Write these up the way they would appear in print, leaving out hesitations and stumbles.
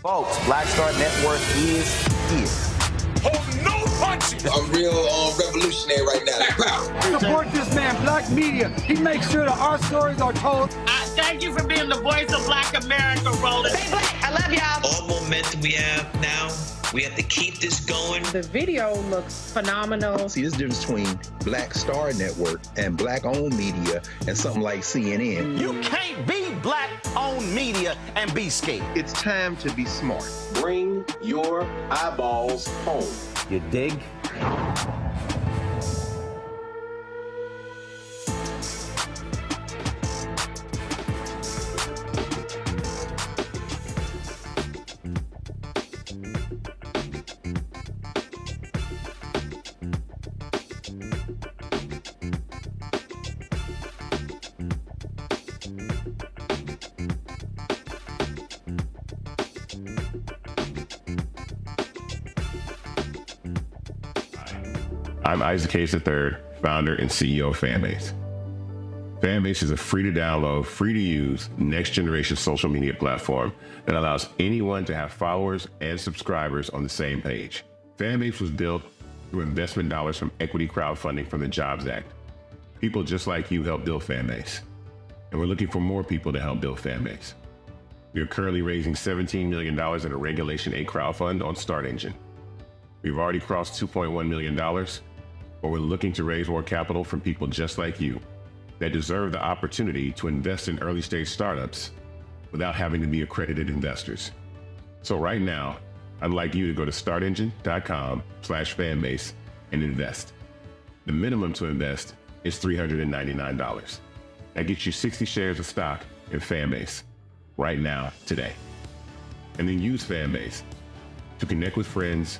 Folks, Black Star Network is here. Hold no punches! I'm real revolutionary right now. Black power. Support this man, Black Media. He makes sure that our stories are told. Thank you for being the voice of Black America, Roland. Stay black. I love y'all. All momentum we have now, we have to keep this going. The video looks phenomenal. See, this difference between Black Star Network and Black-owned media and something like CNN. You can't be Black-owned media and be scared. It's time to be smart. Bring your eyeballs home. You dig? I'm Isaac Hayes III, founder and CEO of Fanbase. Fanbase is a free-to-download, free-to-use, next-generation social media platform that allows anyone to have followers and subscribers on the same page. Fanbase was built through investment dollars from equity crowdfunding from the Jobs Act. People just like you helped build Fanbase, and we're looking for more people to help build Fanbase. We are currently raising $17 million in a Regulation A crowdfund on Start Engine. We've already crossed $2.1 million, but we're looking to raise more capital from people just like you that deserve the opportunity to invest in early stage startups without having to be accredited investors. So right now, I'd like you to go to startengine.com/fanbase and invest. The minimum to invest is $399. That gets you 60 shares of stock in Fanbase right now, today. And then use Fanbase to connect with friends,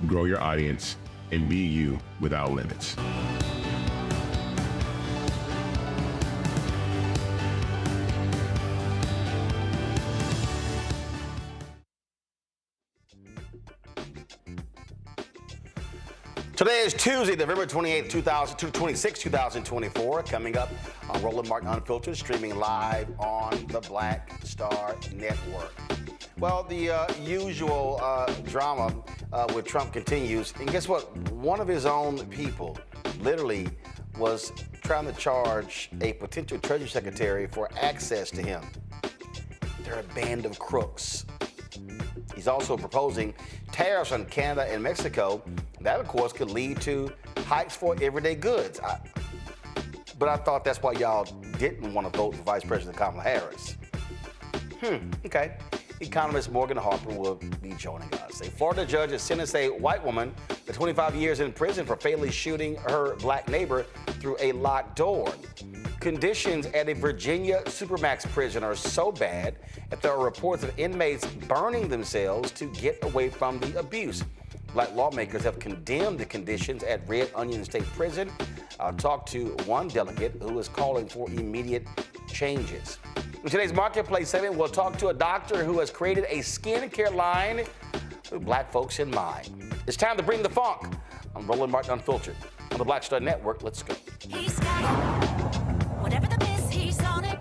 grow your audience, and be you without limits. Today is Tuesday, November 28th, 2024. Coming up on Roland Martin Unfiltered, streaming live on the Black Star Network. Well, the usual drama with Trump continues. And guess what? One of his own people literally was trying to charge a potential Treasury Secretary for access to him. They're a band of crooks. He's also proposing tariffs on Canada and Mexico. That, of course, could lead to hikes for everyday goods. But I thought that's why y'all didn't want to vote for Vice President Kamala Harris. Okay. Economist Morgan Harper will be joining us. A Florida judge has sentenced a white woman to 25 years in prison for fatally shooting her black neighbor through a locked door. Conditions at a Virginia Supermax prison are so bad that there are reports of inmates burning themselves to get away from the abuse. Black lawmakers have condemned the conditions at Red Onion State Prison. I'll talk to one delegate who is calling for immediate changes. In today's Marketplace segment, we'll talk to a doctor who has created a skincare line with black folks in mind. It's time to bring the funk. I'm Roland Martin Unfiltered on the Black Star Network. Let's go. He's got it. Whatever the best, he's on it.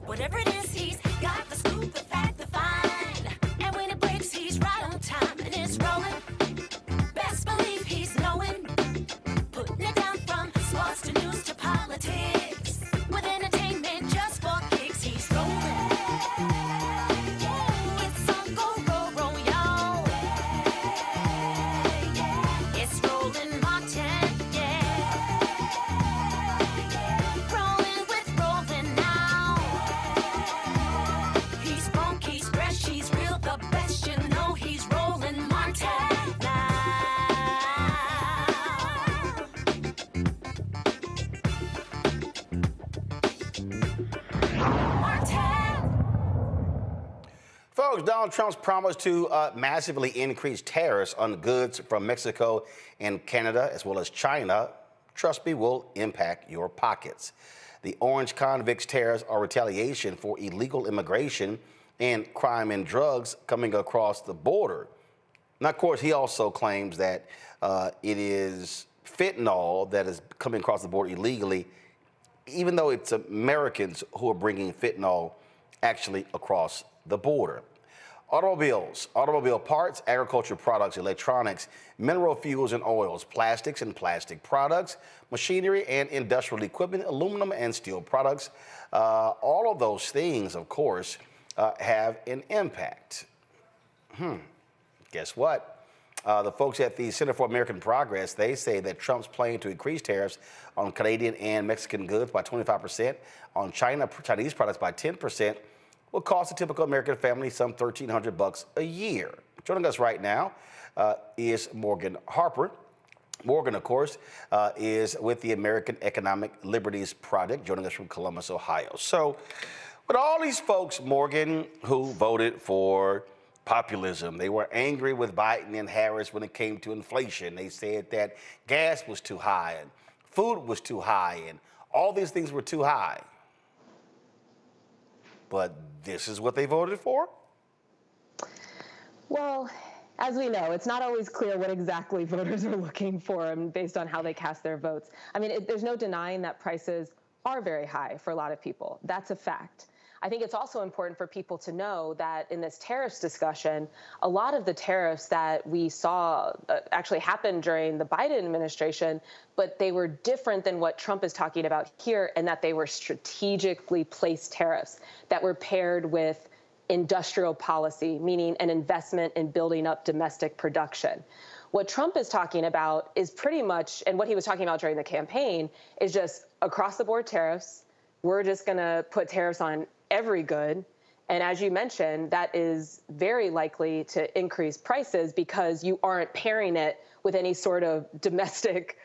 Whatever it is, he's got the scoop, the fact, the fine. And when it breaks, he's right on time and it's rolling. Best believe he's knowing. Putting it down from sports to news to politics. With entertainment just for kicks, he's rolling. It's on go, roll, y'all. It's Roland Martin, rolling with Roland now. He's funky, he's fresh, he's real, the best, you know he's Roland Martin now. Folks, Donald Trump's promise to massively increase tariffs on goods from Mexico and Canada, as well as China, trust me, will impact your pockets. The orange convicts tariffs are retaliation for illegal immigration and crime and drugs coming across the border. Now, of course, he also claims that it is fentanyl that is coming across the border illegally, even though it's Americans who are bringing fentanyl actually across the border. Automobiles, automobile parts, agriculture products, electronics, mineral fuels and oils, plastics and plastic products, machinery and industrial equipment, aluminum and steel products. All of those things, of course, have an impact. Guess what? The folks at the Center for American Progress, they say that Trump's plan to increase tariffs on Canadian and Mexican goods by 25%, on Chinese products by 10%, will cost a typical American family some $1,300 a year. Joining us right now is Morgan Harper. Morgan, of course, is with the American Economic Liberties Project, joining us from Columbus, Ohio. So, with all these folks, Morgan, who voted for populism, they were angry with Biden and Harris when it came to inflation. They said that gas was too high and food was too high and all these things were too high. But this is what they voted for? Well, as we know, it's not always clear what exactly voters are looking for based on how they cast their votes. I mean, there's no denying that prices are very high for a lot of people. That's a fact. I think it's also important for people to know that in this tariffs discussion, a lot of the tariffs that we saw actually happened during the Biden administration, but they were different than what Trump is talking about here, and that they were strategically placed tariffs that were paired with industrial policy, meaning an investment in building up domestic production. What Trump is talking about is pretty much, and what he was talking about during the campaign, is just across the board tariffs. We're just going to put tariffs on every good. And as you mentioned, that is very likely to increase prices because you aren't pairing it with any sort of domestic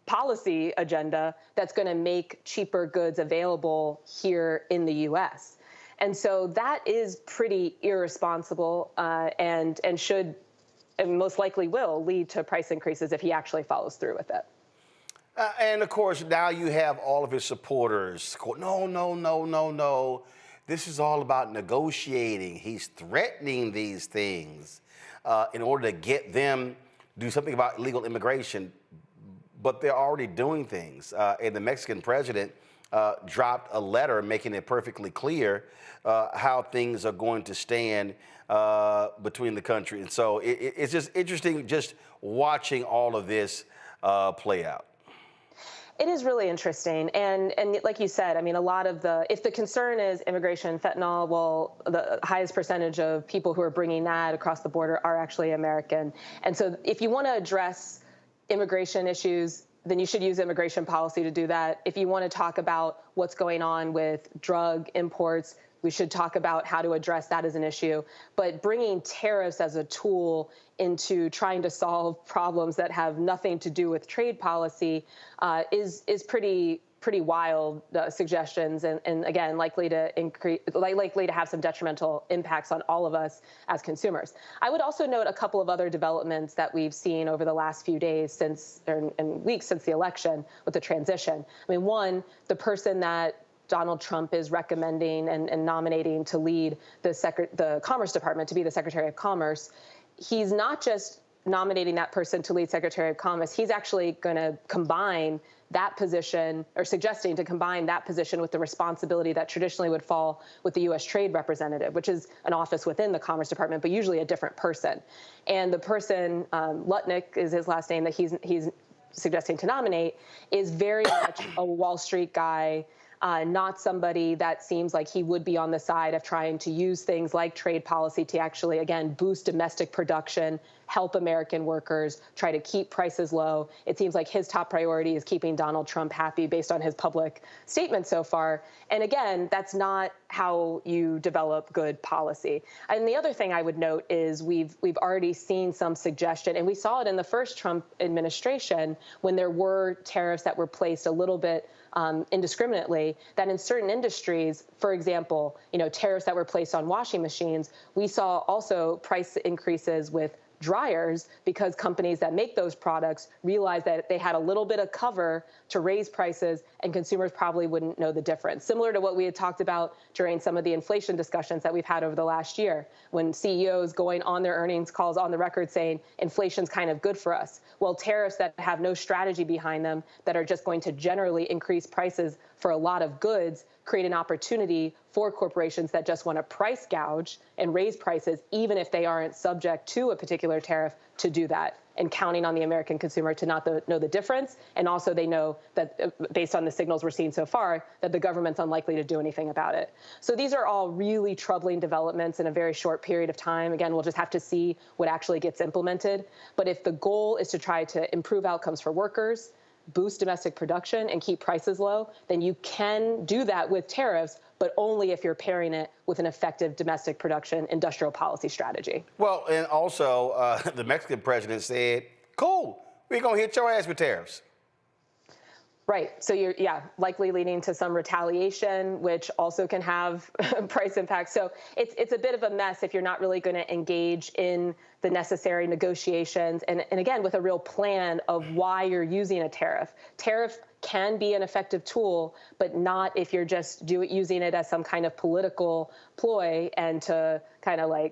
policy agenda that's going to make cheaper goods available here in the U.S. And so that is pretty irresponsible and should, and most likely will, lead to price increases if he actually follows through with it. And of course, now you have all of his supporters going, no. This is all about negotiating. He's threatening these things in order to get them to do something about illegal immigration. But they're already doing things. And the Mexican president dropped a letter making it perfectly clear how things are going to stand between the country. And so it's just interesting just watching all of this play out. It is really interesting. And like you said, I mean, a lot of if the concern is immigration, fentanyl, well, the highest percentage of people who are bringing that across the border are actually American. And so if you want to address immigration issues, then you should use immigration policy to do that. If you want to talk about what's going on with drug imports, we should talk about how to address that as an issue. But bringing tariffs as a tool into trying to solve problems that have nothing to do with trade policy is pretty wild suggestions, and again likely to have some detrimental impacts on all of us as consumers. I would also note a couple of other developments that we've seen over the last few days and weeks since the election with the transition. I mean, one, the person that Donald Trump is recommending and nominating to lead the Commerce Department, to be the Secretary of Commerce, he's not just nominating that person to lead Secretary of Commerce, he's actually going to combine that position, or suggesting to combine that position with the responsibility that traditionally would fall with the U.S. Trade Representative, which is an office within the Commerce Department, but usually a different person. And the person, Lutnick is his last name, that he's suggesting to nominate, is very much a Wall Street guy, not somebody that seems like he would be on the side of trying to use things like trade policy to actually, again, boost domestic production, help American workers, try to keep prices low. It seems like his top priority is keeping Donald Trump happy based on his public statements so far. And again, that's not how you develop good policy. And the other thing I would note is we've already seen some suggestion, and we saw it in the first Trump administration when there were tariffs that were placed a little bit indiscriminately, that in certain industries, for example, tariffs that were placed on washing machines, we saw also price increases with dryers because companies that make those products realized that they had a little bit of cover to raise prices and consumers probably wouldn't know the difference. Similar to what we had talked about during some of the inflation discussions that we've had over the last year, when CEOs going on their earnings calls on the record saying inflation's kind of good for us. Well, tariffs that have no strategy behind them, that are just going to generally increase prices for a lot of goods, create an opportunity for corporations that just want to price gouge and raise prices, even if they aren't subject to a particular tariff, to do that, and counting on the American consumer to not know the difference. And also they know that, based on the signals we're seeing so far, that the government's unlikely to do anything about it. So these are all really troubling developments in a very short period of time. Again, we'll just have to see what actually gets implemented. But if the goal is to try to improve outcomes for workers, boost domestic production, and keep prices low, then you can do that with tariffs, but only if you're pairing it with an effective domestic production industrial policy strategy. Well, and also the Mexican president said, cool, we're going to hit your ass with tariffs. Right. So you're, likely leading to some retaliation, which also can have price impacts. So it's a bit of a mess if you're not really going to engage in the necessary negotiations and again, with a real plan of why you're using a tariff. Tariff can be an effective tool, but not if you're just using it as some kind of political ploy and to kind of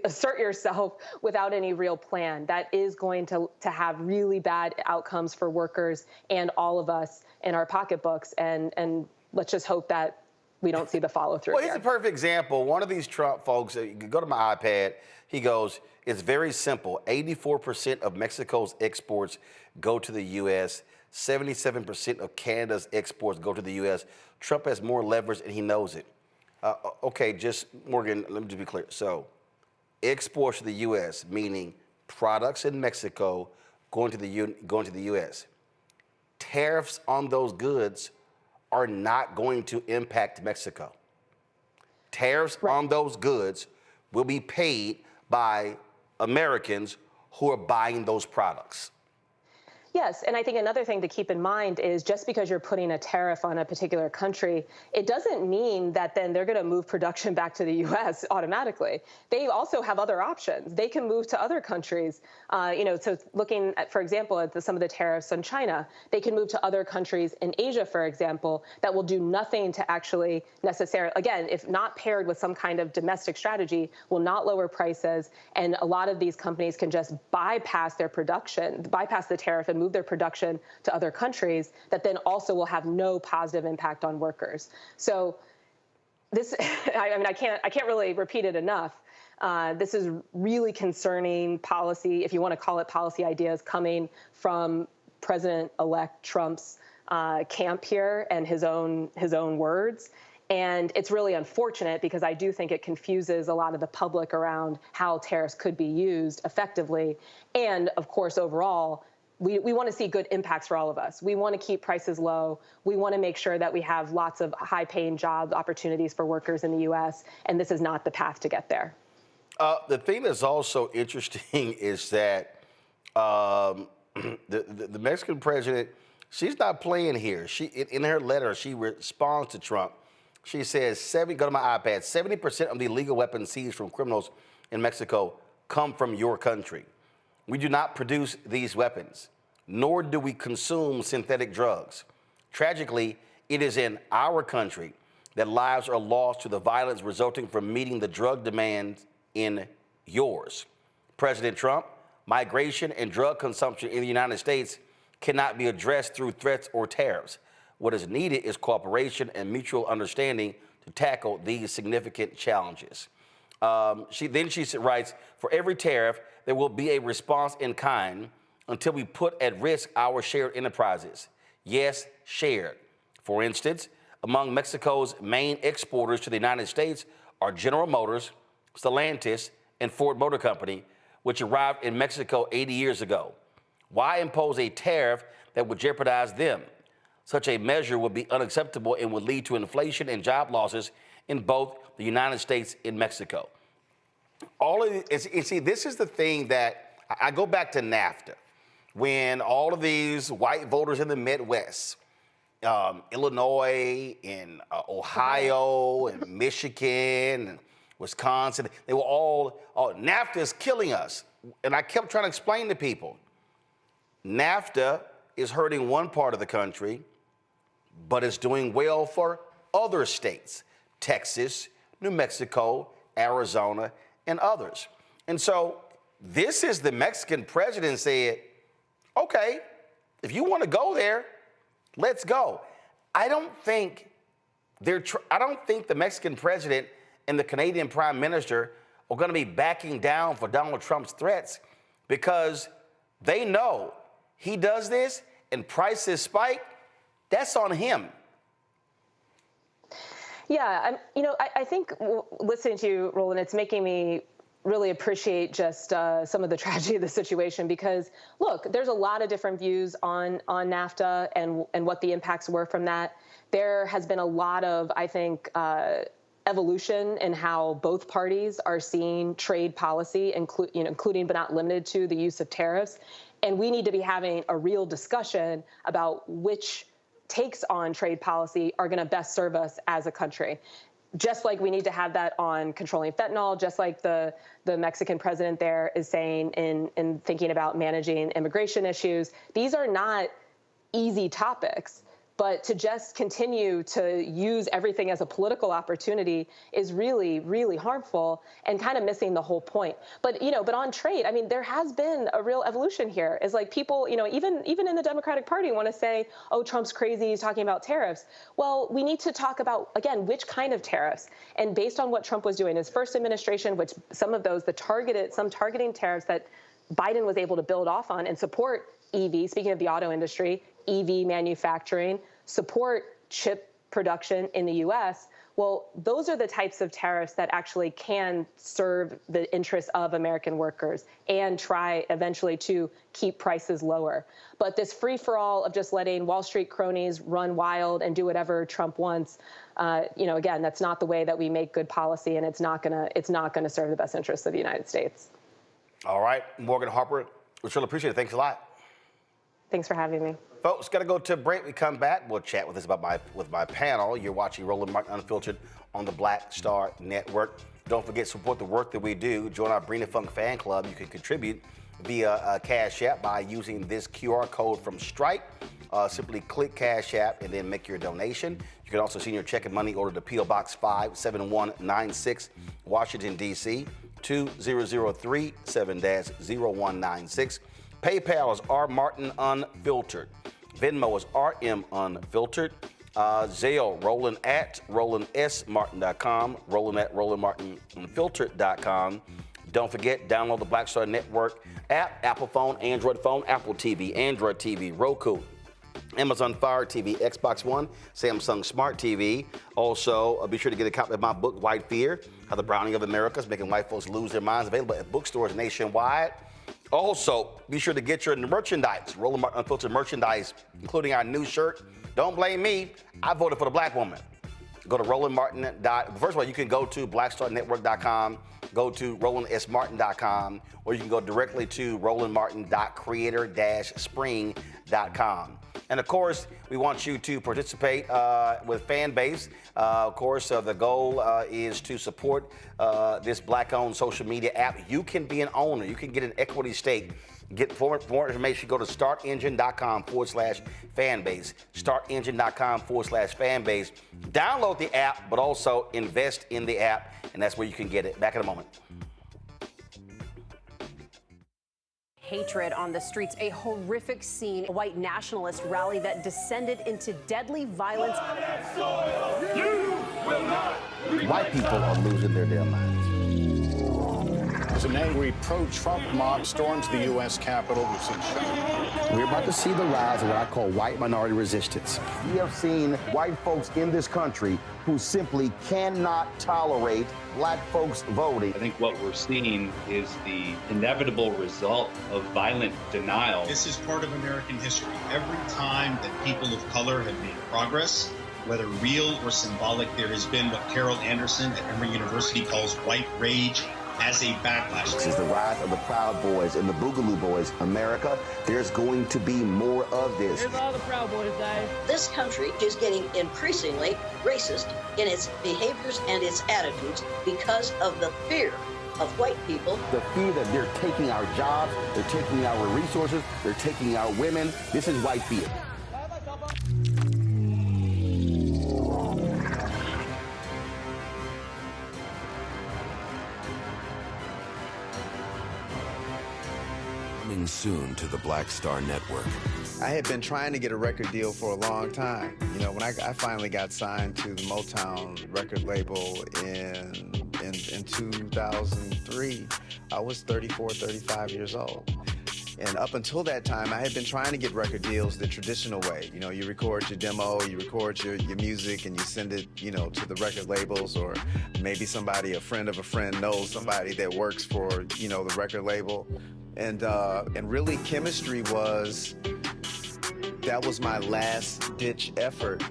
assert yourself without any real plan. That is going to have really bad outcomes for workers and all of us in our pocketbooks. And let's just hope that we don't see the follow through. Well, here's a perfect example. One of these Trump folks, you can go to my iPad, he goes, it's very simple. 84% of Mexico's exports go to the U.S. 77% of Canada's exports go to the U.S. Trump has more leverage and he knows it. Okay, Morgan, let me just be clear. So, exports to the U.S., meaning products in Mexico going to the U.S. Tariffs on those goods are not going to impact Mexico. Tariffs on those goods will be paid by Americans who are buying those products. Yes, and I think another thing to keep in mind is just because you're putting a tariff on a particular country, it doesn't mean that then they're going to move production back to the U.S. automatically. They also have other options. They can move to other countries. So looking at, for example, at some of the tariffs on China, they can move to other countries in Asia, for example, that will do nothing to actually necessarily, again, if not paired with some kind of domestic strategy, will not lower prices. And a lot of these companies can just bypass their production, bypass the tariff and move their production to other countries that then also will have no positive impact on workers. So this, I can't really repeat it enough. This is really concerning policy, if you want to call it policy ideas, coming from President-elect Trump's camp here and his own words. And it's really unfortunate because I do think it confuses a lot of the public around how tariffs could be used effectively. And of course, overall, we want to see good impacts for all of us. We want to keep prices low. We want to make sure that we have lots of high-paying job opportunities for workers in the U.S., and this is not the path to get there. The thing that's also interesting is that the Mexican president, she's not playing here. In her letter, she responds to Trump. She says, go to my iPad, 70% of the illegal weapons seized from criminals in Mexico come from your country. We do not produce these weapons, nor do we consume synthetic drugs. Tragically, it is in our country that lives are lost to the violence resulting from meeting the drug demands in yours. President Trump, migration and drug consumption in the United States cannot be addressed through threats or tariffs. What is needed is cooperation and mutual understanding to tackle these significant challenges. She writes, for every tariff, there will be a response in kind until we put at risk our shared enterprises. Yes, shared. For instance, among Mexico's main exporters to the United States are General Motors, Stellantis, and Ford Motor Company, which arrived in Mexico 80 years ago. Why impose a tariff that would jeopardize them? Such a measure would be unacceptable and would lead to inflation and job losses in both the United States and Mexico. This is the thing that I go back to NAFTA, when all of these white voters in the Midwest, Illinois and Ohio and Michigan and Wisconsin, they were all, NAFTA is killing us. And I kept trying to explain to people, NAFTA is hurting one part of the country, but it's doing well for other states, Texas, New Mexico, Arizona, and others. And so this is the Mexican president said, okay, if you want to go there, let's go. I don't think I don't think the Mexican president and the Canadian prime minister are going to be backing down for Donald Trump's threats, because they know he does this and prices spike. That's on him. Yeah, I think listening to you, Roland, it's making me really appreciate just some of the tragedy of the situation, because, look, there's a lot of different views on NAFTA and what the impacts were from that. There has been a lot of, I think, evolution in how both parties are seeing trade policy, including but not limited to the use of tariffs. And we need to be having a real discussion about which takes on trade policy are going to best serve us as a country. Just like we need to have that on controlling fentanyl, just like the Mexican president there is saying in thinking about managing immigration issues. These are not easy topics, but to just continue to use everything as a political opportunity is really, really harmful and kind of missing the whole point. But on trade, I mean, there has been a real evolution here. It's like people, even in the Democratic Party want to say, oh, Trump's crazy, he's talking about tariffs. Well, we need to talk about, again, which kind of tariffs. And based on what Trump was doing, his first administration, which some of those, some targeting tariffs that Biden was able to build off on and support EV, speaking of the auto industry, EV manufacturing, support chip production in the U.S., well, those are the types of tariffs that actually can serve the interests of American workers and try eventually to keep prices lower. But this free-for-all of just letting Wall Street cronies run wild and do whatever Trump wants, again, that's not the way that we make good policy, and it's not gonna serve the best interests of the United States. All right, Morgan Harper, we really appreciate it. Thanks a lot. Thanks for having me. Folks, got to go to a break. We come back. We'll chat with my panel. You're watching Roland Martin Unfiltered on the Black Star Network. Don't forget to support the work that we do. Join our Bring the Funk fan club. You can contribute via Cash App by using this QR code from Stripe. Simply click Cash App and then make your donation. You can also send your check and money order to P.O. Box 57196, Washington, D.C. 20037-0196. PayPal is R Martin Unfiltered. Venmo is RM Unfiltered. Zelle, Roland at RolandSMartin.com. Roland at RolandMartinUnfiltered.com. Don't forget, download the Black Star Network app, Apple phone, Android phone, Apple TV, Android TV, Roku, Amazon Fire TV, Xbox One, Samsung Smart TV. Also, be sure to get a copy of my book, White Fear, How the Browning of America is Making White Folks Lose Their Minds, available at bookstores nationwide. Also, be sure to get your merchandise, Roland Martin Unfiltered merchandise, including our new shirt. Don't blame me. I voted for the black woman. Go to RolandMartin. First of all, you can go to BlackStarNetwork.com, go to RolandSMartin.com, or you can go directly to RolandMartin.creator-spring.com. And of course, we want you to participate with Fanbase. Of course, the goal is to support this black-owned social media app. You can be an owner. You can get an equity stake. Get more information, go to startengine.com/fanbase. Startengine.com/fanbase. Download the app, but also invest in the app, and that's where you can get it. Back in a moment. Hatred on the streets, a horrific scene, a white nationalist rally that descended into deadly violence. White people are losing their damn minds. As an angry pro-Trump mob storms the U.S. Capitol, we've seen shooting. We're about to see the rise of what I call white minority resistance. We have seen white folks in this country who simply cannot tolerate black folks voting. I think what we're seeing is the inevitable result of violent denial. This is part of American history. Every time that people of color have made progress, whether real or symbolic, there has been what Carol Anderson at Emory University calls white rage as a backlash. This is the rise of the Proud Boys and the Boogaloo Boys. America, there's going to be more of this. Here's all the Proud Boys, Dave. This country is getting increasingly racist in its behaviors and its attitudes because of the fear of white people. The fear that they're taking our jobs, they're taking our resources, they're taking our women. This is white fear. Coming soon to the Black Star Network. I had been trying to get a record deal for a long time. You know, when I finally got signed to the Motown record label in 2003, I was 34, 35 years old. And up until that time, I had been trying to get record deals the traditional way. You know, you record your demo, you record your music, and you send it, you know, to the record labels, or maybe somebody, a friend of a friend, knows somebody that works for, you know, the record label. And really, chemistry was, that was my last-ditch effort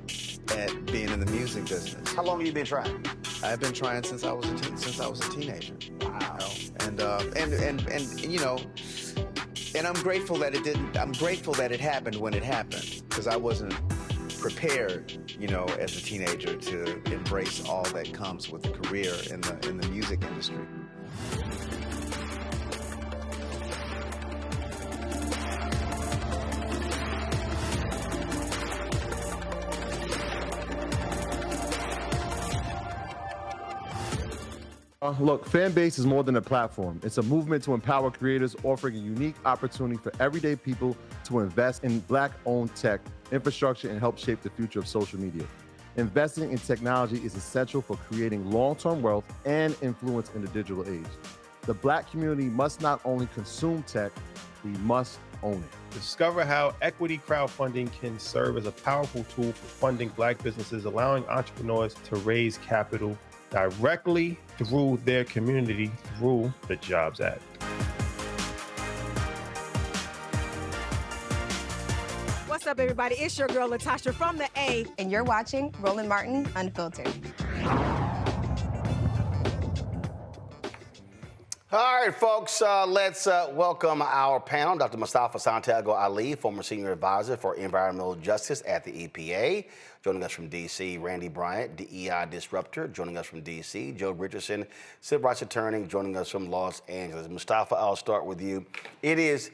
at being in the music business. How long have you been trying? I've been trying since I was a teenager. Wow. You know? And you know. And I'm grateful that it didn't. I'm grateful that it happened when it happened, because I wasn't prepared, you know, as a teenager to embrace all that comes with a career in the music industry. Look, Fanbase is more than a platform. It's a movement to empower creators, offering a unique opportunity for everyday people to invest in Black-owned tech, infrastructure, and help shape the future of social media. Investing in technology is essential for creating long-term wealth and influence in the digital age. The Black community must not only consume tech, we must own it. Discover how equity crowdfunding can serve as a powerful tool for funding Black businesses, allowing entrepreneurs to raise capital directly through their community through the Jobs Act. What's up, everybody? It's your girl, Latasha from the A. And you're watching Roland Martin Unfiltered. All right, folks, let's welcome our panel. Dr. Mustafa Santiago Ali, former senior advisor for environmental justice at the EPA. Joining us from D.C., Randy Bryant, DEI disruptor. Joining us from D.C., Joe Richardson, civil rights attorney. Joining us from Los Angeles. Mustafa, I'll start with you. It is,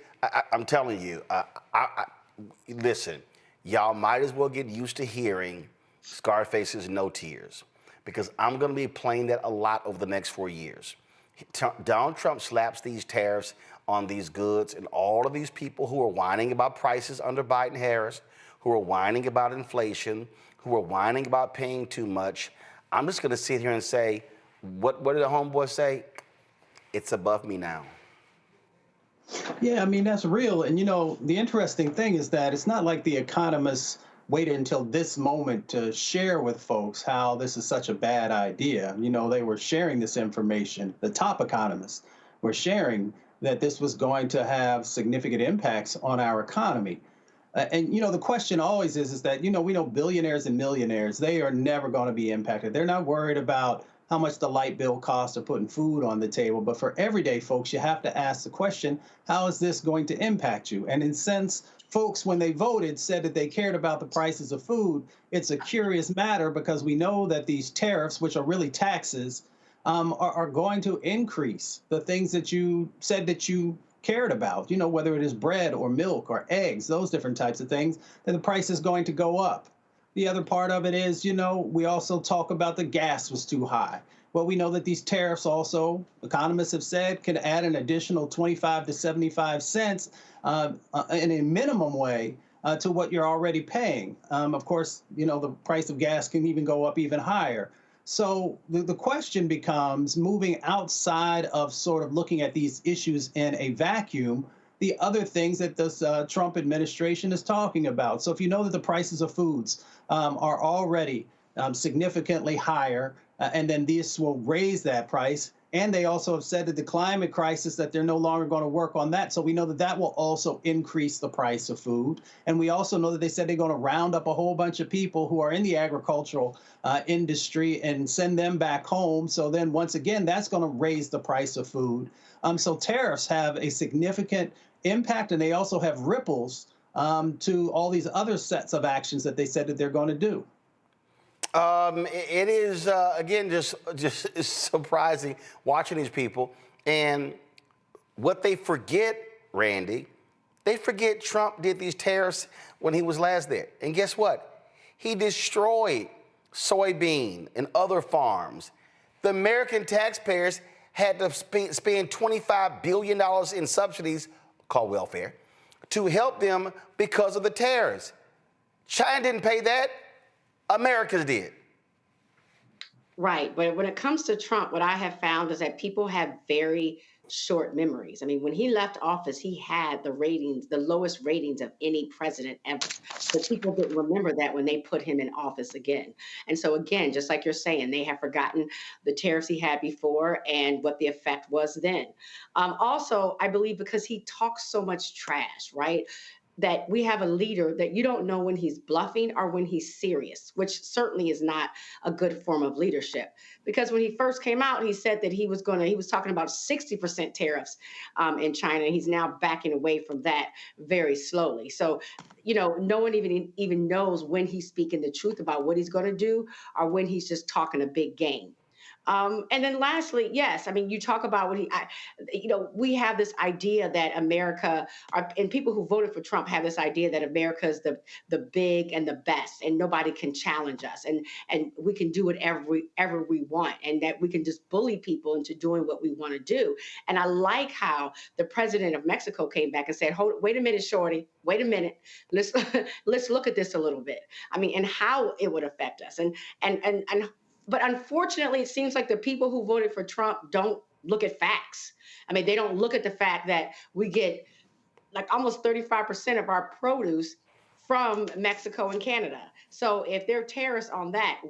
I'm telling you, listen, y'all might as well get used to hearing Scarface's No Tears, because I'm going to be playing that a lot over the next 4 years. Donald Trump slaps these tariffs on these goods, and all of these people who are whining about prices under Biden-Harris, who are whining about inflation, who are whining about paying too much, I'm just going to sit here and say, what did the homeboy say? It's above me now. Yeah, I mean, that's real. And, you know, the interesting thing is that it's not like the economists waited until this moment to share with folks how this is such a bad idea. You know, they were sharing this information. The top economists were sharing that this was going to have significant impacts on our economy. And, you know, the question always is that, you know, we know billionaires and millionaires, they are never going to be impacted. They're not worried about how much the light bill costs of putting food on the table. But for everyday folks, you have to ask the question, how is this going to impact you? And in a sense, folks, when they voted, said that they cared about the prices of food. It's a curious matter because we know that these tariffs, which are really taxes, are going to increase the things that you said that you cared about, you know, whether it is bread or milk or eggs, those different types of things, then the price is going to go up. The other part of it is, you know, we also talk about the gas was too high. Well, we know that these tariffs also, economists have said, can add an additional 25 to 75 cents in a minimum way to what you're already paying. Of course, you know, the price of gas can even go up even higher. So the question becomes, moving outside of sort of looking at these issues in a vacuum, the other things that this Trump administration is talking about. So if you know that the prices of foods are already significantly higher, and then this will raise that price, and they also have said that the climate crisis, that they're no longer going to work on that. So we know that that will also increase the price of food. And we also know that they said they're going to round up a whole bunch of people who are in the agricultural industry and send them back home. So then once again, that's going to raise the price of food. So tariffs have a significant impact, and they also have ripples to all these other sets of actions that they said that they're going to do. It is, again, just surprising watching these people. And what they forget, Randy, they forget Trump did these tariffs when he was last there. And guess what? He destroyed soybean and other farms. The American taxpayers had to spend $25 billion in subsidies called welfare, to help them because of the tariffs. China didn't pay that. Americans did. Right. But when it comes to Trump, what I have found is that people have very short memories. I mean, when he left office, he had the ratings, the lowest ratings of any president ever. But people didn't remember that when they put him in office again. And so, again, just like you're saying, they have forgotten the tariffs he had before and what the effect was then. Also, I believe because he talks so much trash, right? That we have a leader that you don't know when he's bluffing or when he's serious, which certainly is not a good form of leadership. Because when he first came out, he said that he was talking about 60% tariffs in China. And he's now backing away from that very slowly. So, no one even knows when he's speaking the truth about what he's going to do or when he's just talking a big game. And then lastly, yes, I mean, you talk about we have this idea that America, and people who voted for Trump have this idea that America is the big and the best, and nobody can challenge us, and we can do whatever we want, and that we can just bully people into doing what we want to do. And I like how the president of Mexico came back and said, wait a minute, Shorty, wait a minute, let's look at this a little bit. I mean, and how it would affect us, But unfortunately, it seems like the people who voted for Trump don't look at facts. I mean, they don't look at the fact that we get like almost 35% of our produce from Mexico and Canada. So if there are tariffs on that,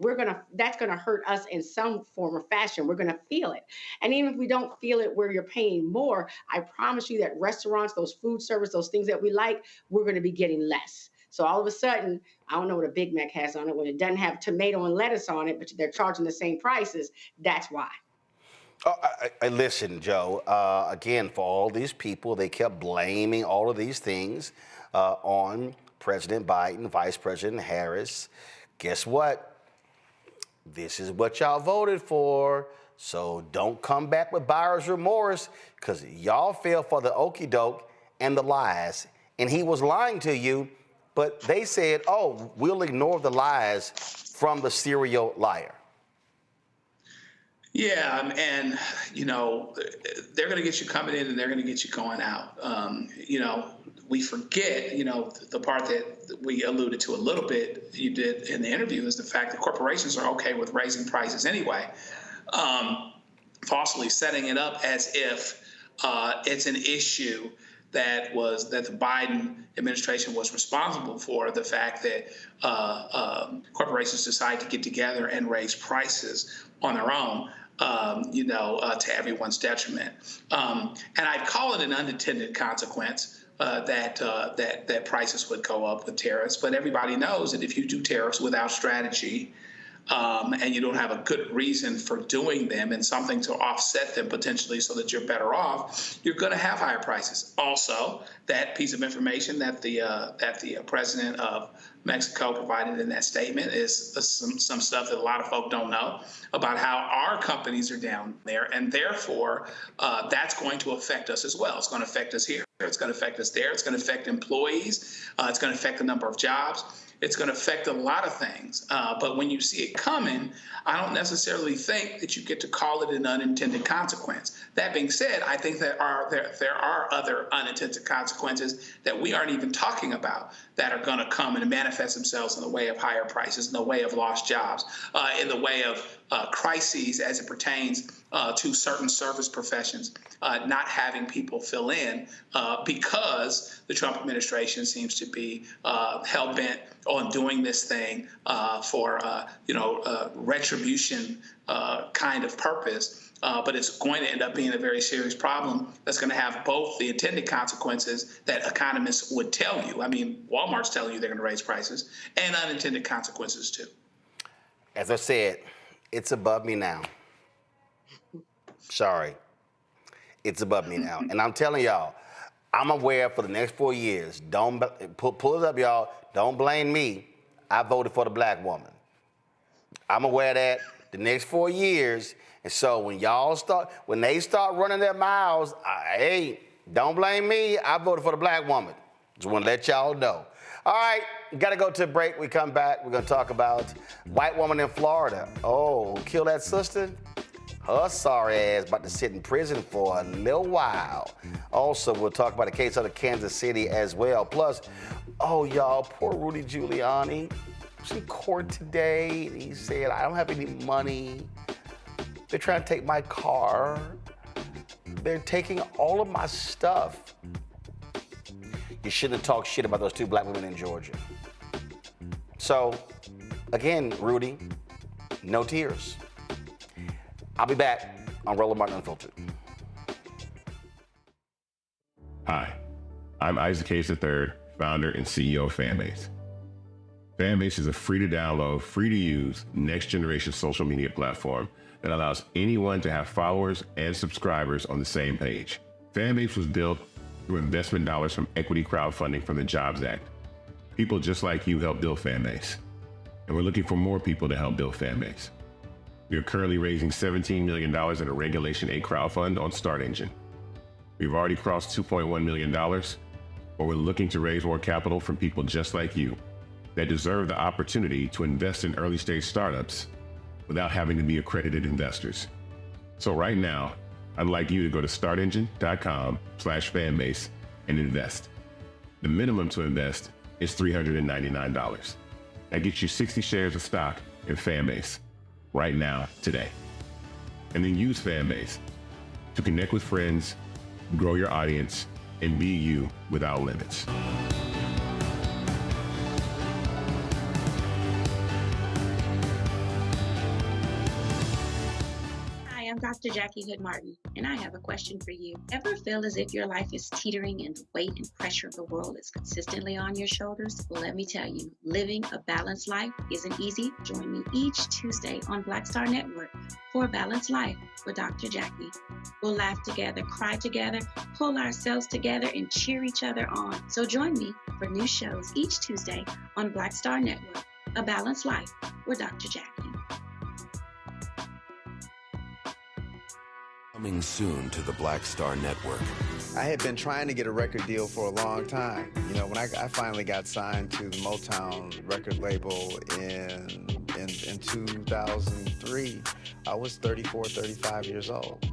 that's gonna hurt us in some form or fashion. We're gonna feel it. And even if we don't feel it where you're paying more, I promise you that restaurants, those food service, those things that we like, we're gonna be getting less. So all of a sudden, I don't know what a Big Mac has on it. When it doesn't have tomato and lettuce on it, but they're charging the same prices, that's why. Oh, listen, Joe, again, for all these people, they kept blaming all of these things on President Biden, Vice President Harris. Guess what? This is what y'all voted for. So don't come back with buyer's remorse, because y'all fell for the okie doke and the lies. And he was lying to you. But they said, oh, we'll ignore the lies from the serial liar. Yeah, and, they're going to get you coming in and they're going to get you going out. We forget, the part that we alluded to a little bit, you did in the interview, is the fact that corporations are okay with raising prices anyway, falsely setting it up as if it's an issue that the Biden administration was responsible for, the fact that corporations decide to get together and raise prices on their own, to everyone's detriment. And I'd call it an unintended consequence that prices would go up with tariffs. But everybody knows that if you do tariffs without strategy, and you don't have a good reason for doing them and something to offset them potentially so that you're better off, you're going to have higher prices. Also, that piece of information that the president of Mexico provided in that statement is some stuff that a lot of folk don't know about how our companies are down there, and therefore that's going to affect us as well. It's going to affect us here. It's going to affect us there. It's going to affect employees. It's going to affect the number of jobs. It's going to affect a lot of things. But when you see it coming, I don't necessarily think that you get to call it an unintended consequence. That being said, I think there are other unintended consequences that we aren't even talking about that are going to come and manifest themselves in the way of higher prices, in the way of lost jobs, in the way of crises as it pertains to certain service professions, not having people fill in because the Trump administration seems to be hell-bent on doing this thing for retribution kind of purpose. But it's going to end up being a very serious problem that's going to have both the intended consequences that economists would tell you. I mean, Walmart's telling you they're going to raise prices, and unintended consequences too. As I said, it's above me now. Sorry. It's above me now. And I'm telling y'all, I'm aware for the next 4 years, don't pull it up, y'all. Don't blame me. I voted for the black woman. I'm aware that the next 4 years. And so when they start running their mouths, hey, don't blame me. I voted for the black woman. Just want to let y'all know. All right, got to go to a break. We come back. We're going to talk about white woman in Florida. Oh, kill that sister. Her sorry ass about to sit in prison for a little while. Also, we'll talk about a case out of Kansas City as well. Plus, oh, y'all, poor Rudy Giuliani. He was in court today, and he said, I don't have any money. They're trying to take my car. They're taking all of my stuff. You shouldn't have talked shit about those two black women in Georgia. So, again, Rudy, no tears. I'll be back on Roland Martin Unfiltered. Hi, I'm Isaac Hayes III, founder and CEO of Fanbase. Fanbase is a free-to-download, free-to-use, next-generation social media platform that allows anyone to have followers and subscribers on the same page. Fanbase was built through investment dollars from equity crowdfunding from the Jobs Act. People just like you helped build Fanbase, and we're looking for more people to help build Fanbase. We are currently raising $17 million in a Regulation A crowdfund on Start Engine. We've already crossed $2.1 million, but we're looking to raise more capital from people just like you that deserve the opportunity to invest in early-stage startups without having to be accredited investors. So right now, I'd like you to go to startengine.com/fanbase and invest. The minimum to invest is $399. That gets you 60 shares of stock in Fanbase right now, today. And then use Fanbase to connect with friends, grow your audience, and be you without limits. I'm Dr. Jackie Hood Martin, and I have a question for you. Ever feel as if your life is teetering and the weight and pressure of the world is consistently on your shoulders? Well, let me tell you, living a balanced life isn't easy. Join me each Tuesday on Black Star Network for A Balanced Life with Dr. Jackie. We'll laugh together, cry together, pull ourselves together, and cheer each other on. So join me for new shows each Tuesday on Black Star Network, A Balanced Life with Dr. Jackie. Coming soon to the Black Star Network. I had been trying to get a record deal for a long time. You know, when I finally got signed to the Motown record label in 2003, I was 34, 35 years old.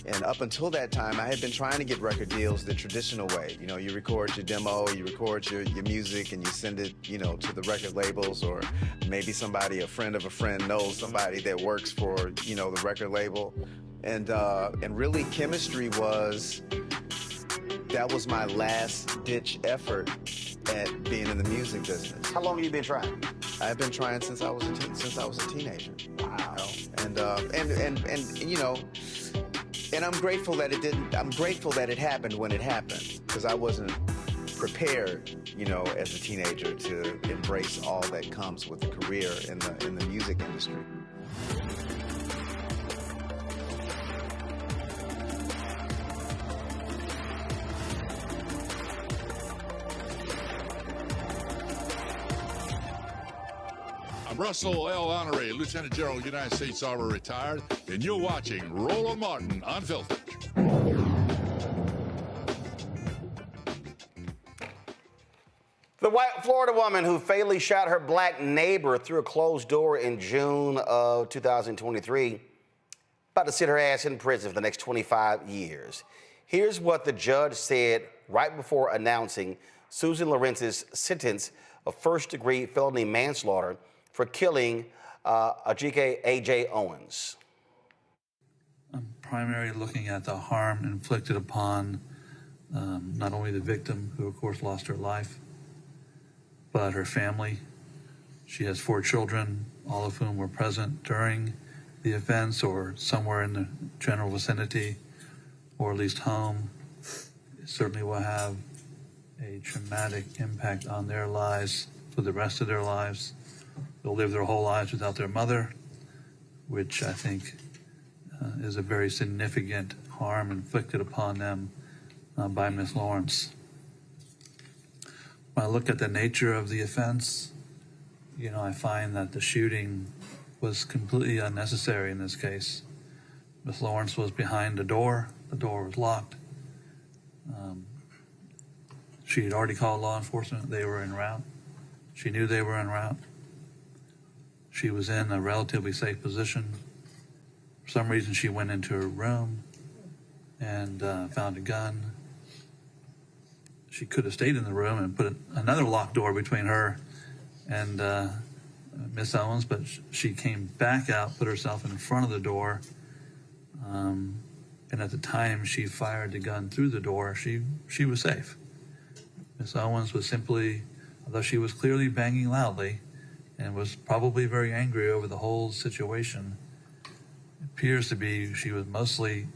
And up until that time, I had been trying to get record deals the traditional way. You know, you record your demo, you record your music, and you send it, you know, to the record labels, or maybe somebody, a friend of a friend, knows somebody that works for, you know, the record label. And really, chemistry was my last-ditch effort at being in the music business. How long have you been trying? I've been trying since I was a teenager. Wow. And you know, and I'm grateful that it didn't. I'm grateful that it happened when it happened, because I wasn't prepared, you know, as a teenager to embrace all that comes with a career in the music industry. I'm Russell L. Honoré, Lieutenant General, United States Army, retired, and you're watching Roland Martin Unfiltered. The white Florida woman who fatally shot her black neighbor through a closed door in June of 2023, about to sit her ass in prison for the next 25 years. Here's what the judge said right before announcing Susan Lorenz's sentence of first-degree felony manslaughter for killing Ajike A.J. Owens. I'm primarily looking at the harm inflicted upon not only the victim, who of course lost her life, but her family. She has 4 children, all of whom were present during the offense or somewhere in the general vicinity, or at least home. It certainly will have a traumatic impact on their lives for the rest of their lives. They'll live their whole lives without their mother, which I think is a very significant harm inflicted upon them by Ms. Lawrence. When I look at the nature of the offense, you know, I find that the shooting was completely unnecessary in this case. Ms. Lawrence was behind the door was locked. She had already called law enforcement. They were en route. She knew they were en route. She was in a relatively safe position. some reason she went into her room and found a gun. She could have stayed in the room and put another locked door between her and Miss Owens, but she came back out, put herself in front of the door, and at the time she fired the gun through the door, she was safe. Miss Owens was simply, although she was clearly banging loudly and was probably very angry over the whole situation, it appears to be she was mostly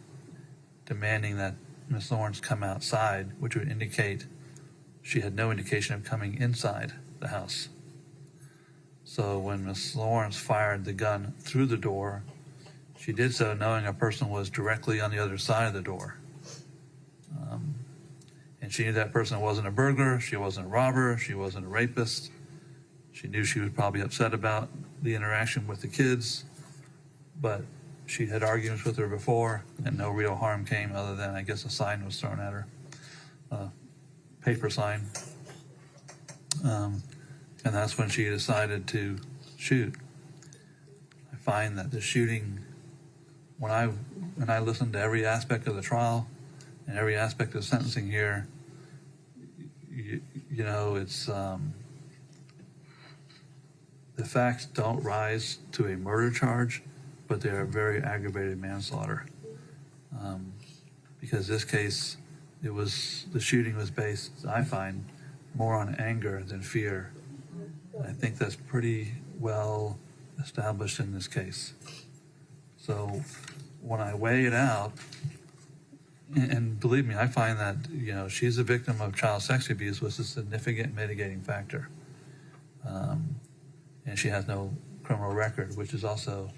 demanding that Miss Lawrence come outside, which would indicate she had no indication of coming inside the house. So when Miss Lawrence fired the gun through the door, she did so knowing a person was directly on the other side of the door. And she knew that person wasn't a burglar, she wasn't a robber, she wasn't a rapist. She knew she was probably upset about the interaction with the kids, but she had arguments with her before, and no real harm came other than, I guess, a sign was thrown at her, a paper sign. And that's when she decided to shoot. I find that the shooting, when I listened to every aspect of the trial and every aspect of sentencing here, you know, it's the facts don't rise to a murder charge, but they are very aggravated manslaughter. Because this case, the shooting was based, I find, more on anger than fear. I think that's pretty well established in this case. So when I weigh it out, and believe me, I find that, you know, she's a victim of child sex abuse was a significant mitigating factor. And she has no criminal record, which is also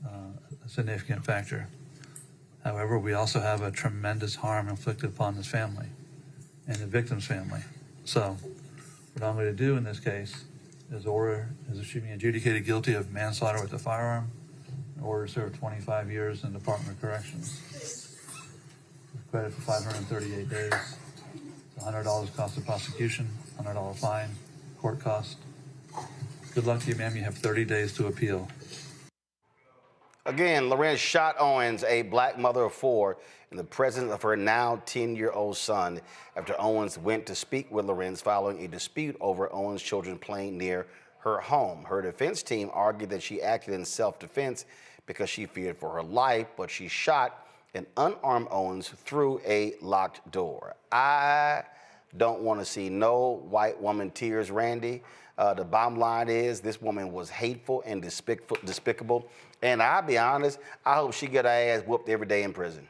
a significant factor. However, we also have a tremendous harm inflicted upon this family and the victim's family. So what I'm going to do in this case is she being adjudicated guilty of manslaughter with a firearm, and order to serve 25 years in the Department of Corrections. With credit for 538 days, $100 cost of prosecution, $100 fine, court cost. Good luck to you, ma'am. You have 30 days to appeal. Again, Lorenz shot Owens, a black mother of four, in the presence of her now 10-year-old son after Owens went to speak with Lorenz following a dispute over Owens' children playing near her home. Her defense team argued that she acted in self-defense because she feared for her life, but she shot an unarmed Owens through a locked door. I don't want to see no white woman tears, Randy. The bottom line is this woman was hateful and despicable. And I'll be honest, I hope she get her ass whooped every day in prison.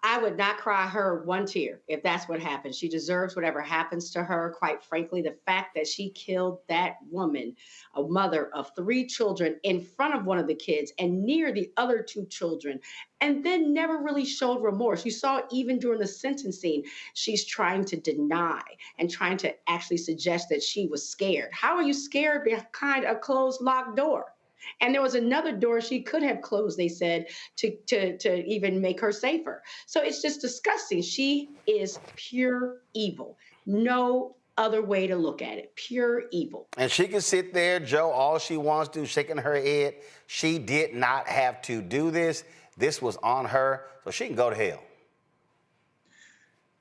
I would not cry her one tear if that's what happened. She deserves whatever happens to her. Quite frankly, the fact that she killed that woman, a mother of 3 children, in front of one of the kids and near the other 2 children, and then never really showed remorse. You saw even during the sentencing, she's trying to deny and trying to actually suggest that she was scared. How are you scared behind a closed, locked door? And there was another door she could have closed, they said, to even make her safer. So it's just disgusting. She is pure evil. No other way to look at it. Pure evil. And she can sit there, Joe, all she wants to do, shaking her head. She did not have to do this. This was on her, so she can go to hell.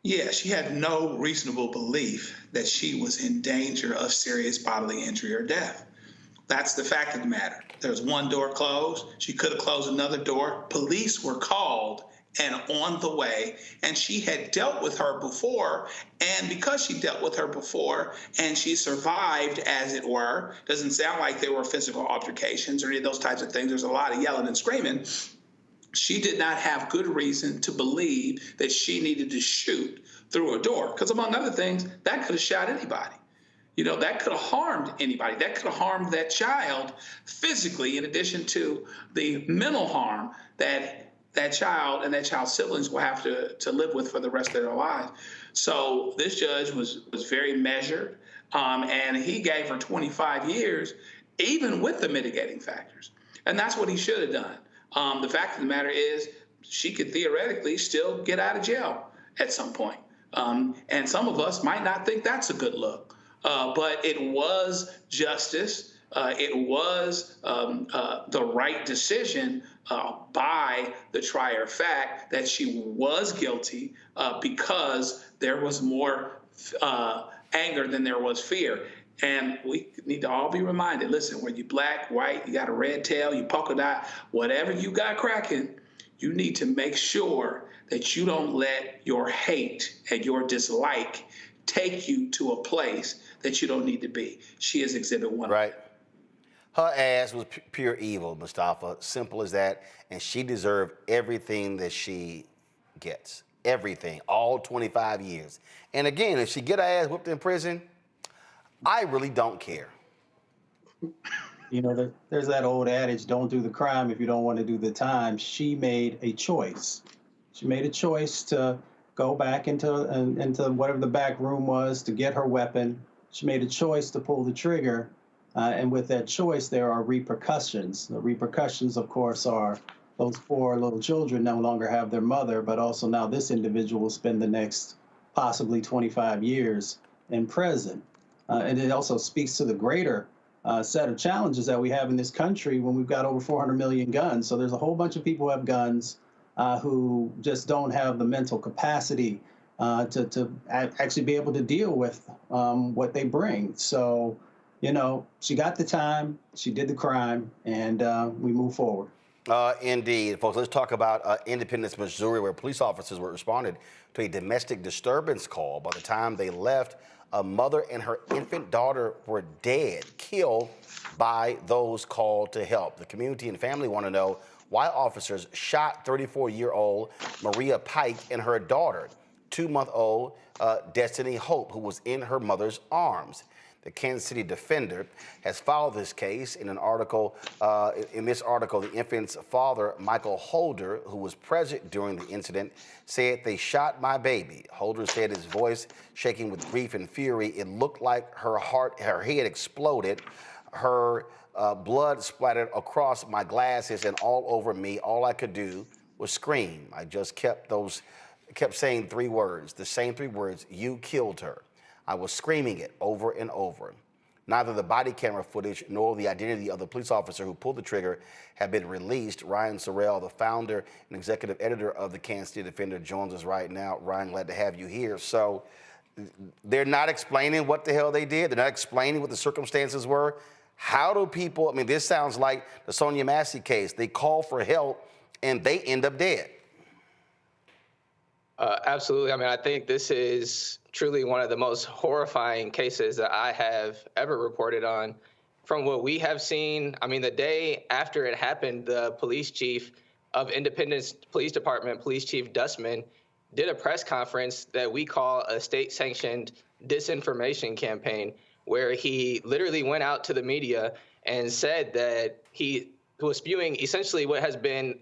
Yeah, she had no reasonable belief that she was in danger of serious bodily injury or death. That's the fact of the matter. There's one door closed. She could have closed another door. Police were called and on the way, and she had dealt with her before. And because she dealt with her before and she survived, as it were, doesn't sound like there were physical altercations or any of those types of things. There's a lot of yelling and screaming. She did not have good reason to believe that she needed to shoot through a door, because among other things, that could have shot anybody. You know, that could have harmed anybody. That could have harmed that child physically, in addition to the mental harm that that child and that child's siblings will have to live with for the rest of their lives. So this judge was very measured, and he gave her 25 years, even with the mitigating factors. And that's what he should have done. The fact of the matter is she could theoretically still get out of jail at some point. And some of us might not think that's a good look. But it was justice. It was the right decision by the trier of fact that she was guilty because there was more anger than there was fear. And we need to all be reminded, listen, when you black, white, you got a red tail, you polka dot, whatever you got cracking, you need to make sure that you don't let your hate and your dislike take you to a place that you don't need to be. She is Exhibit 1. Right. Her ass was pure evil, Mustafa. Simple as that. And she deserved everything that she gets. Everything. All 25 years. And again, if she get her ass whooped in prison, I really don't care. You know, there's that old adage, don't do the crime if you don't want to do the time. She made a choice. She made a choice to go back into whatever the back room was to get her weapon. She made a choice to pull the trigger. And with that choice, there are repercussions. The repercussions, of course, are those poor little children no longer have their mother, but also now this individual will spend the next possibly 25 years in prison. And it also speaks to the greater set of challenges that we have in this country when we've got over 400 million guns. So there's a whole bunch of people who have guns who just don't have the mental capacity to actually be able to deal with what they bring. So, you know, she got the time, she did the crime, and we move forward. Indeed. Folks, let's talk about Independence, Missouri, where police officers were responded to a domestic disturbance call. By the time they left, a mother and her infant daughter were dead, killed by those called to help. The community and family want to know why officers shot 34-year-old Maria Pike and her daughter, 2-month-old Destiny Hope, who was in her mother's arms. The Kansas City Defender has filed this case. In an article, in this article, the infant's father, Michael Holder, who was present during the incident, said, "They shot my baby." Holder said, his voice shaking with grief and fury, "It looked like her head exploded. Her blood splattered across my glasses and all over me. All I could do was scream. I just kept saying 3 words, the same 3 words, you killed her. I was screaming it over and over." Neither the body camera footage nor the identity of the police officer who pulled the trigger have been released. Ryan Sorrell, the founder and executive editor of the Kansas City Defender, joins us right now. Ryan, glad to have you here. So they're not explaining what the hell they did. They're not explaining what the circumstances were. How do people, I mean, this sounds like the Sonia Massey case. They call for help and they end up dead. Absolutely. I mean, I think this is truly one of the most horrifying cases that I have ever reported on. From what we have seen, I mean, the day after it happened, the police chief of Independence Police Department, Police Chief Dustman, did a press conference that we call a state-sanctioned disinformation campaign, where he literally went out to the media and said that he was spewing essentially what has been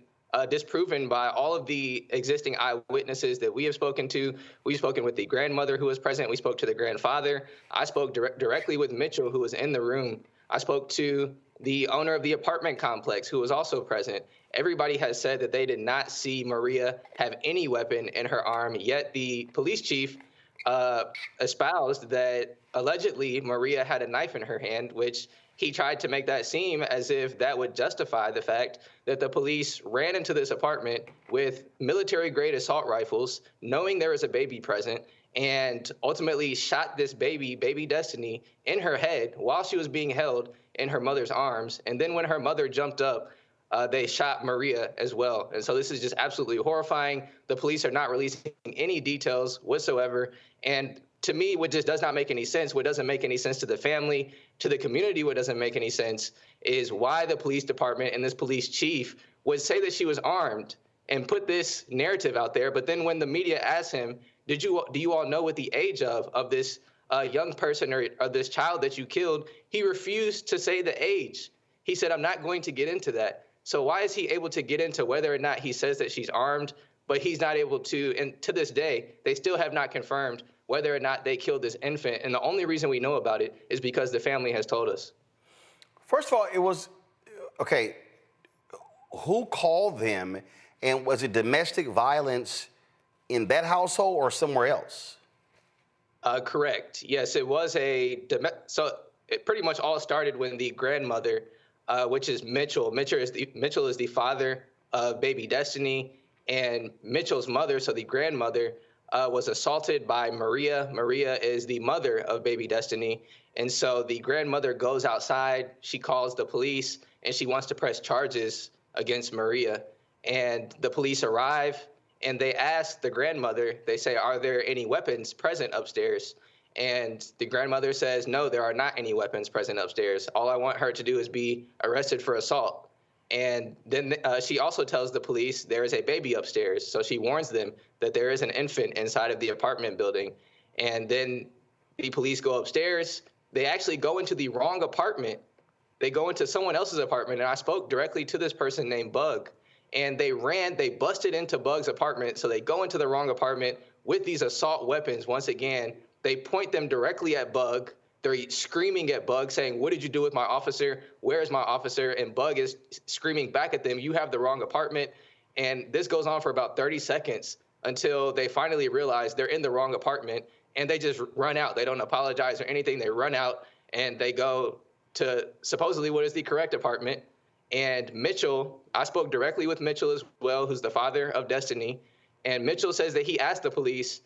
disproven by all of the existing eyewitnesses that we have spoken to. We've spoken with the grandmother who was present. We spoke to the grandfather. I spoke directly with Mitchell, who was in the room. I spoke to the owner of the apartment complex, who was also present. Everybody has said that they did not see Maria have any weapon in her arm, yet the police chief espoused that allegedly Maria had a knife in her hand, which he tried to make that seem as if that would justify the fact that the police ran into this apartment with military-grade assault rifles, knowing there was a baby present, and ultimately shot this baby Destiny, in her head while she was being held in her mother's arms. And then when her mother jumped up, they shot Maria as well. And so this is just absolutely horrifying. The police are not releasing any details whatsoever. And to me, what just does not make any sense, what doesn't make any sense to the family, to the community, what doesn't make any sense is why the police department and this police chief would say that she was armed and put this narrative out there. But then when the media asked him, do you all know what the age of this young person or this child that you killed, he refused to say the age. He said, I'm not going to get into that. So why is he able to get into whether or not he says that she's armed, but he's not able to, and to this day, they still have not confirmed whether or not they killed this infant. And the only reason we know about it is because the family has told us. First of all, it was, okay, who called them, and was it domestic violence in that household or somewhere else? Correct. Yes, it was so it pretty much all started when the grandmother, which is Mitchell. Mitchell is the father of baby Destiny, and Mitchell's mother, so the grandmother, was assaulted by Maria. Maria is the mother of baby Destiny. And so the grandmother goes outside, she calls the police, and she wants to press charges against Maria. And the police arrive, and they ask the grandmother, they say, are there any weapons present upstairs? And the grandmother says, no, there are not any weapons present upstairs. All I want her to do is be arrested for assault. And then she also tells the police there is a baby upstairs. So she warns them that there is an infant inside of the apartment building. And then the police go upstairs. They actually go into the wrong apartment. They go into someone else's apartment. And I spoke directly to this person named Bug. And they busted into Bug's apartment. So they go into the wrong apartment with these assault weapons. Once again, they point them directly at Bug. They're screaming at Bug, saying, what did you do with my officer? Where is my officer? And Bug is screaming back at them, you have the wrong apartment. And this goes on for about 30 seconds until they finally realize they're in the wrong apartment, and they just run out. They don't apologize or anything. They run out, and they go to supposedly what is the correct apartment. And Mitchell, I spoke directly with Mitchell as well, who's the father of Destiny. And Mitchell says that he asked the police,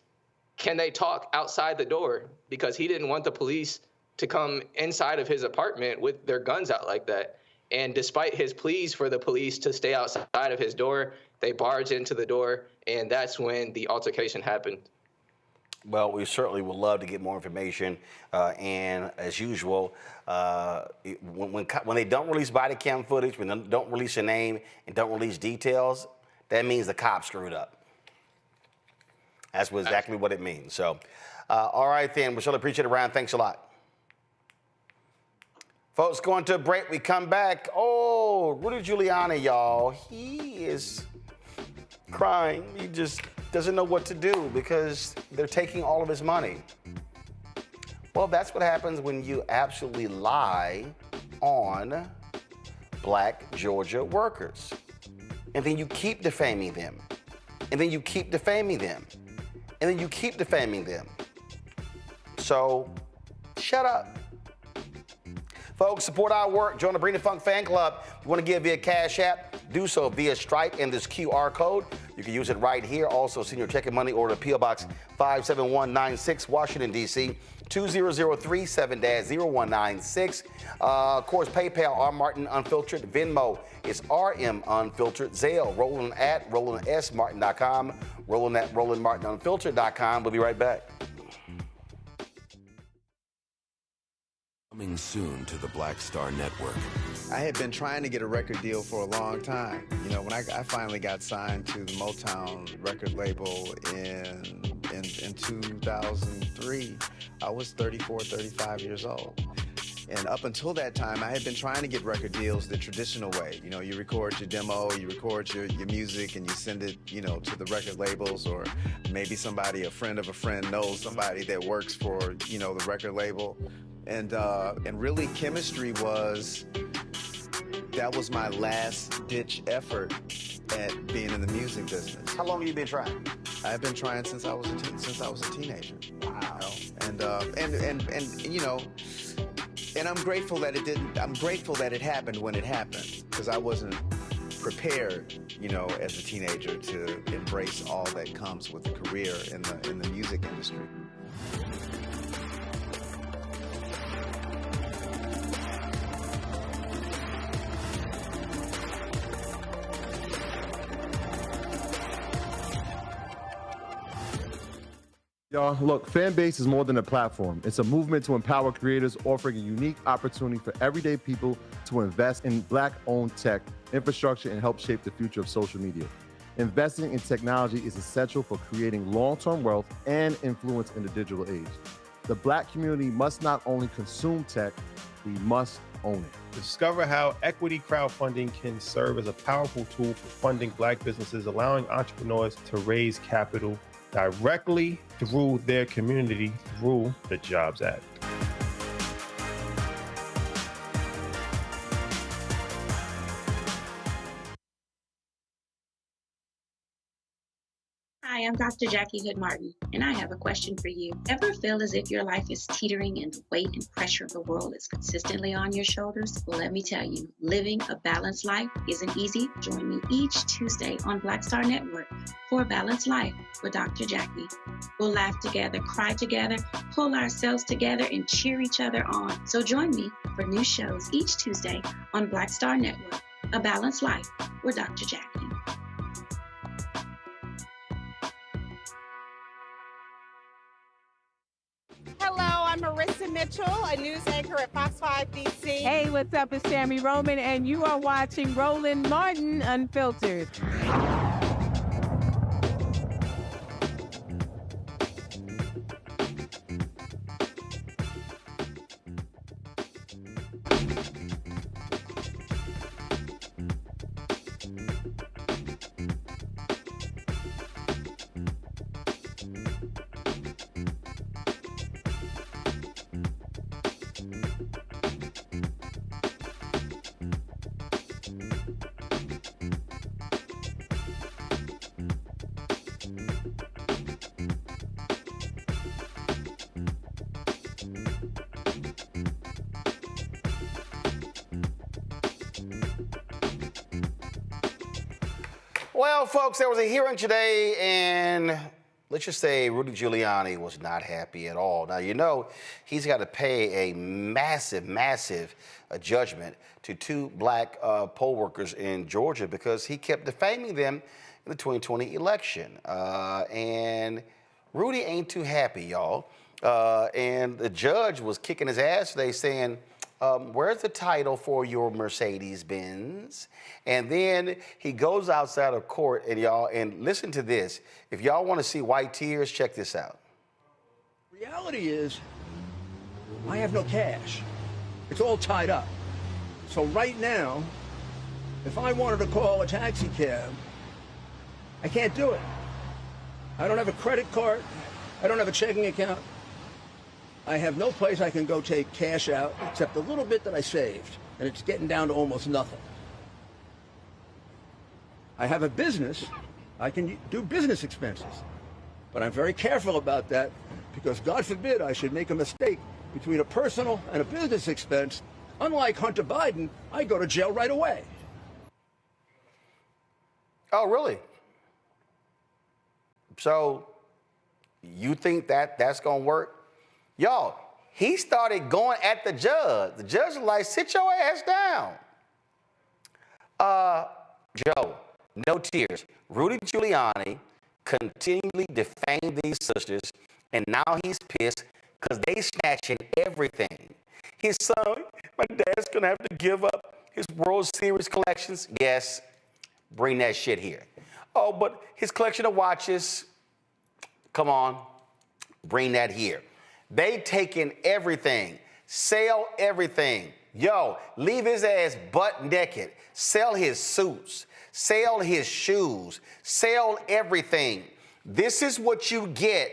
can they talk outside the door? Because he didn't want the police to come inside of his apartment with their guns out like that. And despite his pleas for the police to stay outside of his door, they barged into the door, and that's when the altercation happened. Well, we certainly would love to get more information. And as usual, when they don't release body cam footage, when they don't release your name and don't release details, that means the cops screwed up. That's exactly what it means. So, all right, then. We certainly appreciate it, Ryan. Thanks a lot. Folks, going to a break. We come back. Oh, Rudy Giuliani, y'all. He is crying. He just doesn't know what to do because they're taking all of his money. Well, that's what happens when you absolutely lie on Black Georgia workers. And then you keep defaming them. And then you keep defaming them. And then you keep defaming them. So, shut up. Folks, support our work. Join the Brina Funk Fan Club. If you want to give via Cash App, do so via Stripe and this QR code. You can use it right here. Also, send your check and money order to P.O. Box 57196, Washington, D.C. 20037 -0196. Of course, PayPal, R. Martin Unfiltered. Venmo is RM Unfiltered. Zelle, Roland at RolandSMartin.com. Roland at RolandMartinUnfiltered.com. We'll be right back. Coming soon to the Black Star Network. I had been trying to get a record deal for a long time. You know, when I finally got signed to the Motown record label in 2003, I was 34, 35 years old. And up until that time, I had been trying to get record deals the traditional way. You know, you record your demo, you record your music, and you send it, you know, to the record labels, or maybe somebody, a friend of a friend, knows somebody that works for, you know, the record label. And really, chemistry was my last ditch effort at being in the music business. How long have you been trying? I've been trying since I was a teenager. Wow. You know? And you know, and I'm grateful that it didn't. I'm grateful that it happened when it happened, because I wasn't prepared, you know, as a teenager to embrace all that comes with a career in the music industry. Y'all, look, Fanbase is more than a platform. It's a movement to empower creators, offering a unique opportunity for everyday people to invest in Black-owned tech, infrastructure, and help shape the future of social media. Investing in technology is essential for creating long-term wealth and influence in the digital age. The Black community must not only consume tech, we must own it. Discover how equity crowdfunding can serve as a powerful tool for funding Black businesses, allowing entrepreneurs to raise capital directly through their community through the Jobs Act. Hi, I'm Dr. Jackie Hood Martin, and I have a question for you. Ever feel as if your life is teetering and the weight and pressure of the world is consistently on your shoulders? Well, let me tell you, living a balanced life isn't easy. Join me each Tuesday on Black Star Network for a Balanced Life with Dr. Jackie. We'll laugh together, cry together, pull ourselves together, and cheer each other on. So join me for new shows each Tuesday on Black Star Network, A Balanced Life with Dr. Jackie. Hello, I'm Marissa Mitchell, a news anchor at Fox 5 DC. Hey, what's up? It's Tammy Roman, and you are watching Roland Martin Unfiltered. Well, folks, there was a hearing today, and let's just say Rudy Giuliani was not happy at all. Now, you know, he's got to pay a massive judgment to two black poll workers in Georgia because he kept defaming them in the 2020 election. And Rudy ain't too happy, y'all. And the judge was kicking his ass today saying, where's the title for your Mercedes-Benz? And then he goes outside of court, and y'all, and listen to this. If y'all want to see white tears, check this out. Reality is, I have no cash. It's all tied up. So right now, if I wanted to call a taxi cab, I can't do it. I don't have a credit card. I don't have a checking account. I have no place I can go take cash out except a little bit that I saved, and it's getting down to almost nothing. I have a business. I can do business expenses, but I'm very careful about that because God forbid I should make a mistake between a personal and a business expense. Unlike Hunter Biden, I go to jail right away. Oh, really? So you think that that's going to work? Y'all, he started going at the judge. The judge was like, sit your ass down. Joe, no tears. Rudy Giuliani continually defamed these sisters, and now he's pissed because they snatching everything. His son, my dad's going to have to give up his World Series collections. Yes, bring that shit here. Oh, but his collection of watches, come on, bring that here. They taking everything, sell everything. Yo, leave his ass butt naked. Sell his suits, sell his shoes, sell everything. This is what you get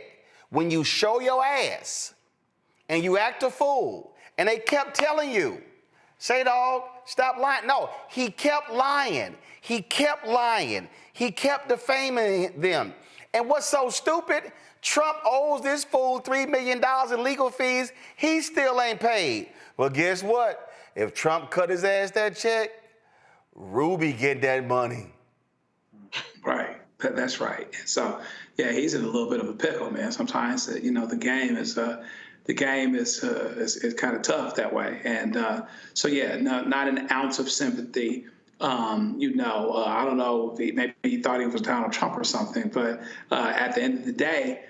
when you show your ass and you act a fool. And they kept telling you, say, dog, stop lying. No, he kept lying. He kept lying. He kept defaming them. And what's so stupid? Trump owes this fool $3 million in legal fees. He still ain't paid. Well, guess what? If Trump cut his ass that check, Ruby get that money. Right. That's right. So, yeah, he's in a little bit of a pickle, man. Sometimes, you know, the game is kind of tough that way. And so, yeah, no, not an ounce of sympathy. I don't know, maybe he thought he was Donald Trump or something, but at the end of the day,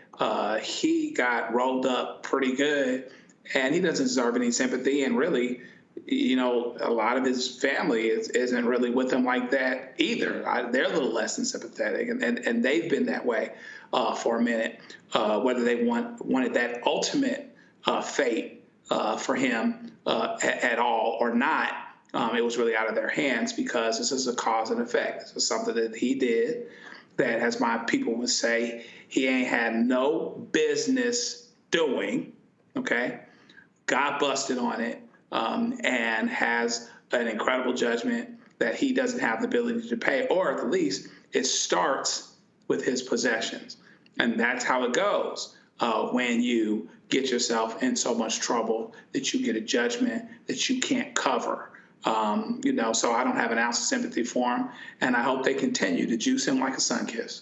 he got rolled up pretty good, and he doesn't deserve any sympathy. And really, you know, a lot of his family isn't really with him like that either. They're a little less than sympathetic, and they've been that way for a minute, whether they wanted that ultimate fate for him at all or not. It was really out of their hands because this is a cause and effect. This is something that he did that, as my people would say, he ain't had no business doing, okay? Got busted on it and has an incredible judgment that he doesn't have the ability to pay, or at the least it starts with his possessions. And that's how it goes when you get yourself in so much trouble that you get a judgment that you can't cover. So I don't have an ounce of sympathy for him, and I hope they continue to juice him like a sunkiss.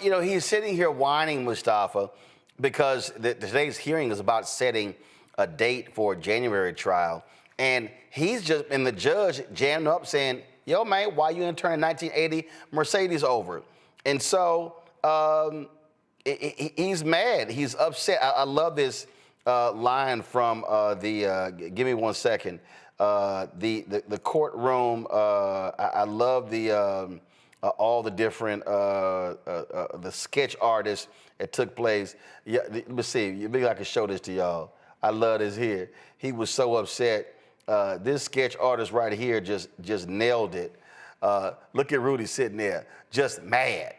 He's sitting here whining, Mustafa, because today's hearing is about setting a date for a January trial. And the judge jammed up saying, yo, man, why you in turning 1980 Mercedes over? And so he's mad. He's upset. I love this line from give me 1 second. The courtroom. I love all the different the sketch artists that took place. Yeah, let me see. Maybe I can show this to y'all. I love this here. He was so upset. This sketch artist right here just nailed it. Look at Rudy sitting there, just mad,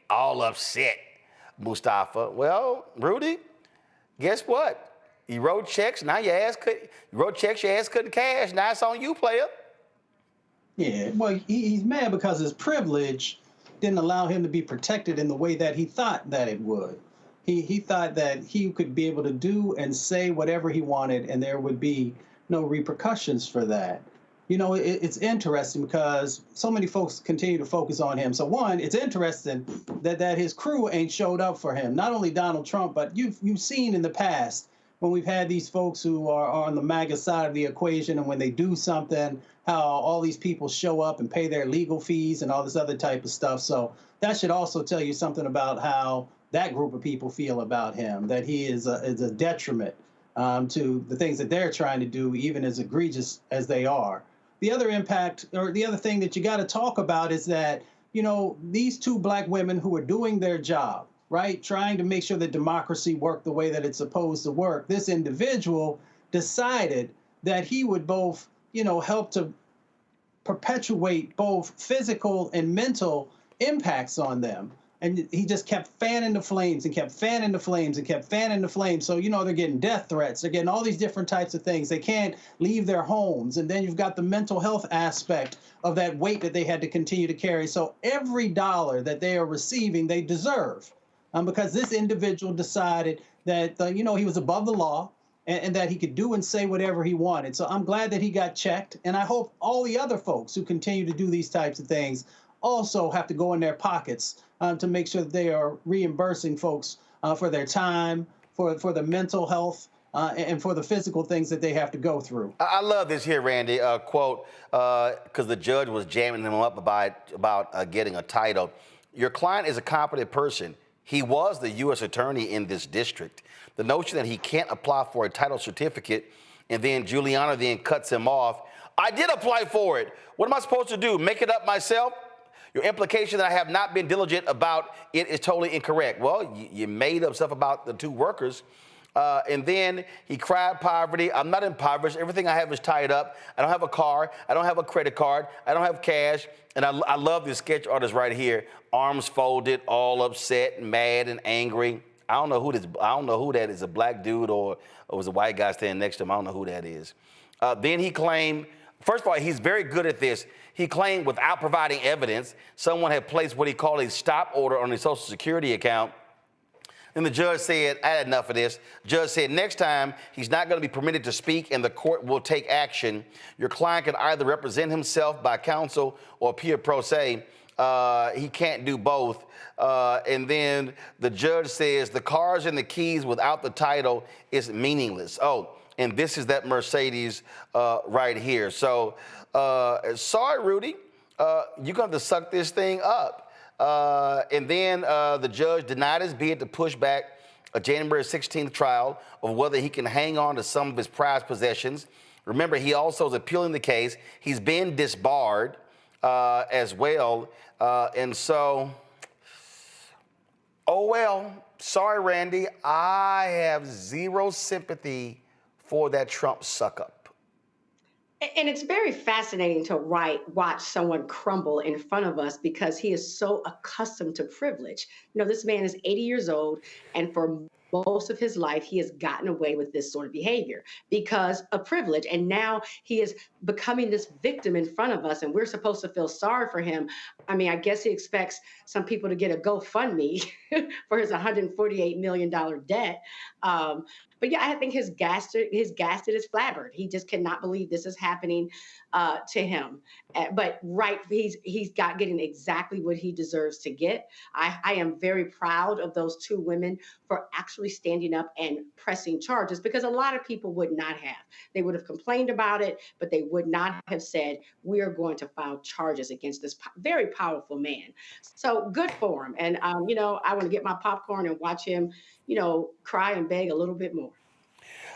all upset. Mustafa. Well, Rudy, guess what? You wrote checks. Now your ass couldn't cash. Now it's on you, player. Yeah, well, he's mad because his privilege didn't allow him to be protected in the way that he thought that it would. He thought that he could be able to do and say whatever he wanted, and there would be no repercussions for that. It's interesting because so many folks continue to focus on him. So one, it's interesting that his crew ain't showed up for him. Not only Donald Trump, but you've seen in the past when we've had these folks who are on the MAGA side of the equation, and when they do something, how all these people show up and pay their legal fees and all this other type of stuff. So that should also tell you something about how that group of people feel about him, that he is a detriment to the things that they're trying to do, even as egregious as they are. The other impact, or the other thing that you got to talk about, is that, these two black women who are doing their job, right, trying to make sure that democracy worked the way that it's supposed to work, this individual decided that he would both, help to perpetuate both physical and mental impacts on them. And he just kept fanning the flames and kept fanning the flames and kept fanning the flames. So, they're getting death threats. They're getting all these different types of things. They can't leave their homes. And then you've got the mental health aspect of that weight that they had to continue to carry. So every dollar that they are receiving, they deserve. Because this individual decided that, he was above the law and that he could do and say whatever he wanted. So I'm glad that he got checked. And I hope all the other folks who continue to do these types of things also have to go in their pockets to make sure that they are reimbursing folks for their time, for the mental health, and for the physical things that they have to go through. I love this here, Randy, quote, because the judge was jamming him up about getting a title. Your client is a competent person. He was the U.S. attorney in this district. The notion that he can't apply for a title certificate and then Giuliani then cuts him off. I did apply for it. What am I supposed to do? Make it up myself? Your implication that I have not been diligent about it is totally incorrect. Well, you made up stuff about the two workers. And then he cried poverty. I'm not impoverished. Everything I have is tied up. I don't have a car. I don't have a credit card. I don't have cash. And I love this sketch artist right here. Arms folded, all upset, mad, and angry. I don't know who that is. A black dude or was a white guy standing next to him. I don't know who that is. Then he claimed, first of all, he's very good at this. He claimed without providing evidence, someone had placed what he called a stop order on his Social Security account. And the judge said, I had enough of this. Judge said, next time, he's not going to be permitted to speak and the court will take action. Your client can either represent himself by counsel or appear pro se. He can't do both. And then the judge says the cars and the keys without the title is meaningless. Oh, and this is that Mercedes right here. So sorry, Rudy, you're going to suck this thing up. And then the judge denied his bid to push back a January 16th trial of whether he can hang on to some of his prized possessions. Remember, he also is appealing the case. He's been disbarred as well. And so, oh well, sorry, Randy. I have zero sympathy for that Trump suck-up. And it's very fascinating to watch someone crumble in front of us because he is so accustomed to privilege. This man is 80 years old, and for most of his life, he has gotten away with this sort of behavior because of privilege. And now he is becoming this victim in front of us, and we're supposed to feel sorry for him. I mean, I guess he expects some people to get a GoFundMe for his $148 million debt. But yeah, I think his gasket is flabbered. He just cannot believe this is happening to him. But he's getting exactly what he deserves to get. I am very proud of those two women for actually standing up and pressing charges, because a lot of people would not have. They would have complained about it, but they would not have said, we are going to file charges against this very powerful man. So good for him. And, I want to get my popcorn and watch him, cry and beg a little bit more.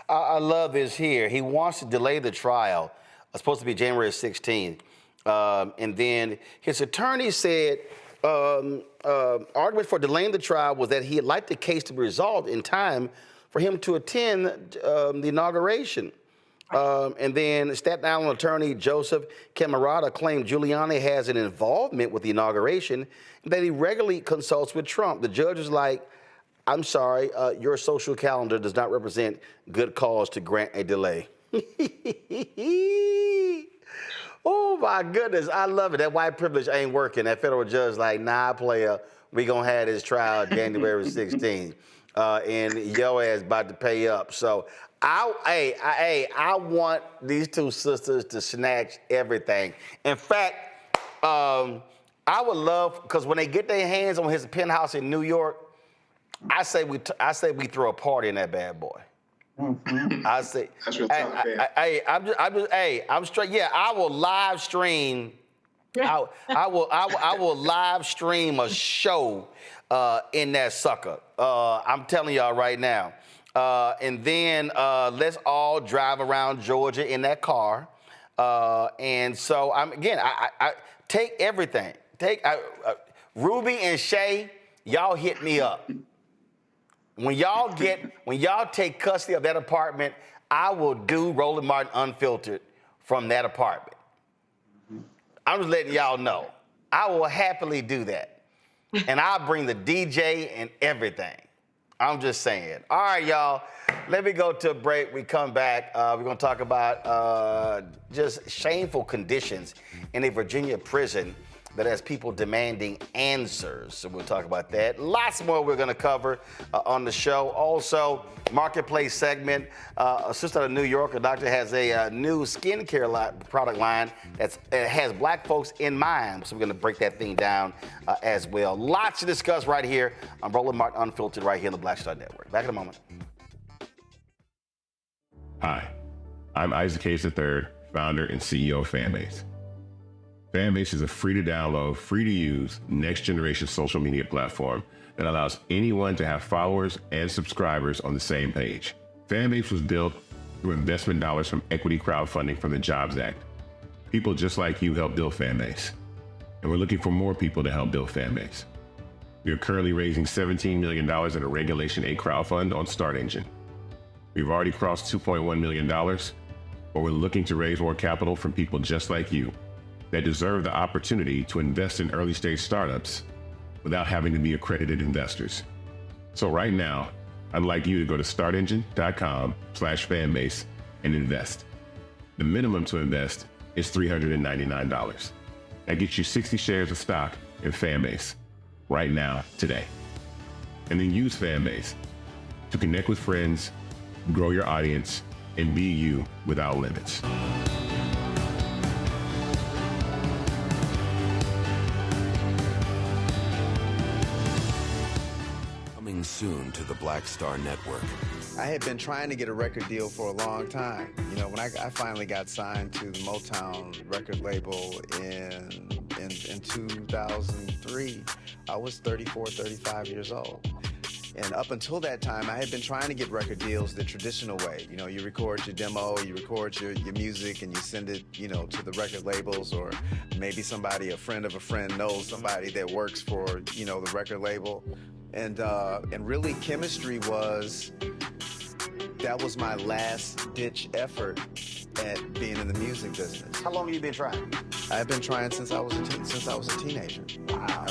I love this here. He wants to delay the trial. It's supposed to be January 16th. And then his attorney said argument for delaying the trial was that he'd like the case to be resolved in time for him to attend the inauguration. And then Staten Island attorney Joseph Camarata claimed Giuliani has an involvement with the inauguration and that he regularly consults with Trump. The judge was like, I'm sorry, your social calendar does not represent good cause to grant a delay. Oh my goodness, I love it. That white privilege ain't working. That federal judge like, nah, player, we gonna have this trial January 16th. And your ass about to pay up. So I want these two sisters to snatch everything. In fact, I would love, because when they get their hands on his penthouse in New York, I say we throw a party in that bad boy. Mm-hmm. I say, that's real tough, I'm straight. Yeah, I will live stream. I will live stream a show in that sucker. I'm telling y'all right now. And then let's all drive around Georgia in that car. And so I take everything. Ruby and Shay, y'all hit me up. When y'all take custody of that apartment, I will do Roland Martin Unfiltered from that apartment. I'm just letting y'all know. I will happily do that. And I'll bring the DJ and everything. I'm just saying. All right, y'all. Let me go to a break. We come back. We're going to talk about just shameful conditions in a Virginia prison that has people demanding answers. So we'll talk about that. Lots more we're going to cover on the show. Also, marketplace segment. A sister out of New York, a doctor, has a new skincare product line that has black folks in mind. So we're going to break that thing down as well. Lots to discuss right here on Roland Martin Unfiltered right here on the Black Star Network. Back in a moment. Hi, I'm Isaac Hayes III, founder and CEO of Fanbase. Fanbase is a free-to-download, free-to-use, next-generation social media platform that allows anyone to have followers and subscribers on the same page. Fanbase was built through investment dollars from equity crowdfunding from the Jobs Act. People just like you helped build Fanbase, and we're looking for more people to help build Fanbase. We are currently raising $17 million in a Regulation A crowdfund on Start Engine. We've already crossed $2.1 million, but we're looking to raise more capital from people just like you that deserve the opportunity to invest in early-stage startups without having to be accredited investors. So right now, I'd like you to go to startengine.com/fanbase and invest. The minimum to invest is $399. That gets you 60 shares of stock in Fanbase right now, today. And then use Fanbase to connect with friends, grow your audience, and be you without limits. Soon to the Black Star Network. I had been trying to get a record deal for a long time. You know, when I finally got signed to the Motown record label in 2003, I was 34, 35 years old. And up until that time, I had been trying to get record deals the traditional way. You know, you record your demo, you record your music, and you send it, to the record labels, or maybe a friend of a friend knows somebody that works for, the record label. And really, chemistry was my last ditch effort at being in the music business. How long have you been trying? I've been trying since I was a teenager. Wow.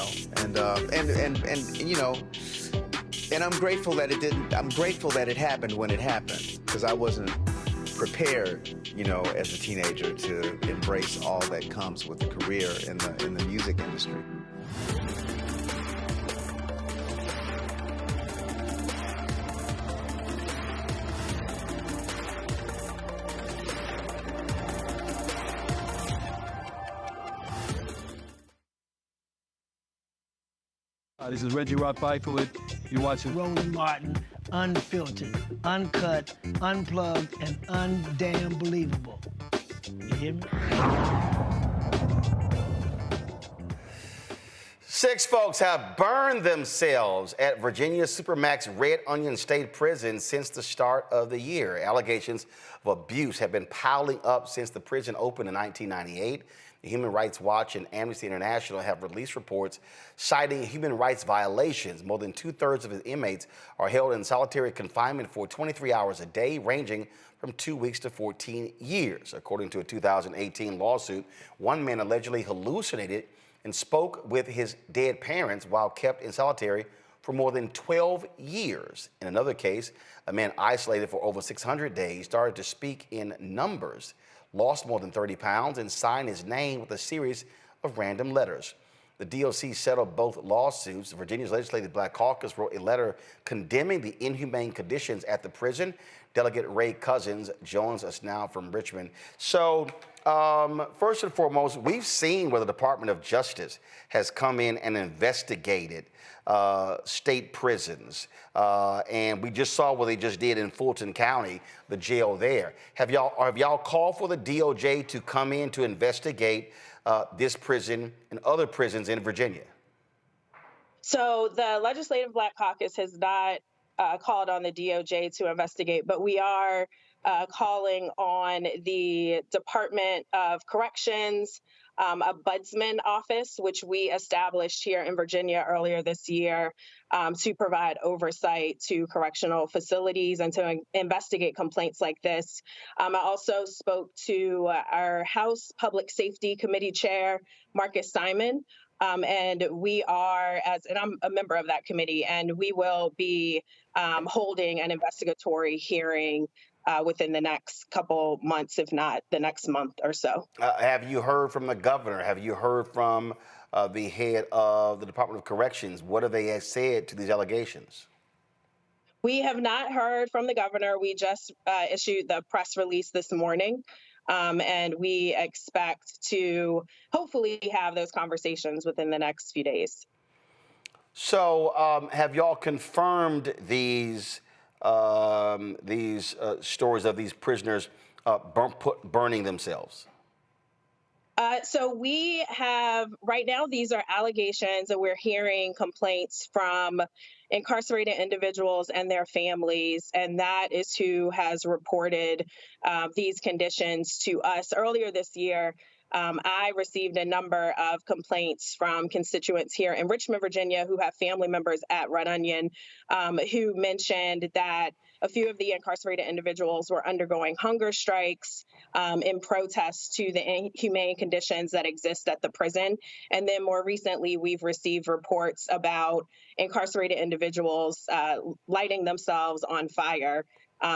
And I'm grateful that it didn't. I'm grateful that it happened when it happened, because I wasn't prepared, you know, as a teenager to embrace all that comes with a career in the music industry. This is Reggie Rock Byford. You're watching Roland Martin, unfiltered, uncut, unplugged, and undamn believable. You hear me? 6 folks have burned themselves at Virginia's Supermax Red Onion State Prison since the start of the year. Allegations of abuse have been piling up since the prison opened in 1998. The Human Rights Watch and Amnesty International have released reports citing human rights violations. More than 2/3 of its inmates are held in solitary confinement for 23 hours a day, ranging from 2 weeks to 14 years. According to a 2018 lawsuit, one man allegedly hallucinated and spoke with his dead parents while kept in solitary for more than 12 years. In another case, a man isolated for over 600 days started to speak in numbers, lost more than 30 pounds, and signed his name with a series of random letters. The DOC settled both lawsuits. Virginia's Legislative Black Caucus wrote a letter condemning the inhumane conditions at the prison. Delegate Ray Cousins joins us now from Richmond. So, first and foremost, we've seen where the Department of Justice has come in and investigated state prisons. And we just saw what they just did in Fulton County, the jail there. Have y'all called for the DOJ to come in to investigate this prison and other prisons in Virginia? So the Legislative Black Caucus has not called on the DOJ to investigate, but we are calling on the Department of Corrections, a Ombudsman office, which we established here in Virginia earlier this year to provide oversight to correctional facilities and to investigate complaints like this. I also spoke to our House Public Safety Committee Chair, Marcus Simon, and we are, and I'm a member of that committee, and we will be holding an investigatory hearing within the next couple months, if not the next month or so. Have you heard from the governor? Have you heard from the head of the Department of Corrections? What have they said to these allegations? We have not heard from the governor. We just issued the press release this morning. And we expect to hopefully have those conversations within the next few days. So have y'all confirmed these stories of these prisoners burning themselves? So we have, right now, these are allegations, and we're hearing complaints from incarcerated individuals and their families, and that is who has reported these conditions to us. Earlier this year, I received a number of complaints from constituents here in Richmond, Virginia, who have family members at Red Onion, who mentioned that a few of the incarcerated individuals were undergoing hunger strikes in protest to the inhumane conditions that exist at the prison. And then more recently, we've received reports about incarcerated individuals lighting themselves on fire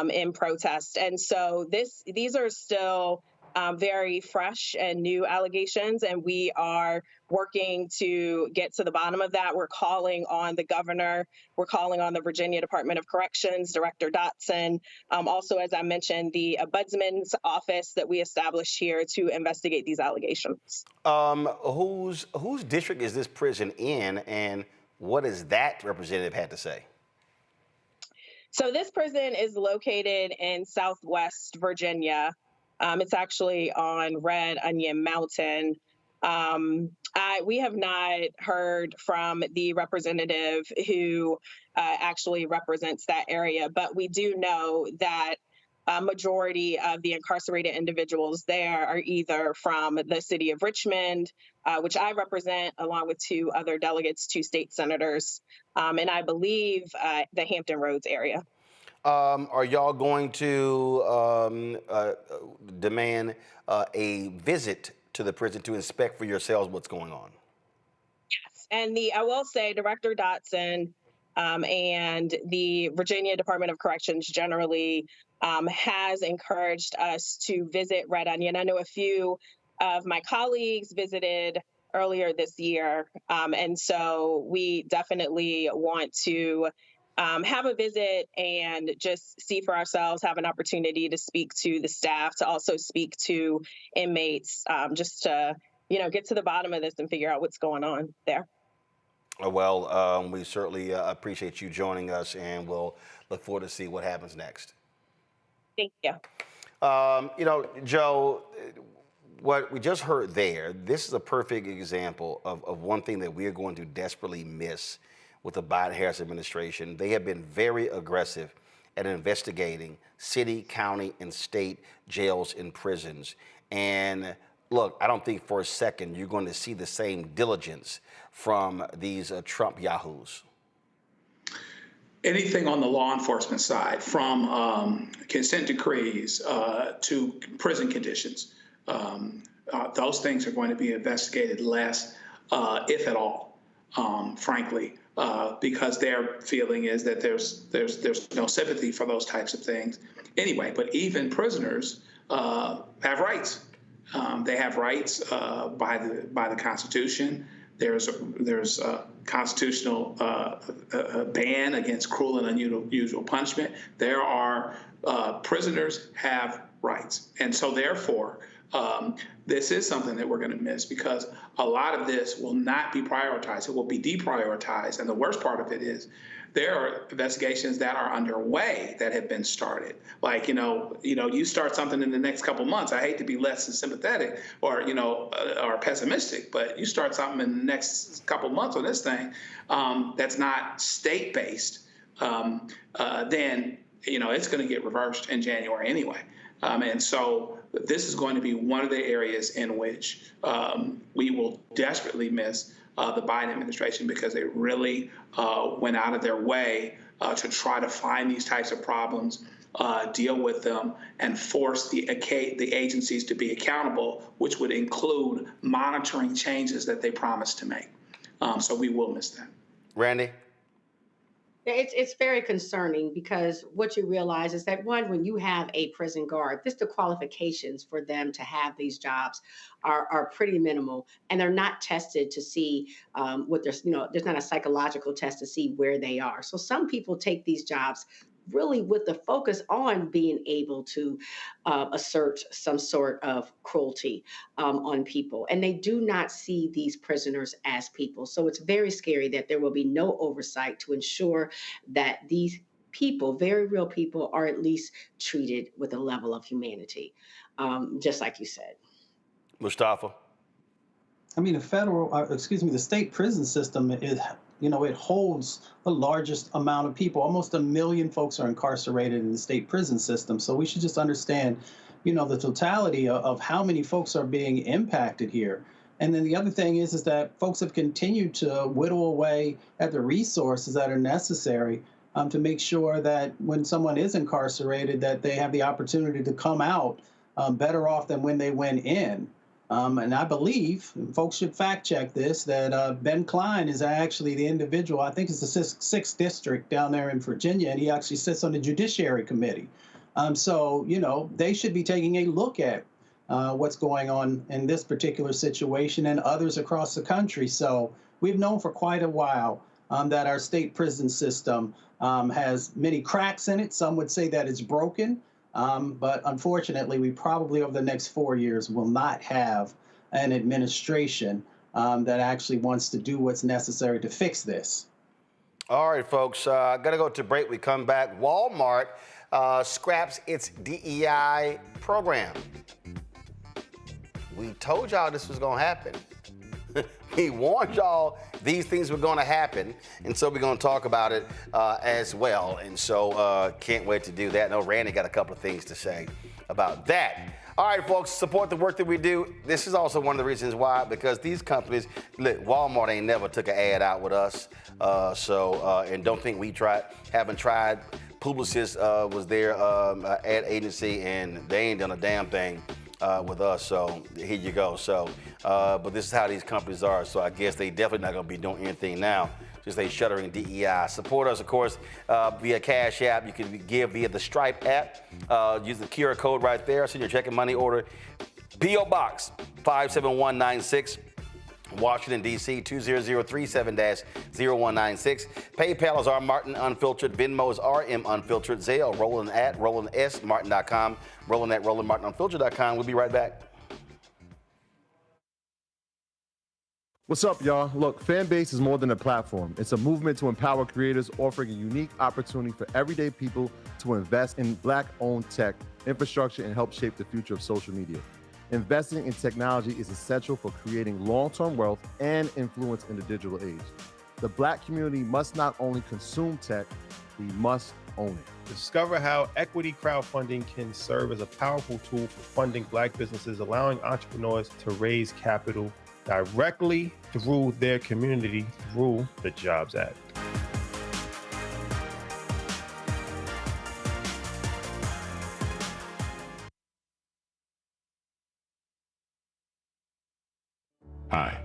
in protest. And so these are still very fresh and new allegations, and we are working to get to the bottom of that. We're calling on the governor. We're calling on the Virginia Department of Corrections, Director Dotson. Also, as I mentioned, the Ombudsman's office that we established here to investigate these allegations. Whose district is this prison in, and what has that representative had to say? So this prison is located in Southwest Virginia. It's actually on Red Onion Mountain. We have not heard from the representative who actually represents that area, but we do know that a majority of the incarcerated individuals there are either from the city of Richmond, which I represent, along with 2 other delegates, 2 state senators, and I believe the Hampton Roads area. Are y'all going to demand a visit to the prison to inspect for yourselves what's going on? Yes, and I will say Director Dotson And the Virginia Department of Corrections generally has encouraged us to visit Red Onion. I know a few of my colleagues visited earlier this year. And so we definitely want to have a visit and just see for ourselves, have an opportunity to speak to the staff, to also speak to inmates, just to, get to the bottom of this and figure out what's going on there. Well, we certainly appreciate you joining us, and we'll look forward to see what happens next. Thank you. Joe, what we just heard there, this is a perfect example of one thing that we are going to desperately miss with the Biden-Harris administration. They have been very aggressive at investigating city, county, and state jails and prisons. And look, I don't think for a second you're going to see the same diligence from these Trump yahoos. Anything on the law enforcement side, from consent decrees to prison conditions, those things are going to be investigated less, if at all, frankly, because their feeling is that there's no sympathy for those types of things anyway. But even prisoners have rights. They have rights by the Constitution. There's a constitutional ban against cruel and unusual punishment. There are prisoners have rights, and so therefore this is something that we're going to miss, because a lot of this will not be prioritized. It will be deprioritized, and the worst part of it is there are investigations that are underway that have been started. Like, you start something in the next couple months. I hate to be less than sympathetic or pessimistic, but you start something in the next couple months on this thing that's not state-based, then, it's going to get reversed in January anyway. And so this is going to be one of the areas in which we will desperately miss the Biden administration, because they really went out of their way to try to find these types of problems, deal with them, and force the agencies to be accountable, which would include monitoring changes that they promised to make. So we will miss that. Randy? It's very concerning, because what you realize is that, one, when you have a prison guard, the qualifications for them to have these jobs are pretty minimal, and they're not tested to see what there's not a psychological test to see where they are. So some people take these jobs really with the focus on being able to assert some sort of cruelty on people. And they do not see these prisoners as people. So it's very scary that there will be no oversight to ensure that these people, very real people, are at least treated with a level of humanity, just like you said. Mustafa? I mean, the state prison system is, it holds the largest amount of people. Almost 1 million folks are incarcerated in the state prison system. So we should just understand, the totality of how many folks are being impacted here. And then the other thing is that folks have continued to whittle away at the resources that are necessary to make sure that when someone is incarcerated, that they have the opportunity to come out better off than when they went in. And I believe, and folks should fact check this, that Ben Klein is actually the individual, I think it's the 6th district down there in Virginia, and he actually sits on the Judiciary Committee. So, they should be taking a look at what's going on in this particular situation and others across the country. So we've known for quite a while that our state prison system has many cracks in it. Some would say that it's broken. But unfortunately, we probably over the next 4 years will not have an administration that actually wants to do what's necessary to fix this. All right, folks, got to go to break. We come back. Walmart scraps its DEI program. We told y'all this was going to happen. We warned y'all these things were going to happen, and so we're going to talk about it as well. And so can't wait to do that. I know Randy got a couple of things to say about that. All right, folks, support the work that we do. This is also one of the reasons why, because these companies, look, Walmart ain't never took an ad out with us. And don't think haven't tried. Publicis was their ad agency, and they ain't done a damn thing with us, so here you go. So, but this is how these companies are, so I guess they definitely not going to be doing anything now to say shuttering DEI. Support us, of course, via Cash App. You can give via the Stripe app. Use the QR code right there. Send your check and money order. P.O. Box 57196. Washington, D.C. 20037-0196. PayPal is R Martin Unfiltered. Venmo is RM Unfiltered. Zelle, Roland at RolandSMartin.com. Roland at RolandMartinUnfiltered.com. We'll be right back. What's up, y'all? Look, Fanbase is more than a platform. It's a movement to empower creators, offering a unique opportunity for everyday people to invest in Black-owned tech, infrastructure, and help shape the future of social media. Investing in technology is essential for creating long-term wealth and influence in the digital age. The Black community must not only consume tech, we must own it. Discover how equity crowdfunding can serve as a powerful tool for funding Black businesses, allowing entrepreneurs to raise capital directly through their community through the Jobs Act. Hi,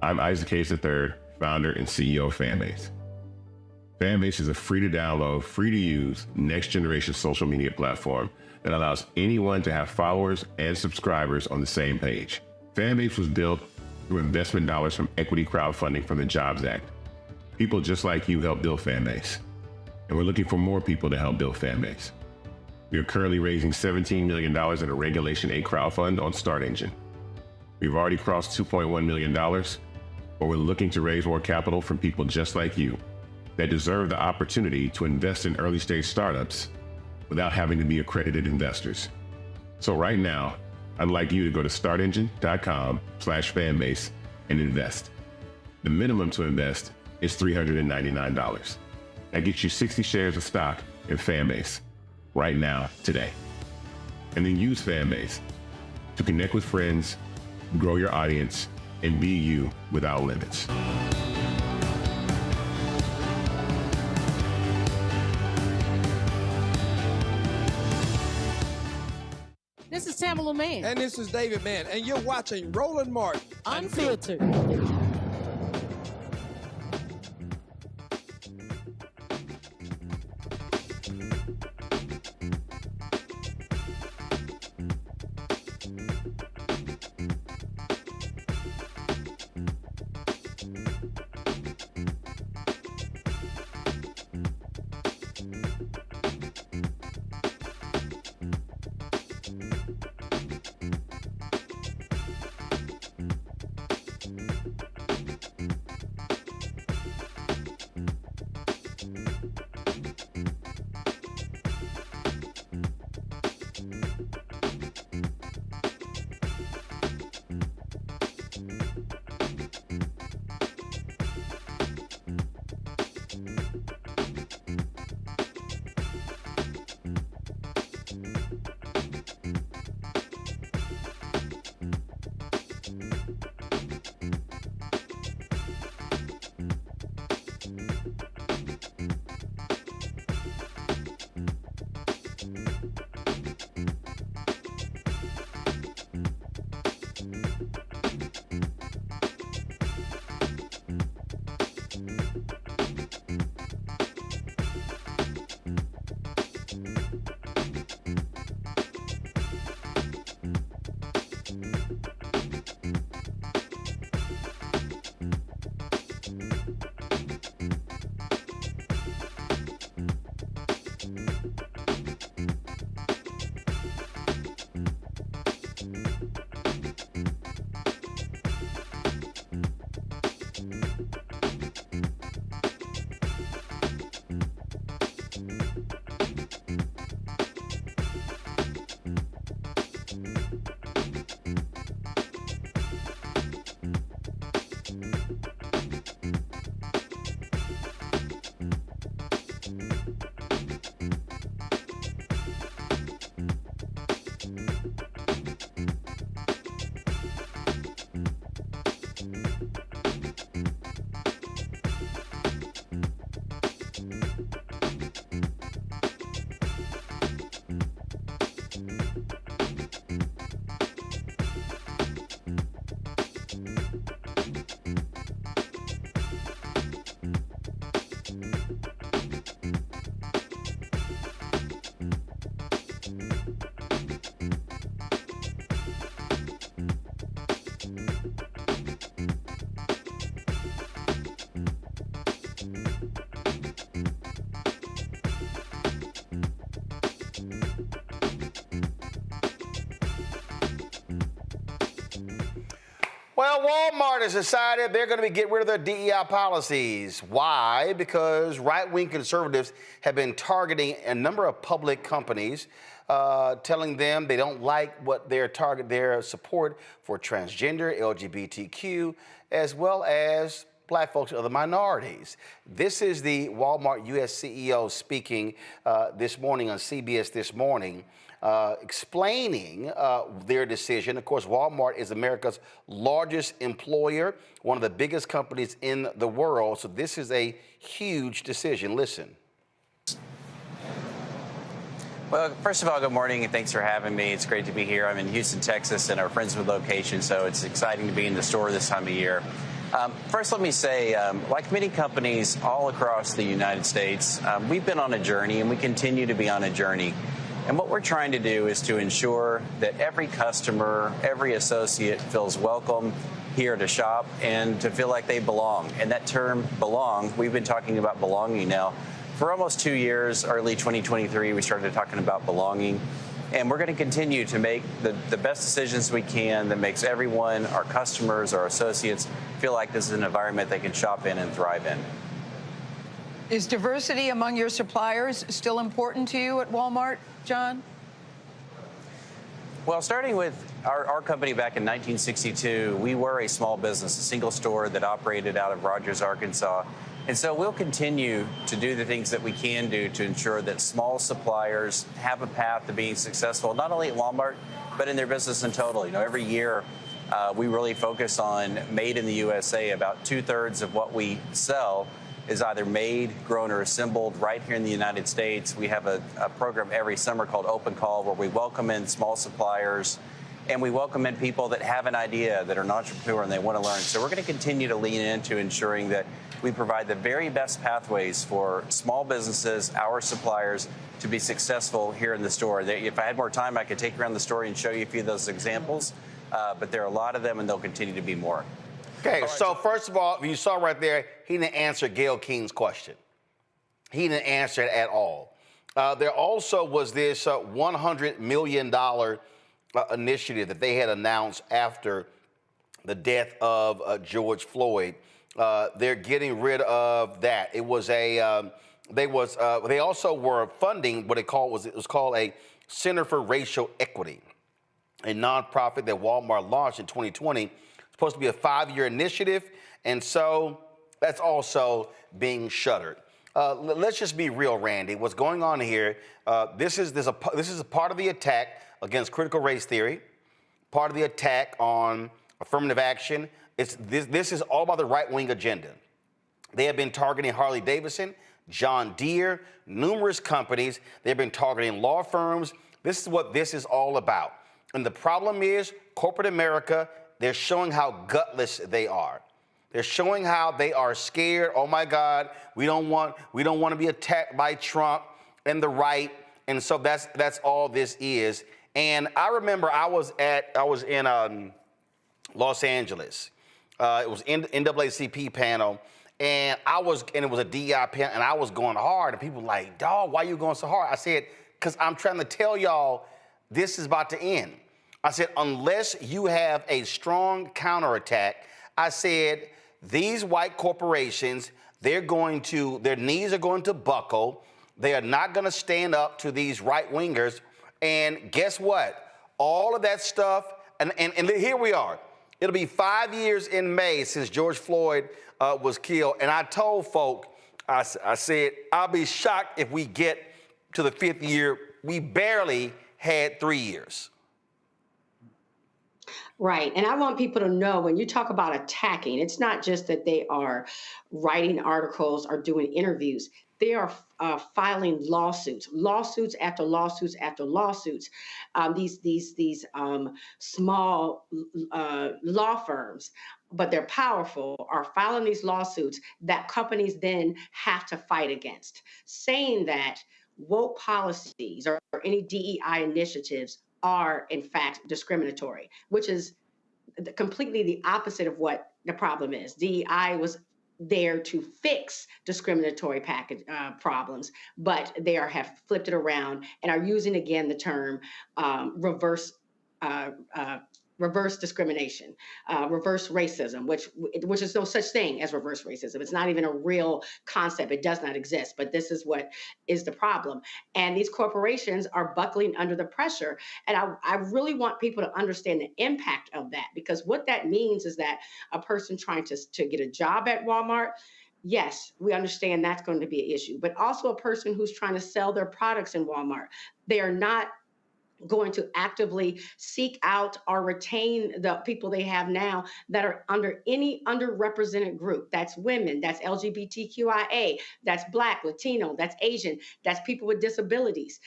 I'm Isaac Hayes III, founder and CEO of Fanbase. Fanbase is a free-to-download, free-to-use, next-generation social media platform that allows anyone to have followers and subscribers on the same page. Fanbase was built through investment dollars from equity crowdfunding from the Jobs Act. People just like you helped build Fanbase, and we're looking for more people to help build Fanbase. We are currently raising $17 million in a Regulation A crowdfund on Start Engine. We've already crossed $2.1 million, but we're looking to raise more capital from people just like you that deserve the opportunity to invest in early-stage startups without having to be accredited investors. So right now, I'd like you to go to startengine.com/fanbase and invest. The minimum to invest is $399. That gets you 60 shares of stock in Fanbase right now, today. And then use Fanbase to connect with friends, grow your audience, and be you without limits. This is Tamala Mann. And this is David Mann. And you're watching Roland Martin Unfiltered. Well, Walmart has decided they're going to get rid of their DEI policies. Why? Because right-wing conservatives have been targeting a number of public companies, telling them they don't like what their support for transgender, LGBTQ, as well as Black folks and other minorities. This is the Walmart U.S. CEO speaking this morning on CBS This Morning, explaining their decision. Of course, Walmart is America's largest employer, one of the biggest companies in the world. So this is a huge decision. Listen. Well, first of all, good morning and thanks for having me. It's great to be here. I'm in Houston, Texas, and our Friendswood location, so it's exciting to be in the store this time of year. First, let me say, like many companies all across the United States, we've been on a journey and we continue to be on a journey. And what we're trying to do is to ensure that every customer, every associate feels welcome here to shop and to feel like they belong. And that term belong, we've been talking about belonging now for almost 2 years. Early 2023, we started talking about belonging. And we're going to continue to make the best decisions we can that makes everyone, our customers, our associates, feel like this is an environment they can shop in and thrive in. Is diversity among your suppliers still important to you at Walmart, John? Well, starting with our company back in 1962, we were a small business, a single store that operated out of Rogers, Arkansas. And so we'll continue to do the things that we can do to ensure that small suppliers have a path to being successful, not only at Walmart, but in their business in total. You know, every year we really focus on made in the USA. About 2/3 of what we sell is either made, grown, or assembled right here in the United States. We have a program every summer called Open Call, where we welcome in small suppliers and we welcome in people that have an idea, that are an entrepreneur and they want to learn. So we're going to continue to lean into ensuring that we provide the very best pathways for small businesses, our suppliers, to be successful here in the store. If I had more time, I could take you around the store and show you a few of those examples, but there are a lot of them and there'll continue to be more. Okay, so first of all, you saw right there, he didn't answer Gayle King's question. He didn't answer it at all. There also was this $100 million initiative that they had announced after the death of George Floyd. They're getting rid of that. It was they also were funding what it was called a Center for Racial Equity, a nonprofit that Walmart launched in 2020. Supposed to be a 5-year initiative, and so that's also being shuttered. Let's just be real, Randy. What's going on here? This is a part of the attack against critical race theory, part of the attack on affirmative action. This is all about the right-wing agenda. They have been targeting Harley Davidson, John Deere, numerous companies. They've been targeting law firms. This is what this is all about. And the problem is corporate America. They're showing how gutless they are. They're showing how they are scared. Oh my God, we don't want to be attacked by Trump and the right. And so that's all this is. And I remember I was in Los Angeles. It was NAACP panel, and it was a DEI panel, and I was going hard. And people were like, dog, why are you going so hard? I said, because I'm trying to tell y'all this is about to end. I said, unless you have a strong counterattack, I said, these white corporations, their knees are going to buckle. They are not going to stand up to these right-wingers. And guess what? All of that stuff, and here we are. It'll be 5 years in May since George Floyd was killed. And I told folk, I said, I'll be shocked if we get to the 5th year. We barely had 3 years. Right. And I want people to know, when you talk about attacking, it's not just that they are writing articles or doing interviews. They are filing lawsuits after lawsuits after lawsuits. These small law firms, but they're powerful, are filing these lawsuits that companies then have to fight against, saying that woke policies or any DEI initiatives are in fact discriminatory, which is completely the opposite of what the problem is. DEI was there to fix discriminatory problems, but they have flipped it around and are using again the term reverse reverse discrimination, reverse racism, which is no such thing as reverse racism. It's not even a real concept. It does not exist. But this is what is the problem. And these corporations are buckling under the pressure. And I really want people to understand the impact of that, because what that means is that a person trying to get a job at Walmart, yes, we understand that's going to be an issue, but also a person who's trying to sell their products in Walmart. They are not going to actively seek out or retain the people they have now that are under any underrepresented group. That's women, that's LGBTQIA, that's Black, Latino, that's Asian, that's people with disabilities,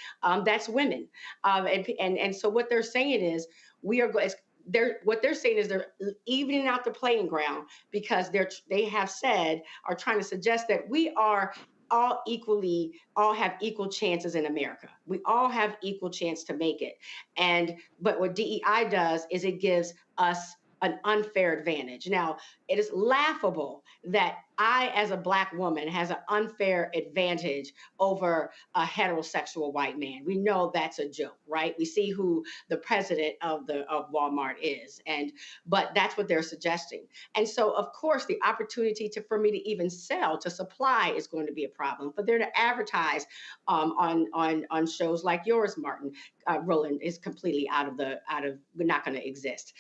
that's women. And so what they're saying is what they're saying is they're evening out the playing ground, because they have said, are trying to suggest that we are all have equal chances in America. We all have equal chance to make it. But what DEI does is it gives us an unfair advantage. Now, it is laughable that I, as a Black woman, has an unfair advantage over a heterosexual white man. We know that's a joke, right? We see who the president of Walmart is, but that's what they're suggesting. And so, of course, the opportunity for me to even sell, to supply, is going to be a problem. But they're to advertise on shows like yours, Martin, Roland, is completely not going to exist.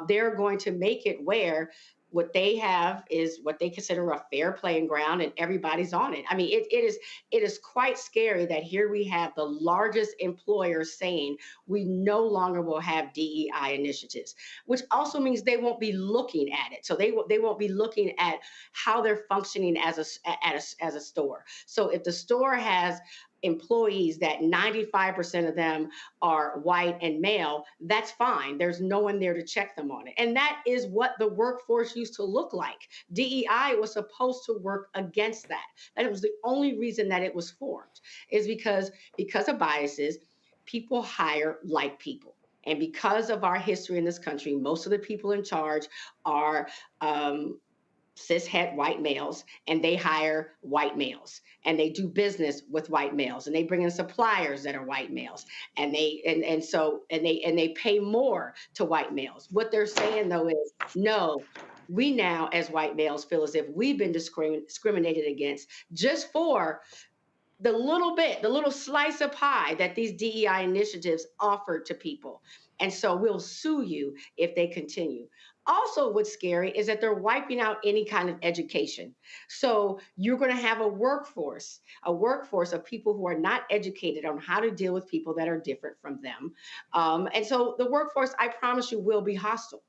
They're going to make it where what they have is what they consider a fair playing ground, and everybody's on it. I mean, it is quite scary that here we have the largest employer saying we no longer will have DEI initiatives, which also means they won't be looking at it. So they won't be looking at how they're functioning as a store. So if the store has employees that 95% of them are white and male, that's fine. There's no one there to check them on it. And that is what the workforce used to look like. DEI was supposed to work against that. That was the only reason that it was formed, is because of biases, people hire like people. And because of our history in this country, most of the people in charge are cishet white males, and they hire white males, and they do business with white males, and they bring in suppliers that are white males, and they pay more to white males. What they're saying though is, no, we now as white males feel as if we've been discriminated against just for the little slice of pie that these DEI initiatives offered to people. And so we'll sue you if they continue. Also, what's scary is that they're wiping out any kind of education. So you're going to have a workforce of people who are not educated on how to deal with people that are different from them. And so the workforce, I promise you, will be hostile.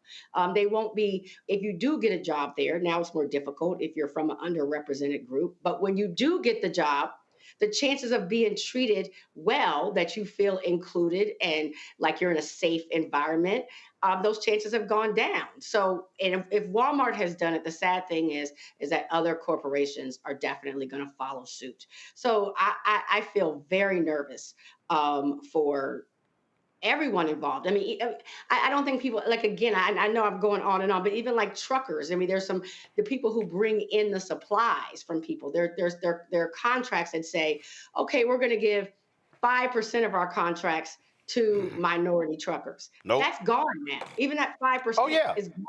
They won't be, if you do get a job there, now it's more difficult if you're from an underrepresented group. But when you do get the job, the chances of being treated well, that you feel included and like you're in a safe environment, those chances have gone down. So, and if Walmart has done it, the sad thing is that other corporations are definitely going to follow suit. So I feel very nervous for everyone involved. I mean, I don't think people, like, again, I know I'm going on and on, but even like truckers, I mean, there's the people who bring in the supplies from people. There are contracts that say, okay, we're going to give 5% of our contracts to minority truckers. Nope. That's gone now. Even that 5% is gone.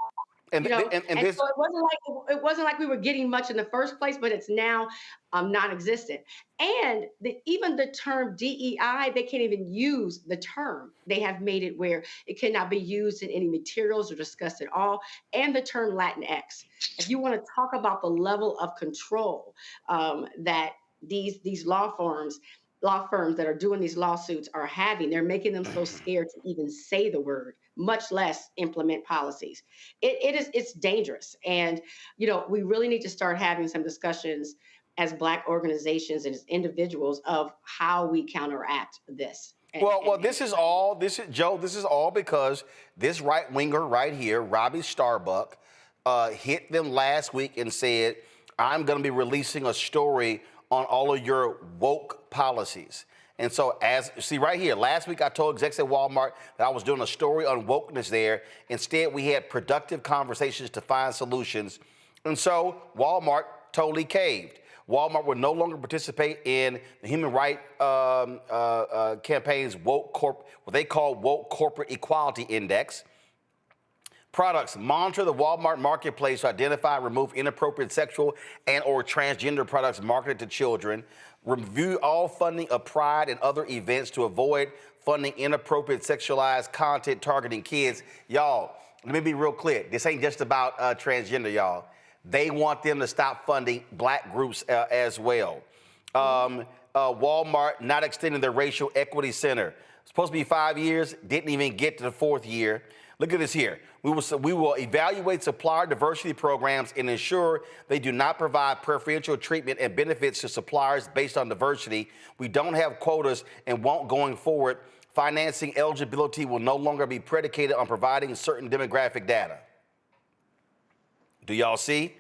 And so it wasn't like we were getting much in the first place, but it's now non-existent. And even the term DEI, they can't even use the term. They have made it where it cannot be used in any materials or discussed at all. And the term Latinx. If you want to talk about the level of control that these law firms that are doing these lawsuits are having, they're making them so scared to even say the word, much less implement policies. It's dangerous. And, we really need to start having some discussions as Black organizations and as individuals of how we counteract this. This is all because this right-winger right here, Robbie Starbuck, hit them last week and said, I'm going to be releasing a story on all of your woke policies. And so see right here, last week I told execs at Walmart that I was doing a story on wokeness there. Instead, we had productive conversations to find solutions. And so Walmart totally caved. Walmart will no longer participate in the human rights campaign's what they call woke corporate equality index. products. Monitor the Walmart marketplace to identify and remove inappropriate sexual and or transgender products marketed to children. Review all funding of Pride and other events to avoid funding inappropriate sexualized content targeting kids. Y'all, let me be real clear. This ain't just about transgender, y'all. They want them to stop funding black groups as well. Walmart not extending their racial equity center. Supposed to be 5 years, didn't even get to the 4th year. Look at this here. We will evaluate supplier diversity programs and ensure they do not provide preferential treatment and benefits to suppliers based on diversity. We don't have quotas and won't going forward. Financing eligibility will no longer be predicated on providing certain demographic data. Do y'all see?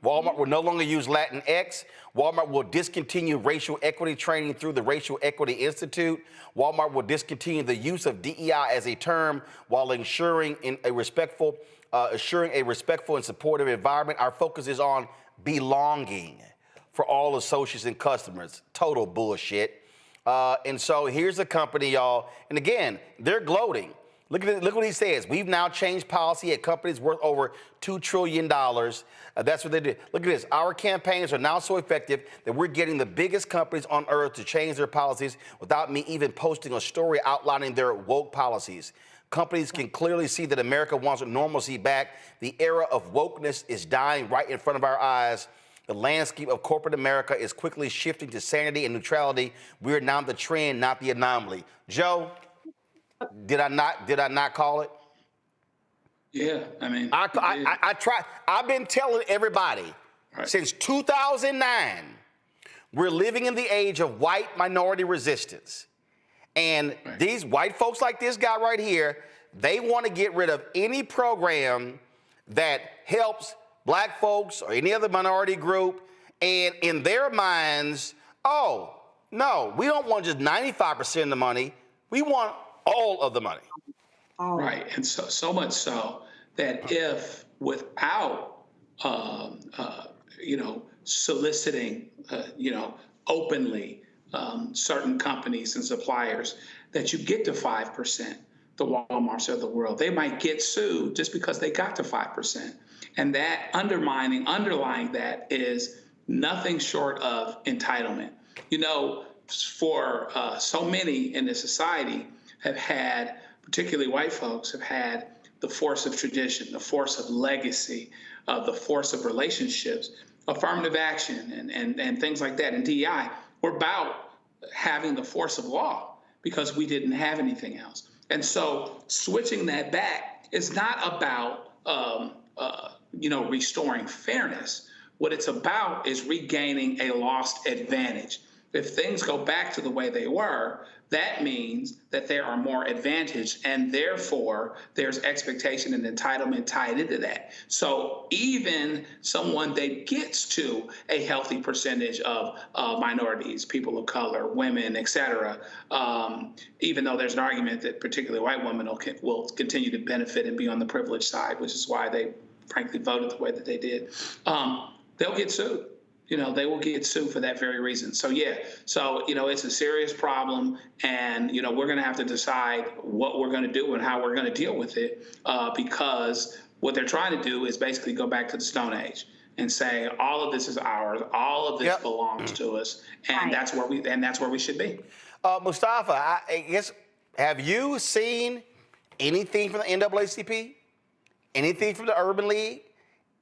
Walmart will no longer use Latinx. Walmart will discontinue racial equity training through the Racial Equity Institute. Walmart will discontinue the use of DEI as a term while ensuring a respectful and supportive environment. Our focus is on belonging for all associates and customers. Total bullshit. And so here's the company, y'all. And again, they're gloating. Look what he says. We've now changed policy at companies worth over $2 trillion. That's what they did. Look at this. Our campaigns are now so effective that we're getting the biggest companies on earth to change their policies without me even posting a story outlining their woke policies. Companies can clearly see that America wants normalcy back. The era of wokeness is dying right in front of our eyes. The landscape of corporate America is quickly shifting to sanity and neutrality. We're now the trend, not the anomaly. Joe, did I not call it? Yeah, I mean, I try. I've been telling everybody since 2009, we're living in the age of white minority resistance. And these white folks like this guy right here, they want to get rid of any program that helps black folks or any other minority group. And in their minds, oh, no, we don't want just 95% of the money. We want all of the money. Right, and so much so that if without, soliciting, openly certain companies and suppliers, that you get to 5%, the Walmarts of the world, they might get sued just because they got to 5%. And that underlying that is nothing short of entitlement. For so many in this society have had, particularly white folks, have had the force of tradition, the force of legacy, the force of relationships, affirmative action, and things like that. And DEI were about having the force of law because we didn't have anything else. And so switching that back is not about, restoring fairness. What it's about is regaining a lost advantage. If things go back to the way they were, that means that there are more advantages, and therefore there's expectation and entitlement tied into that. So even someone that gets to a healthy percentage of minorities, people of color, women, et cetera, even though there's an argument that particularly white women will continue to benefit and be on the privileged side, which is why they frankly voted the way that they did, they'll get sued. They will get sued for that very reason. So, it's a serious problem. And, we're going to have to decide what we're going to do and how we're going to deal with it, because what they're trying to do is basically go back to the Stone Age and say, all of this is ours. All of this belongs to us. And that's where we should be. Mustafa, I guess, have you seen anything from the NAACP? Anything from the Urban League?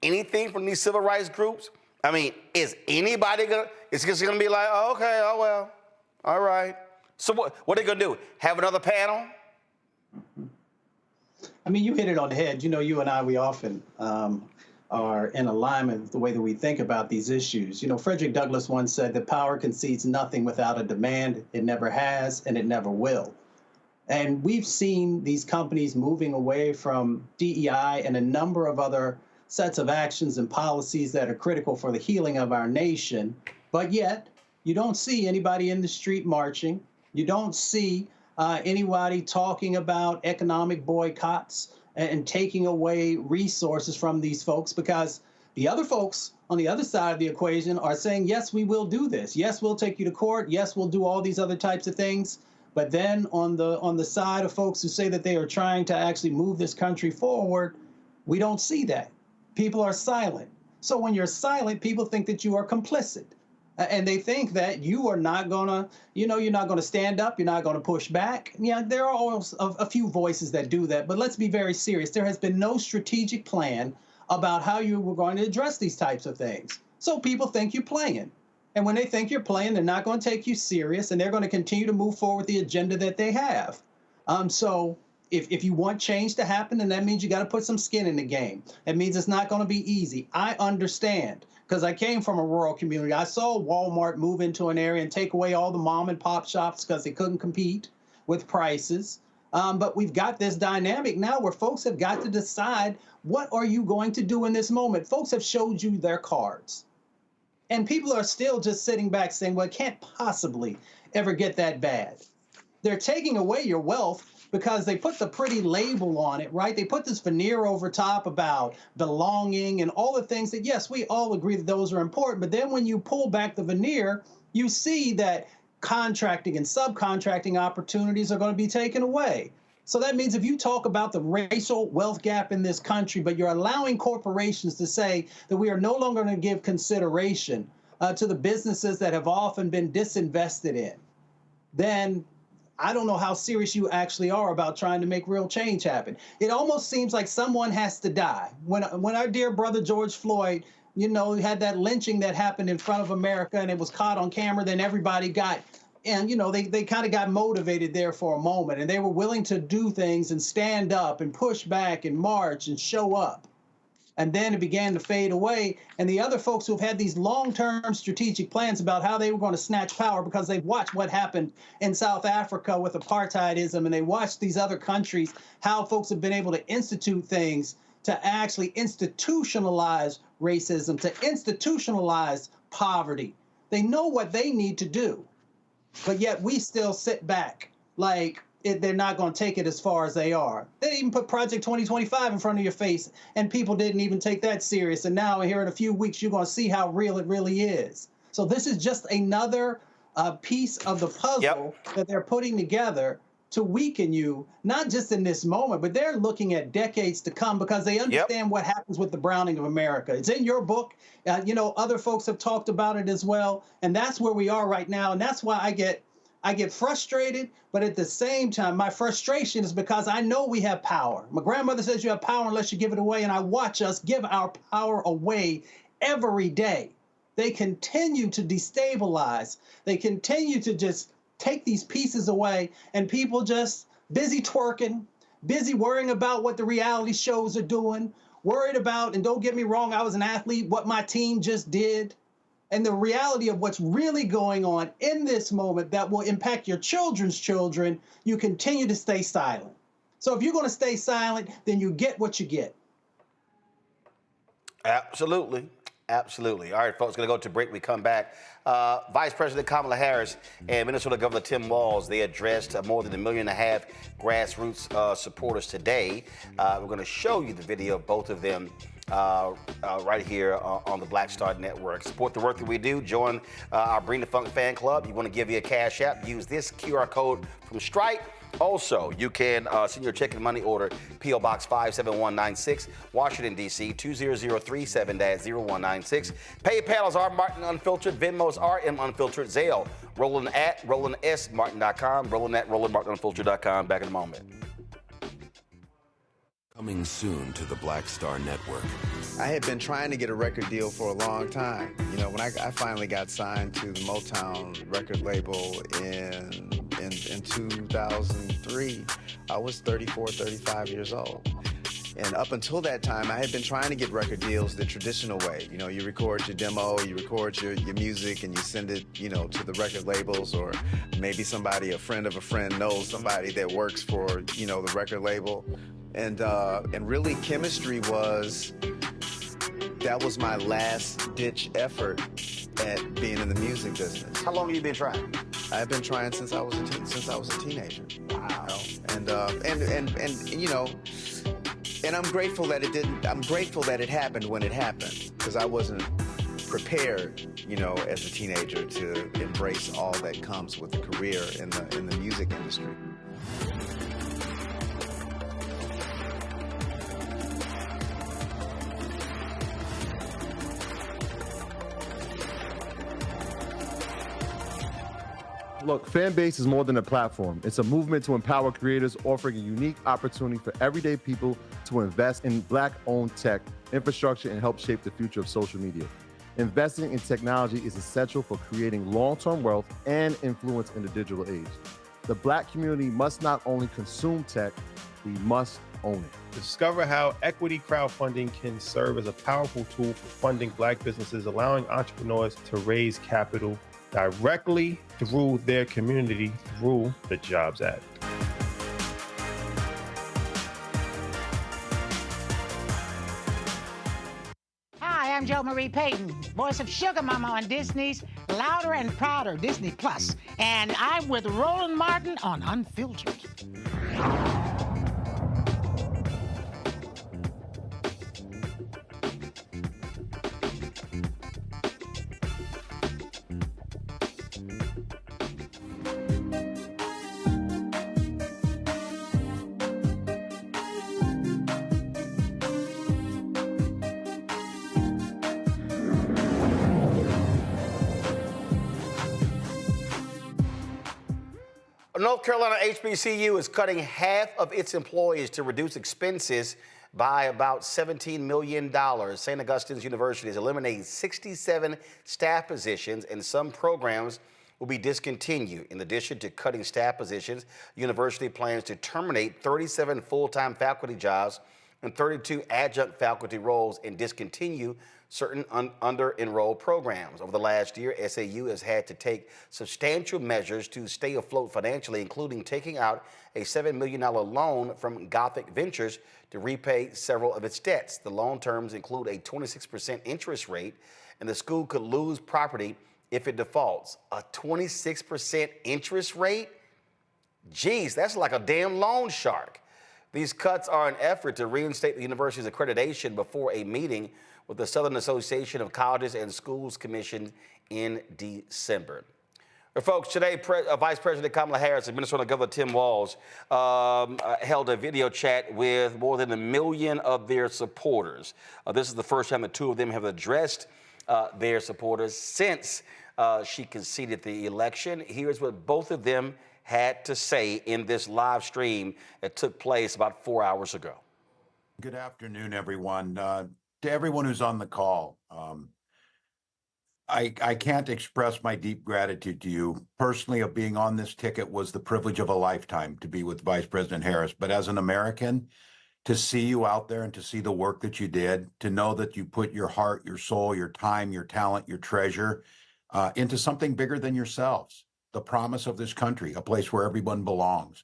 Anything from these civil rights groups? I mean, is anybody it's just gonna be like, oh, okay, oh well, all right. So what are they gonna do? Have another panel? I mean, you hit it on the head. You and I, we often are in alignment with the way that we think about these issues. Frederick Douglass once said that power concedes nothing without a demand. It never has, and it never will. And we've seen these companies moving away from DEI and a number of other sets of actions and policies that are critical for the healing of our nation. But yet, you don't see anybody in the street marching. You don't see anybody talking about economic boycotts and taking away resources from these folks, because the other folks on the other side of the equation are saying, yes, we will do this. Yes, we'll take you to court. Yes, we'll do all these other types of things. But then on the side of folks who say that they are trying to actually move this country forward, we don't see that. People are silent. So when you're silent, people think that you are complicit. And they think that you are not gonna, you're not gonna stand up, you're not gonna push back. Yeah, there are always a few voices that do that, but let's be very serious. There has been no strategic plan about how you were going to address these types of things. So people think you're playing. And when they think you're playing, they're not going to take you serious, and they're going to continue to move forward with the agenda that they have. So if you want change to happen, then that means you got to put some skin in the game. That means it's not going to be easy. I understand, because I came from a rural community. I saw Walmart move into an area and take away all the mom and pop shops because they couldn't compete with prices. But we've got this dynamic now where folks have got to decide, what are you going to do in this moment? Folks have showed you their cards. And people are still just sitting back saying, well, it can't possibly ever get that bad. They're taking away your wealth because they put the pretty label on it, right? They put this veneer over top about belonging and all the things that, yes, we all agree that those are important. But then when you pull back the veneer, you see that contracting and subcontracting opportunities are going to be taken away. So that means if you talk about the racial wealth gap in this country, but you're allowing corporations to say that we are no longer going to give consideration to the businesses that have often been disinvested in, then I don't know how serious you actually are about trying to make real change happen. It almost seems like someone has to die. When our dear brother George Floyd, had that lynching that happened in front of America and it was caught on camera, then everybody got, and they kind of got motivated there for a moment, and they were willing to do things and stand up and push back and march and show up. And then it began to fade away. And the other folks who've had these long-term strategic plans about how they were going to snatch power because they've watched what happened in South Africa with apartheidism, and they watched these other countries, how folks have been able to institute things to actually institutionalize racism, to institutionalize poverty. They know what they need to do, but yet we still sit back like they're not going to take it as far as they are. They even put Project 2025 in front of your face, and people didn't even take that serious. And now here in a few weeks, you're going to see how real it really is. So this is just another piece of the puzzle that they're putting together to weaken you, not just in this moment, but they're looking at decades to come because they understand what happens with the browning of America. It's in your book. Other folks have talked about it as well. And that's where we are right now. And that's why I get frustrated, but at the same time, my frustration is because I know we have power. My grandmother says you have power unless you give it away, and I watch us give our power away every day. They continue to destabilize. They continue to just take these pieces away, and people just busy twerking, busy worrying about what the reality shows are doing, worried about, and don't get me wrong, I was an athlete, what my team just did. And the reality of what's really going on in this moment that will impact your children's children, you continue to stay silent. So if you're going to stay silent, then you get what you get. Absolutely. Absolutely. All right, folks, going to go to break. We come back. Vice President Kamala Harris and Minnesota Governor Tim Walz, they addressed more than 1.5 million grassroots supporters today. We're going to show you the video of both of them right here on the Black Star Network. Support the work that we do. Join our Bring the Funk fan club. You want to give you a cash app, use this QR code from Stripe. Also, you can send your check and money order, P.O. Box 57196, Washington, D.C., 20037-0196. PayPal is R Martin Unfiltered. Venmo is RM Unfiltered. Zelle, Roland at RolandSMartin.com. Roland at RolandMartinUnfiltered.com. Back in a moment. Coming soon to the Black Star Network. I had been trying to get a record deal for a long time. When I finally got signed to the Motown record label in 2003, I was 34, 35 years old. And up until that time, I had been trying to get record deals the traditional way. You record your demo, you record your music, and you send it, to the record labels, or maybe a friend of a friend knows somebody that works for, the record label. And really, chemistry was my last ditch effort at being in the music business. How long have you been trying? I've been trying since I was a teenager. Wow. And I'm grateful that it didn't. I'm grateful that it happened when it happened, because I wasn't prepared, you know, as a teenager to embrace all that comes with a career in the music industry. Look, Fanbase is more than a platform. It's a movement to empower creators, offering a unique opportunity for everyday people to invest in Black-owned tech, infrastructure, and help shape the future of social media. Investing in technology is essential for creating long-term wealth and influence in the digital age. The Black community must not only consume tech, we must own it. Discover how equity crowdfunding can serve as a powerful tool for funding Black businesses, allowing entrepreneurs to raise capital directly through their community through the Jobs Act. Hi, I'm Jo Marie Payton, voice of Sugar Mama on Disney's Louder and Prouder Disney Plus, and I'm with Roland Martin on Unfiltered. North Carolina HBCU is cutting half of its employees to reduce expenses by about $17 million. St. Augustine's University is eliminating 67 staff positions, and some programs will be discontinued. In addition to cutting staff positions, the university plans to terminate 37 full-time faculty jobs and 32 adjunct faculty roles and discontinue certain under-enrolled programs. Over the last year, SAU has had to take substantial measures to stay afloat financially, including taking out a $7 million loan from Gothic Ventures to repay several of its debts. The loan terms include a 26% interest rate, and the school could lose property if it defaults. A 26% interest rate? Geez, that's like a damn loan shark. These cuts are an effort to reinstate the university's accreditation before a meeting with the Southern Association of Colleges and Schools Commission in December. But folks, today, Vice President Kamala Harris and Minnesota Governor Tim Walz held a video chat with more than 1 million of their supporters. This is the first time the two of them have addressed their supporters since she conceded the election. Here's what both of them had to say in this live stream that took place about 4 hours ago. Good afternoon, everyone. To everyone who's on the call, I can't express my deep gratitude to you. Personally, of being on this ticket was the privilege of a lifetime to be with Vice President Harris. But as an American, to see you out there and to see the work that you did, to know that you put your heart, your soul, your time, your talent, your treasure into something bigger than yourselves, the promise of this country, a place where everyone belongs,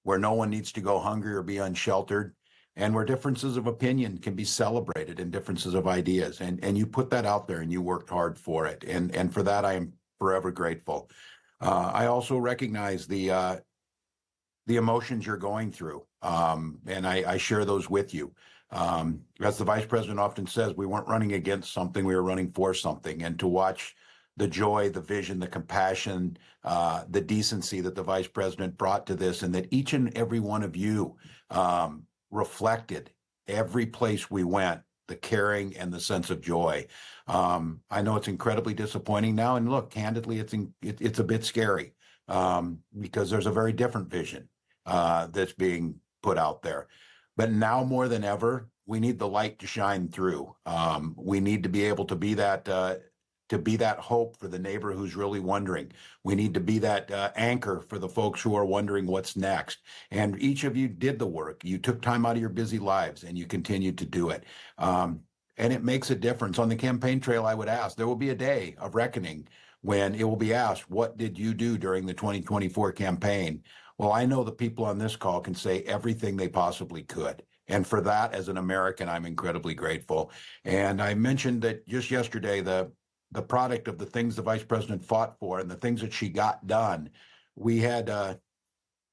where no one needs to go hungry or be unsheltered, and where differences of opinion can be celebrated and differences of ideas. And you put that out there and you worked hard for it. And for that, I am forever grateful. I also recognize the emotions you're going through. And I share those with you. As the Vice President often says, we weren't running against something, we were running for something. And to watch the joy, the vision, the compassion, the decency that the Vice President brought to this, and that each and every one of you reflected every place we went, the caring and the sense of joy. I know it's incredibly disappointing now, and look, candidly, it's a bit scary because there's a very different vision that's being put out there. But now more than ever, we need the light to shine through. We need to be able to be that hope for the neighbor who's really wondering. We need to be that anchor for the folks who are wondering what's next. And each of you did the work. You took time out of your busy lives and you continued to do it. And it makes a difference. On the campaign trail, I would ask, there will be a day of reckoning when it will be asked, what did you do during the 2024 campaign? Well, I know the people on this call can say everything they possibly could. And for that, as an American, I'm incredibly grateful. And I mentioned that just yesterday, the product of the things the Vice President fought for and the things that she got done. We had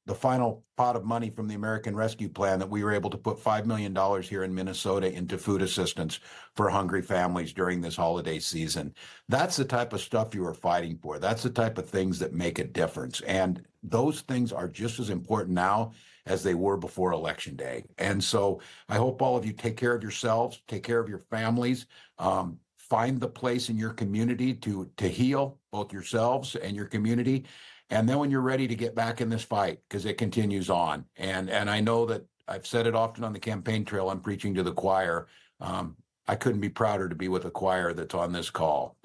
the final pot of money from the American Rescue Plan that we were able to put $5 million here in Minnesota into food assistance for hungry families during this holiday season. That's the type of stuff you are fighting for. That's the type of things that make a difference. And those things are just as important now as they were before Election Day. And so I hope all of you take care of yourselves, take care of your families, find the place in your community to heal both yourselves and your community. And then when you're ready to get back in this fight, because it continues on. And I know that I've said it often on the campaign trail, I'm preaching to the choir. I couldn't be prouder to be with a choir that's on this call.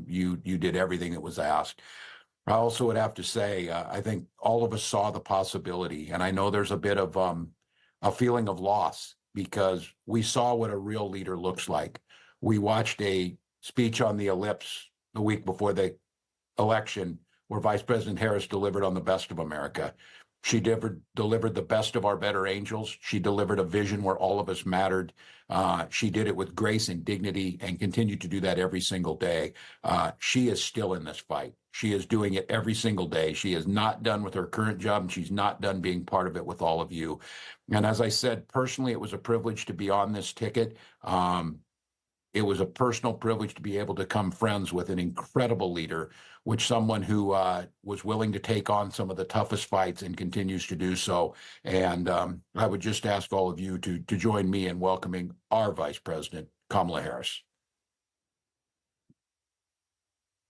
You did everything that was asked. I also would have to say, I think all of us saw the possibility, and I know there's a bit of a feeling of loss because we saw what a real leader looks like. We watched a speech on the Ellipse the week before the election where Vice President Harris delivered on the best of America. She delivered the best of our better angels. She delivered a vision where all of us mattered. She did it with grace and dignity and continued to do that every single day. She is still in this fight. She is doing it every single day. She is not done with her current job, and she's not done being part of it with all of you. And as I said, personally, it was a privilege to be on this ticket. It was a personal privilege to be able to become friends with an incredible leader, which someone who was willing to take on some of the toughest fights and continues to do so. And I would just ask all of you to join me in welcoming our Vice President, Kamala Harris.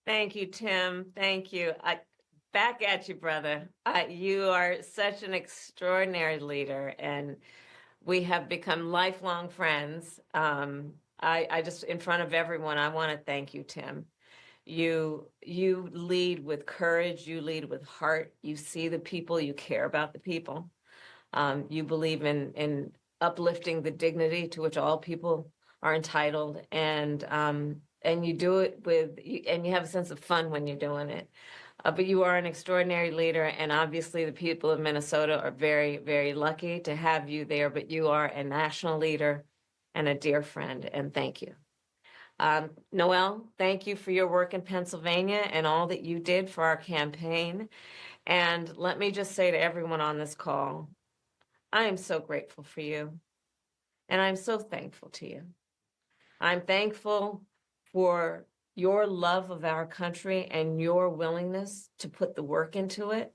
Thank you, Tim. Thank you. Back at you, brother. You are such an extraordinary leader, and we have become lifelong friends. I just, in front of everyone, I want to thank you, Tim. You lead with courage. You lead with heart. You see the people. You care about the people. You believe in uplifting the dignity to which all people are entitled, and you do it and you have a sense of fun when you're doing it. But you are an extraordinary leader, and obviously the people of Minnesota are very, very lucky to have you there. But you are a national leader and a dear friend, and thank you. Noel, thank you for your work in Pennsylvania and all that you did for our campaign. And let me just say to everyone on this call, I am so grateful for you, and I'm so thankful to you. I'm thankful for your love of our country and your willingness to put the work into it.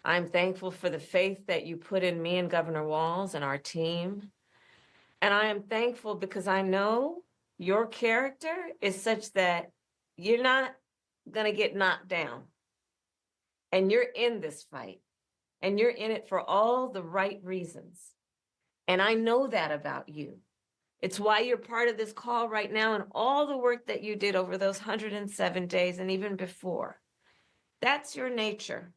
I'm thankful for the faith that you put in me and Governor Walz and our team. And I am thankful because I know your character is such that you're not going to get knocked down. And you're in this fight. And you're in it for all the right reasons. And I know that about you. It's why you're part of this call right now and all the work that you did over those 107 days and even before. That's your nature.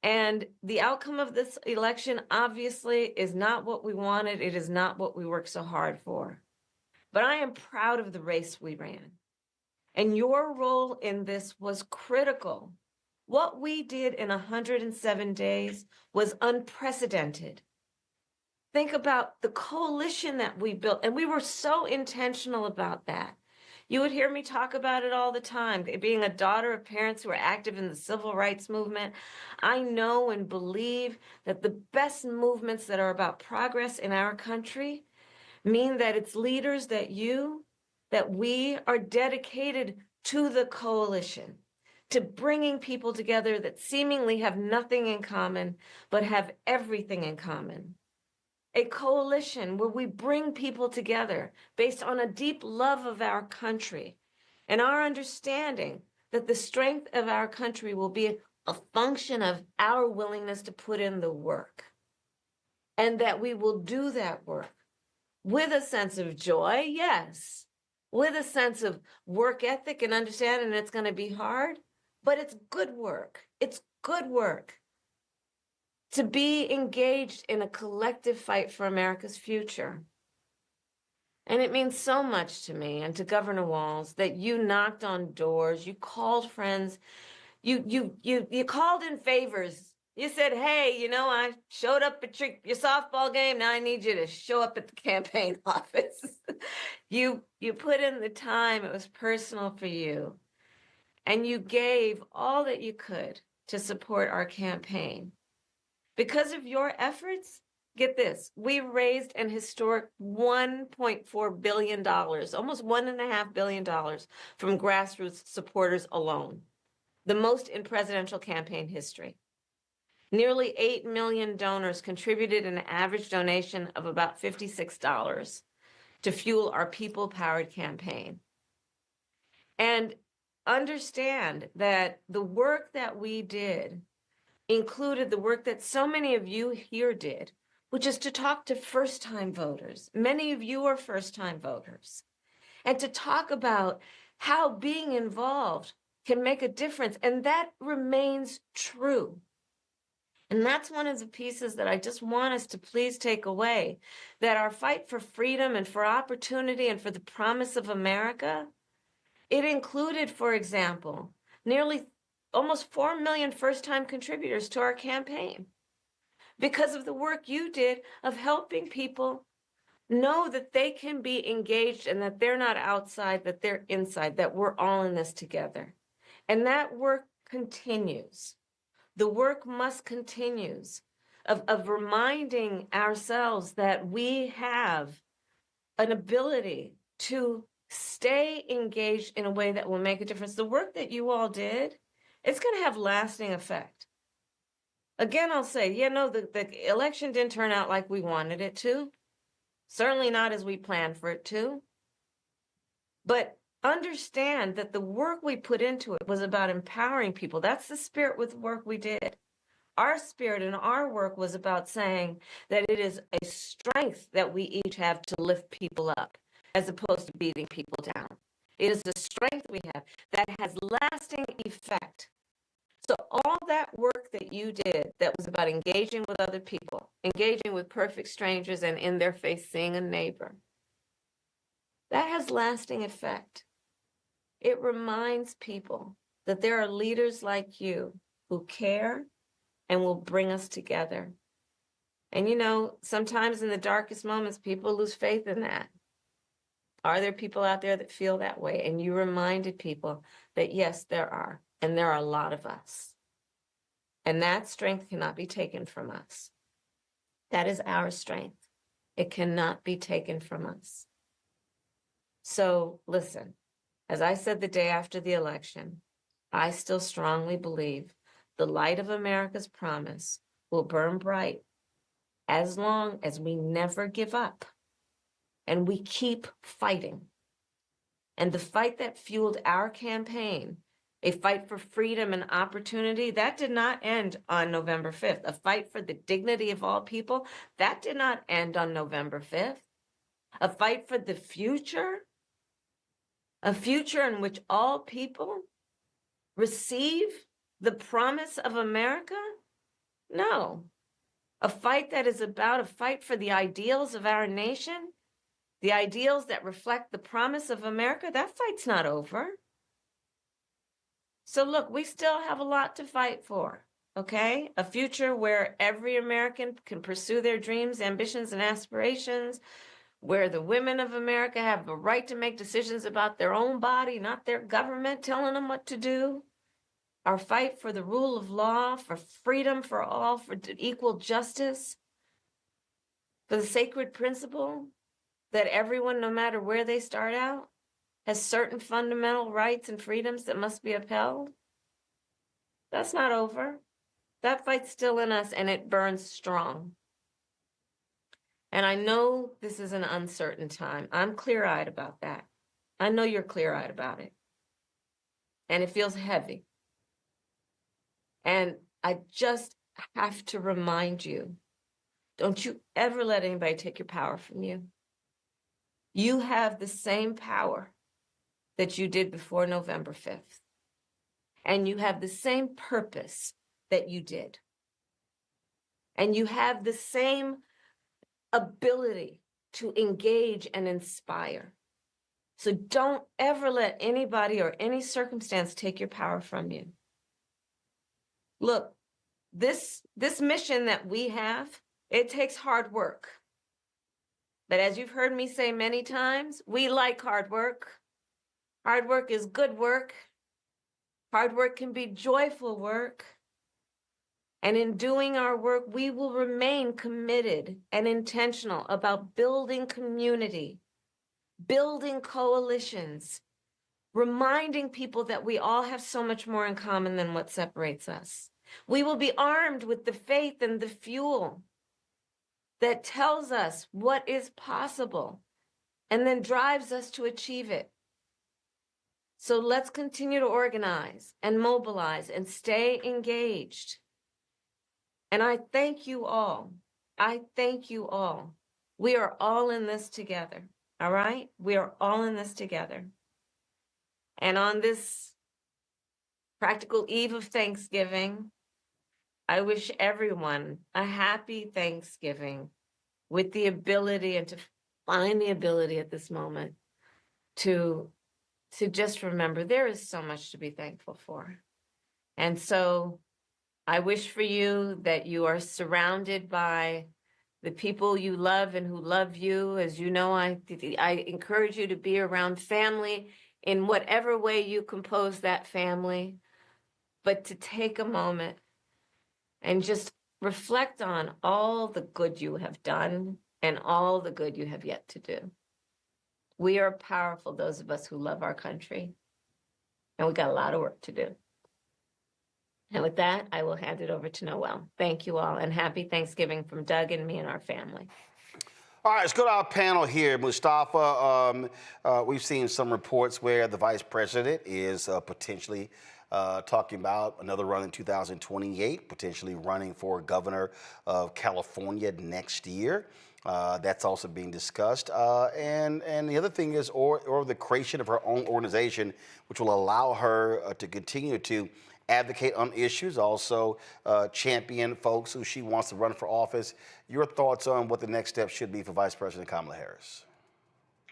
And the outcome of this election obviously is not what we wanted. It is not what we worked so hard for. But I am proud of the race we ran. And your role in this was critical. What we did in 107 days was unprecedented. Think about the coalition that we built, and we were so intentional about that. You would hear me talk about it all the time. Being a daughter of parents who are active in the civil rights movement, I know and believe that the best movements that are about progress in our country mean that it's leaders that we are dedicated to the coalition, to bringing people together that seemingly have nothing in common, but have everything in common. A coalition where we bring people together based on a deep love of our country and our understanding that the strength of our country will be a function of our willingness to put in the work, and that we will do that work with a sense of joy, yes, with a sense of work ethic and understanding it's going to be hard, but it's good work. It's good work. To be engaged in a collective fight for America's future. And it means so much to me and to Governor Walz that you knocked on doors, you called friends, you called in favors. You said, hey, I showed up at your softball game. Now I need you to show up at the campaign office. You put in the time. It was personal for you. And you gave all that you could to support our campaign. Because of your efforts, get this, we raised an historic $1.4 billion, almost $1.5 billion from grassroots supporters alone, the most in presidential campaign history. Nearly 8 million donors contributed an average donation of about $56 to fuel our people-powered campaign. And understand that the work that we did included the work that so many of you here did, which is to talk to first-time voters. Many of you are first-time voters. And to talk about how being involved can make a difference. And that remains true. And that's one of the pieces that I just want us to please take away, that our fight for freedom and for opportunity and for the promise of America, it included, for example, nearly almost 4 million first-time contributors to our campaign because of the work you did of helping people know that they can be engaged and that they're not outside, that they're inside, that we're all in this together. And that work continues. The work must continue of reminding ourselves that we have an ability to stay engaged in a way that will make a difference. The work that you all did, it's going to have lasting effect. Again, I'll say, the election didn't turn out like we wanted it to. Certainly not as we planned for it to. But understand that the work we put into it was about empowering people. That's the spirit with the work we did. Our spirit and our work was about saying that it is a strength that we each have to lift people up, as opposed to beating people down. It is a strength we have that has lasting effect. So all that work that you did that was about engaging with other people, engaging with perfect strangers and in their face seeing a neighbor, that has lasting effect. It reminds people that there are leaders like you who care and will bring us together. And sometimes in the darkest moments, people lose faith in that. Are there people out there that feel that way? And you reminded people that yes, there are. And there are a lot of us. And that strength cannot be taken from us. That is our strength. It cannot be taken from us. So listen, as I said the day after the election, I still strongly believe the light of America's promise will burn bright as long as we never give up and we keep fighting. And the fight that fueled our campaign, a fight for freedom and opportunity, that did not end on November 5th. A fight for the dignity of all people, that did not end on November 5th. A fight for the future, a future in which all people receive the promise of America? No. A fight that is about a fight for the ideals of our nation, the ideals that reflect the promise of America, that fight's not over. So look, we still have a lot to fight for, okay? A future where every American can pursue their dreams, ambitions, and aspirations, where the women of America have the right to make decisions about their own body, not their government telling them what to do. Our fight for the rule of law, for freedom for all, for equal justice, for the sacred principle that everyone, no matter where they start out, has certain fundamental rights and freedoms that must be upheld. That's not over. That fight's still in us, and it burns strong. And I know this is an uncertain time. I'm clear-eyed about that. I know you're clear-eyed about it. And it feels heavy. And I just have to remind you, don't you ever let anybody take your power from you. You have the same power that you did before November 5th. And you have the same purpose that you did. And you have the same ability to engage and inspire. So don't ever let anybody or any circumstance take your power from you. Look, this mission that we have, it takes hard work. But as you've heard me say many times, we like hard work. Hard work is good work. Hard work can be joyful work. And in doing our work, we will remain committed and intentional about building community, building coalitions, reminding people that we all have so much more in common than what separates us. We will be armed with the faith and the fuel that tells us what is possible and then drives us to achieve it. So let's continue to organize and mobilize and stay engaged. And I thank you all. I thank you all. We are all in this together, all right? We are all in this together. And on this practical eve of Thanksgiving, I wish everyone a happy Thanksgiving with the ability and to find the ability at this moment to just remember there is so much to be thankful for. And so I wish for you that you are surrounded by the people you love and who love you. As you know, I encourage you to be around family in whatever way you compose that family, but to take a moment and just reflect on all the good you have done and all the good you have yet to do. We are powerful, those of us who love our country, and we got a lot of work to do. And with that, I will hand it over to Noel. Thank you all, and happy Thanksgiving from Doug and me and our family. All right, let's go to our panel here. Mustafa, we've seen some reports where the vice president is potentially talking about another run in 2028, potentially running for governor of California next year. That's also being discussed. And the other thing is, or the creation of her own organization, which will allow her to continue to advocate on issues, also champion folks who she wants to run for office. Your thoughts on what the next step should be for Vice President Kamala Harris?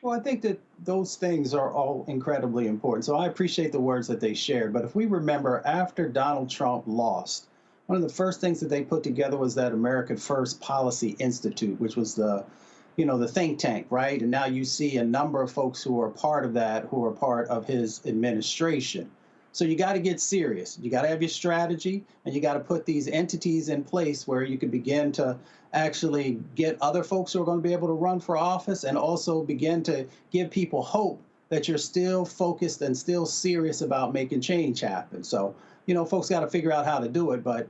Well, I think that those things are all incredibly important. So I appreciate the words that they shared. But if we remember, after Donald Trump lost, one of the first things that they put together was that America First Policy Institute, which was the think tank, right? And now you see a number of folks who are part of that, who are part of his administration. So you got to get serious. You got to have your strategy, and you got to put these entities in place where you can begin to actually get other folks who are going to be able to run for office, and also begin to give people hope that you're still focused and still serious about making change happen. So, folks got to figure out how to do it, but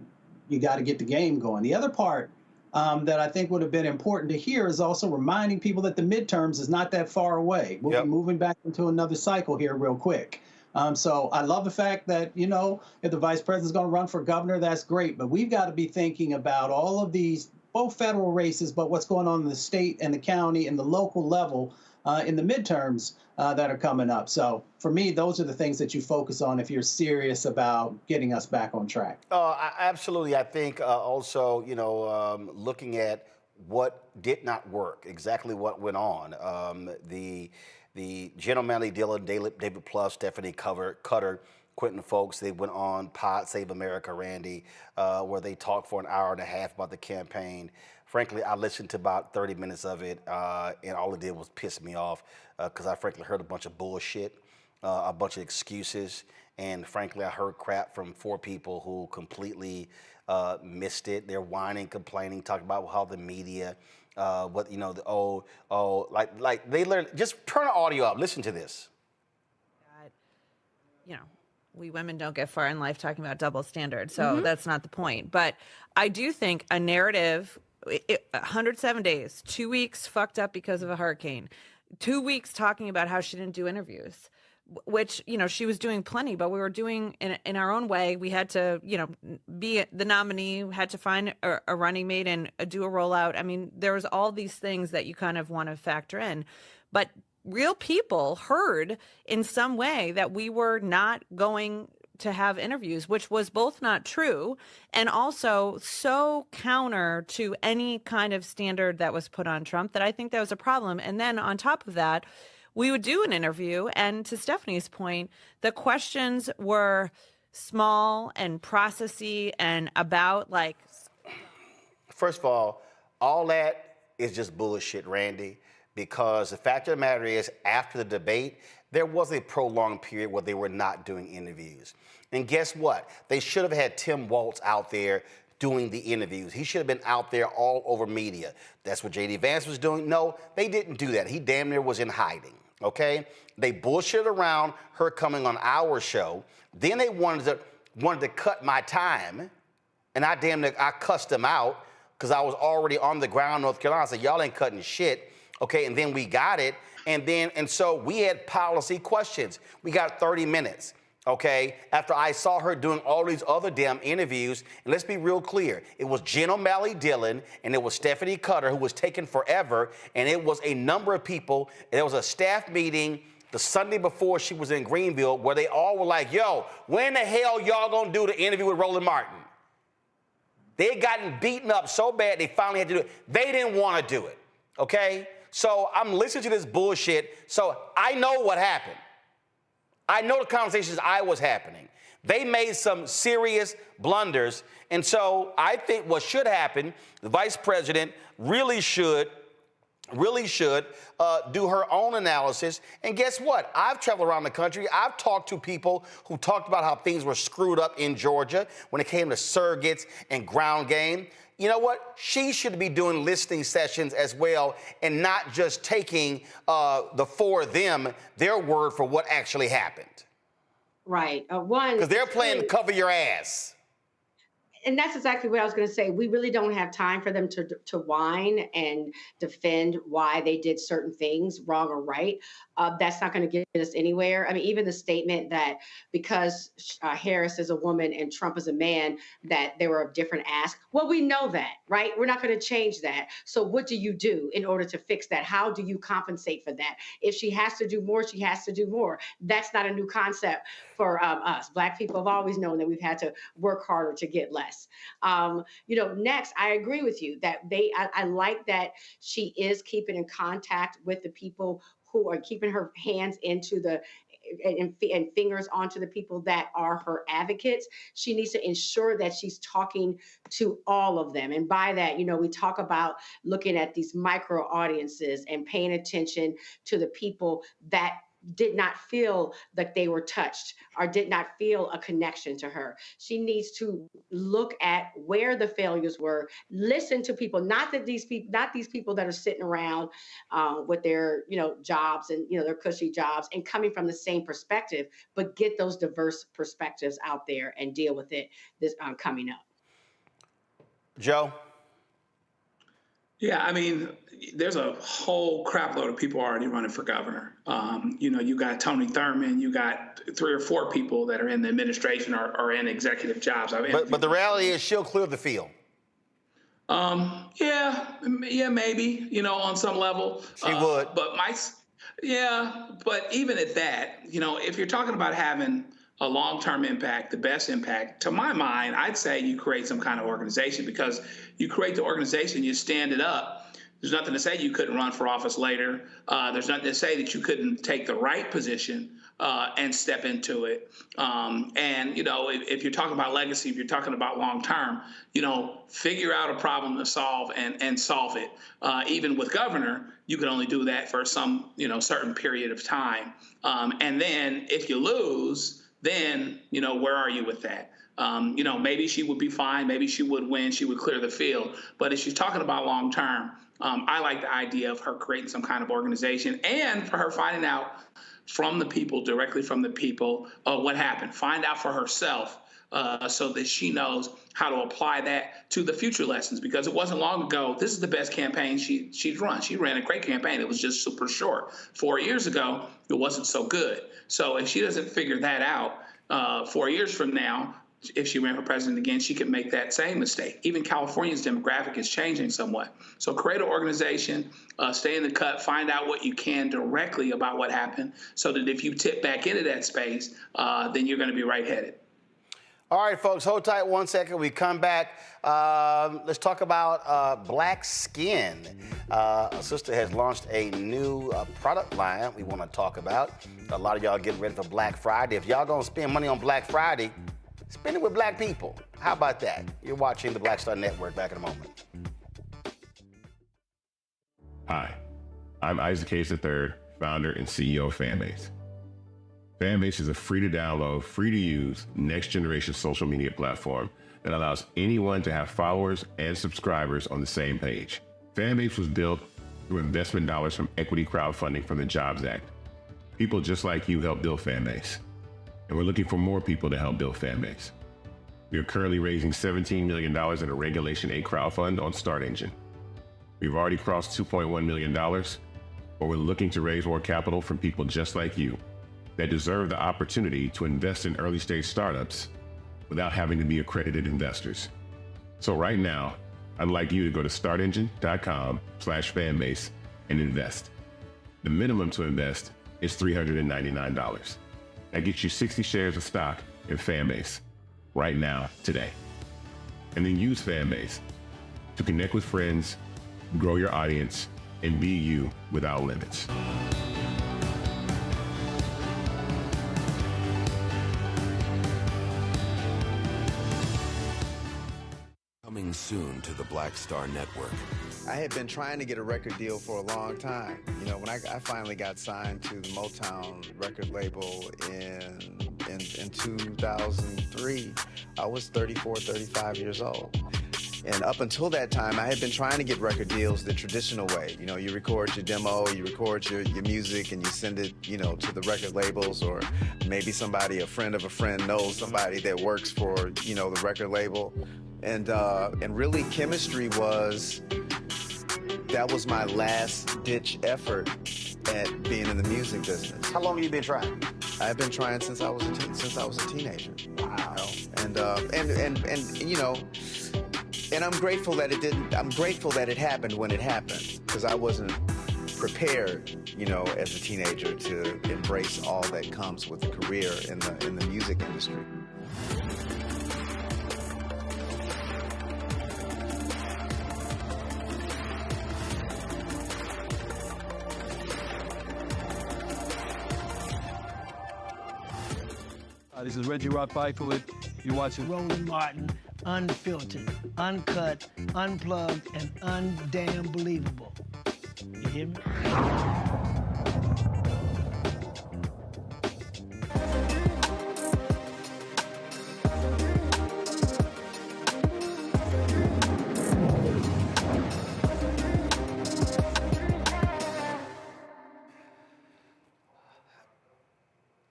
you got to get the game going. The other part that I think would have been important to hear is also reminding people that the midterms is not that far away. We'll be moving back into another cycle here real quick. So I love the fact that, if the vice president's going to run for governor, that's great. But we've got to be thinking about all of these, both federal races, but what's going on in the state and the county and the local level in the midterms that are coming up. So for me, those are the things that you focus on if you're serious about getting us back on track. Absolutely. I think also, looking at what did not work, exactly what went on. The gentlemanly deal of David Plus, Stephanie Cutter, Quentin folks, they went on Pod Save America, Randy, where they talked for an hour and a half about the campaign. Frankly, I listened to about 30 minutes of it, and all it did was piss me off because I frankly heard a bunch of bullshit, a bunch of excuses, and frankly, I heard crap from 4 people who completely missed it. They're whining, complaining, talking about how the media, like they learn. Just turn the audio up. Listen to this. We women don't get far in life talking about double standards, so that's not the point. But I do think a narrative, 107 days, 2 weeks fucked up because of a hurricane, 2 weeks talking about how she didn't do interviews, which, she was doing plenty, but we were doing in our own way. We had to, be the nominee, had to find a running mate and do a rollout. I mean, there was all these things that you kind of want to factor in, but real people heard in some way that we were not going to have interviews, which was both not true and also so counter to any kind of standard that was put on Trump that I think that was a problem. And then on top of that, we would do an interview, and to Stephanie's point, the questions were small and processy and about like... First of all that is just bullshit, Randy, because the fact of the matter is, after the debate, there was a prolonged period where they were not doing interviews. And guess what? They should have had Tim Walz out there doing the interviews. He should have been out there all over media. That's what J.D. Vance was doing. No, they didn't do that. He damn near was in hiding, okay? They bullshit around her coming on our show. Then they wanted to cut my time, and I cussed them out because I was already on the ground in North Carolina. I said, y'all ain't cutting shit, okay? And then we got it, and so we had policy questions. We got 30 minutes. Okay, after I saw her doing all these other damn interviews, and let's be real clear, it was Jen O'Malley Dillon and it was Stephanie Cutter who was taking forever, and it was a number of people, and there was a staff meeting the Sunday before she was in Greenville where they all were like, yo, when the hell y'all gonna do the interview with Roland Martin? They had gotten beaten up so bad they finally had to do it. They didn't want to do it, okay? So I'm listening to this bullshit, so I know what happened. I know the conversations I was happening. They made some serious blunders. And so I think what should happen, the vice president really should do her own analysis. And guess what? I've traveled around the country. I've talked to people who talked about how things were screwed up in Georgia when it came to surrogates and ground game. You know what? She should be doing listening sessions as well and not just taking the four of them, their word for what actually happened. Right. One, because they're playing to cover your ass. And that's exactly what I was going to say. We really don't have time for them to whine and defend why they did certain things, wrong or right. That's not going to get us anywhere. I mean, even the statement that because Harris is a woman and Trump is a man, that they were of different ask. Well, we know that, right? We're not going to change that. So what do you do in order to fix that? How do you compensate for that? If she has to do more, she has to do more. That's not a new concept for us. Black people have always known that we've had to work harder to get less. Next, I agree with you that I like that she is keeping in contact with the people who are keeping her hands into and fingers onto the people that are her advocates. She needs to ensure that she's talking to all of them. And by that, we talk about looking at these micro audiences and paying attention to the people that did not feel like they were touched or did not feel a connection to her. She needs to look at where the failures were, listen to people, not these people that are sitting around with their, jobs and, their cushy jobs and coming from the same perspective, but get those diverse perspectives out there and deal with it this coming up. Joe? Yeah, I mean, there's a whole crap load of people already running for governor. You got Tony Thurmond, you got 3 or 4 people that are in the administration or in executive jobs. But the reality is she'll clear the field. Yeah, maybe, on some level. She would. But even at that, if you're talking about having a long-term impact, the best impact, to my mind, I'd say you create some kind of organization, because you create the organization, you stand it up. There's nothing to say you couldn't run for office later. There's nothing to say that you couldn't take the right position and step into it. If you're talking about legacy, if you're talking about long-term, figure out a problem to solve and solve it. Even with governor, you can only do that for some, certain period of time. And then if you lose, then, where are you with that? Maybe she would be fine. Maybe she would win. She would clear the field. But if she's talking about long term, I like the idea of her creating some kind of organization and for her finding out from the people, directly from the people, what happened. Find out for herself so that she knows how to apply that to the future lessons, because it wasn't long ago. This is the best campaign she's run. She ran a great campaign. It was just super short. 4 years ago, it wasn't so good. So if she doesn't figure that out 4 years from now, if she ran for president again, she could make that same mistake. Even California's demographic is changing somewhat. So create an organization, stay in the cut, find out what you can directly about what happened, so that if you tip back into that space, then you're going to be right-headed. All right, folks, hold tight 1 second. We come back. Let's talk about black skin. A sister has launched a new product line we want to talk about. A lot of y'all getting ready for Black Friday. If y'all gonna spend money on Black Friday, spend it with black people. How about that? You're watching the Black Star Network. Back in a moment. Hi, I'm Isaac Hayes III, founder and CEO of Fanbase. Fanbase is a free-to-download, free-to-use, next-generation social media platform that allows anyone to have followers and subscribers on the same page. Fanbase was built through investment dollars from equity crowdfunding from the Jobs Act. People just like you helped build Fanbase, and we're looking for more people to help build Fanbase. We are currently raising $17 million in a Regulation A crowdfund on Start Engine. We've already crossed $2.1 million, but we're looking to raise more capital from people just like you that deserve the opportunity to invest in early-stage startups without having to be accredited investors. So right now, I'd like you to go to startengine.com/fanbase and invest. The minimum to invest is $399. That gets you 60 shares of stock in Fanbase right now, today. And then use Fanbase to connect with friends, grow your audience, and be you without limits. Coming soon to the Black Star Network. I had been trying to get a record deal for a long time. You know, when I finally got signed to the Motown record label in 2003, I was 34, 35 years old. And up until that time, I had been trying to get record deals the traditional way. You know, you record your demo, you record your music, and you send it, you know, to the record labels, or maybe somebody, a friend of a friend, knows somebody that works for, you know, the record label. And really, chemistry that was my last-ditch effort at being in the music business. How long have you been trying? I've been trying since I was a teenager. Wow. And you know, and I'm grateful that it didn't. I'm grateful that it happened when it happened, because I wasn't prepared, you know, as a teenager to embrace all that comes with a career in the music industry. This is Reggie Rock Byford. You're watching Roland Martin, unfiltered, uncut, unplugged, and undamn believable. You hear me?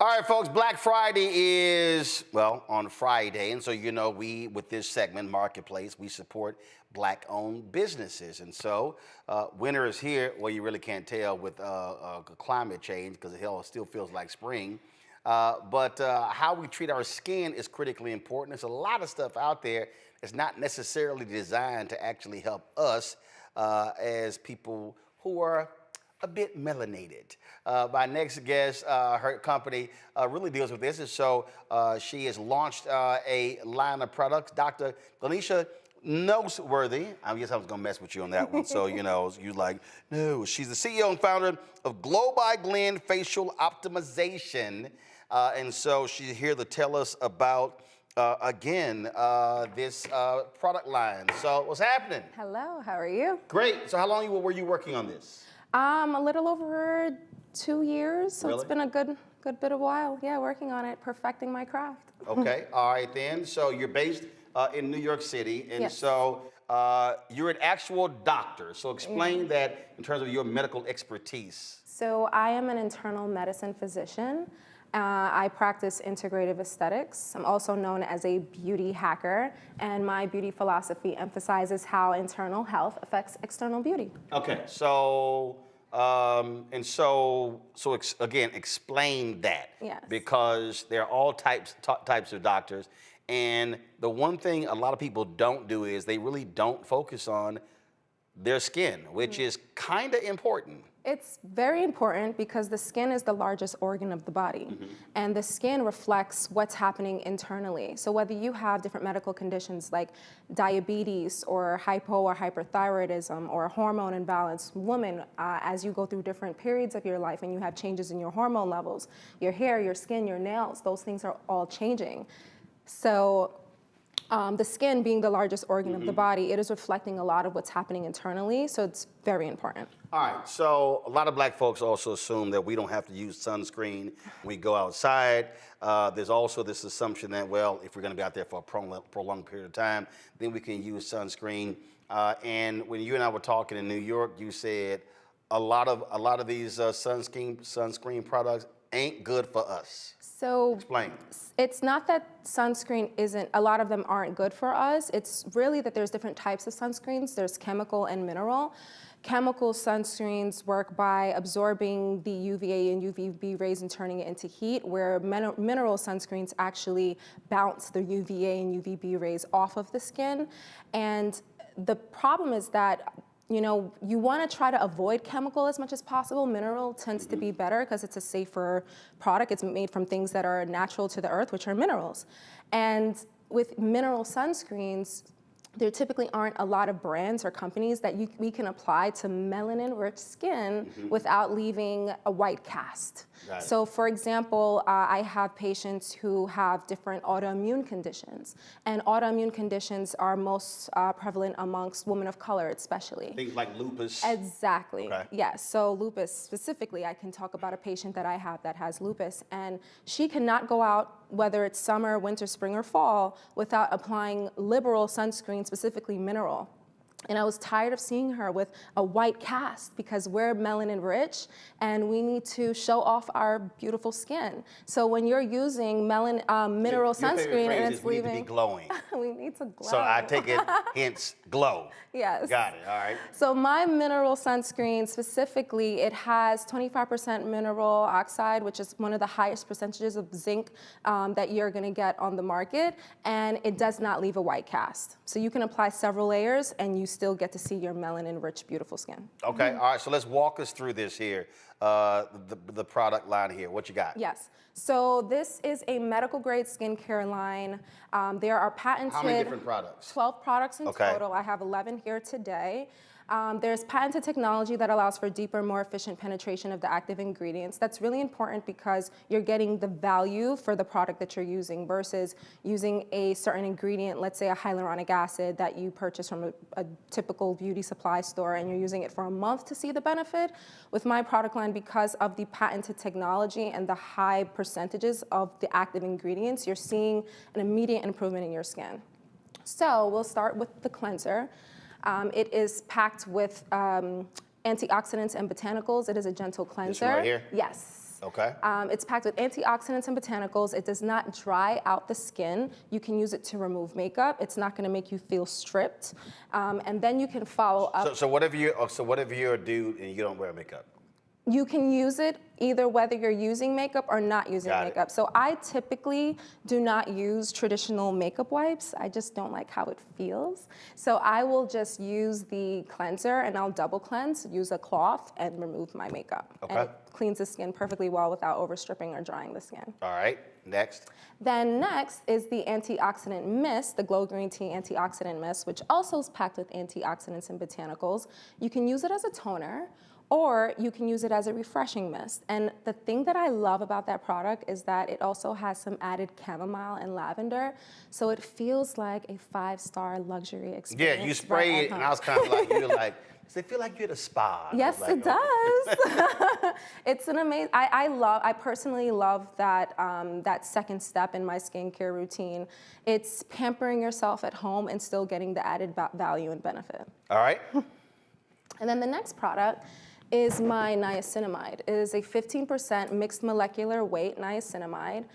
All right, folks, Black Friday is, well, on Friday. And so, you know, we, with this segment, Marketplace, we support Black-owned businesses. And so, winter is here. Well, you really can't tell with climate change, because it still feels like spring. But how we treat our skin is critically important. There's a lot of stuff out there that's not necessarily designed to actually help us as people who are a bit melanated. My next guest, her company really deals with this, and so she has launched a line of products. Dr. Glenisha Noseworthy. I guess I was gonna mess with you on that one. So, you know, you like, no. She's the CEO and founder of Glow by Glenn Facial Optimization. And so she's here to tell us about, again, this product line. So what's happening? Hello, how are you? Great. So how long were you working on this? A little over 2 years, so Really? It's been a good bit of while. Yeah, working on it, perfecting my craft. Okay, all right then. So you're based in New York City, and Yes. so you're an actual doctor. So explain that in terms of your medical expertise. So I am an internal medicine physician. I practice integrative aesthetics. I'm also known as a beauty hacker, and my beauty philosophy emphasizes how internal health affects external beauty. Okay, so again, explain that. Yes. Because there are all types of doctors, and the one thing a lot of people don't do is they really don't focus on their skin, which is kind of important. It's very important because the skin is the largest organ of the body, and the skin reflects what's happening internally. So whether you have different medical conditions like diabetes or hypo or hyperthyroidism or a hormone imbalance, woman, as you go through different periods of your life and you have changes in your hormone levels, your hair, your skin, your nails, those things are all changing. So The skin being the largest organ of the body, it is reflecting a lot of what's happening internally, so it's very important. All right, so a lot of black folks also assume that we don't have to use sunscreen when we go outside. There's also this assumption that, well, if we're going to be out there for a prolonged period of time, then we can use sunscreen. And when you and I were talking in New York, you said a lot of these sunscreen products ain't good for us. So explain. It's not that sunscreen isn't, a lot of them aren't good for us. It's really that there's different types of sunscreens. There's chemical and mineral. Chemical sunscreens work by absorbing the UVA and UVB rays and turning it into heat, where mineral sunscreens actually bounce the UVA and UVB rays off of the skin. And the problem is that you want to try to avoid chemical as much as possible. Mineral tends to be better because it's a safer product. It's made from things that are natural to the earth, which are minerals. And with mineral sunscreens, there typically aren't a lot of brands or companies that we can apply to melanin-rich skin without leaving a white cast. So for example, I have patients who have different autoimmune conditions, and autoimmune conditions are most prevalent amongst women of color especially. Things like lupus. Exactly, Okay. yes. So lupus specifically, I can talk about a patient that I have that has lupus, and she cannot go out, whether it's summer, winter, spring, or fall, without applying liberal sunscreen, specifically mineral. And I was tired of seeing her with a white cast because we're melanin rich and we need to show off our beautiful skin. So when you're using mineral sunscreen and it's leaving, we need to be glowing. We need to glow. So I take it, hence glow. Yes. Got it, all right. So my mineral sunscreen specifically, it has 25% mineral oxide, which is one of the highest percentages of zinc that you're gonna get on the market, and it does not leave a white cast. So you can apply several layers and you still get to see your melanin-rich, beautiful skin. Okay, all right, so let's walk us through this here, the product line here. What you got? Yes. So this is a medical grade skincare line. There are patented— How many different products? 12 products in total. I have 11 here today. There's patented technology that allows for deeper, more efficient penetration of the active ingredients. That's really important because you're getting the value for the product that you're using versus using a certain ingredient, let's say a hyaluronic acid that you purchase from a typical beauty supply store and you're using it for a month to see the benefit. With my product line, because of the patented technology and the high percentages of the active ingredients, you're seeing an immediate improvement in your skin. So we'll start with the cleanser. It is packed with antioxidants and botanicals. It is a gentle cleanser. This one right here? Yes. Okay. It's packed with antioxidants and botanicals. It does not dry out the skin. You can use it to remove makeup. It's not going to make you feel stripped. And then you can follow up. So whatever you're a dude and you don't wear makeup. You can use it either whether you're using makeup or not using makeup. So I typically do not use traditional makeup wipes. I just don't like how it feels. So I will just use the cleanser and I'll double cleanse, use a cloth and remove my makeup. Okay. And it cleans the skin perfectly well without overstripping or drying the skin. All right, next. Then next is the antioxidant mist, the Glow Green Tea Antioxidant Mist, which also is packed with antioxidants and botanicals. You can use it as a toner, or you can use it as a refreshing mist. And the thing that I love about that product is that it also has some added chamomile and lavender, so it feels like a 5-star luxury experience. Yeah, you spray it, and I was kind of like, you're like, does it feel like you're at a spa? Yes, like, it does. It's an amazing, I personally love that, that second step in my skincare routine. It's pampering yourself at home and still getting the added value and benefit. All right. And then the next product is my niacinamide. It is a 15% mixed molecular weight niacinamide.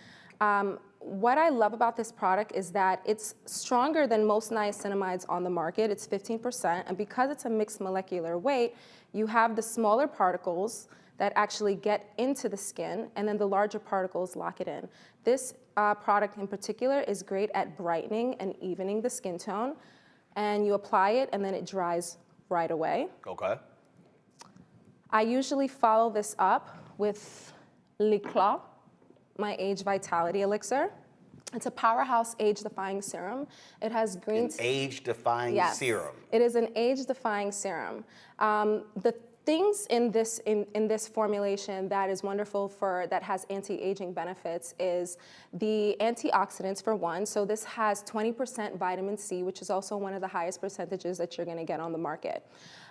What I love about this product is that it's stronger than most niacinamides on the market. It's 15%, and because it's a mixed molecular weight, you have the smaller particles that actually get into the skin, and then the larger particles lock it in. This product in particular is great at brightening and evening the skin tone, and you apply it, and then it dries right away. Okay. I usually follow this up with L'Eclat, my Age Vitality Elixir. It's a powerhouse age-defying serum. It has green tea. Age-defying serum. It is an age-defying serum. The things in this formulation that is wonderful that has anti-aging benefits is the antioxidants for one. So this has 20% vitamin C, which is also one of the highest percentages that you're going to get on the market.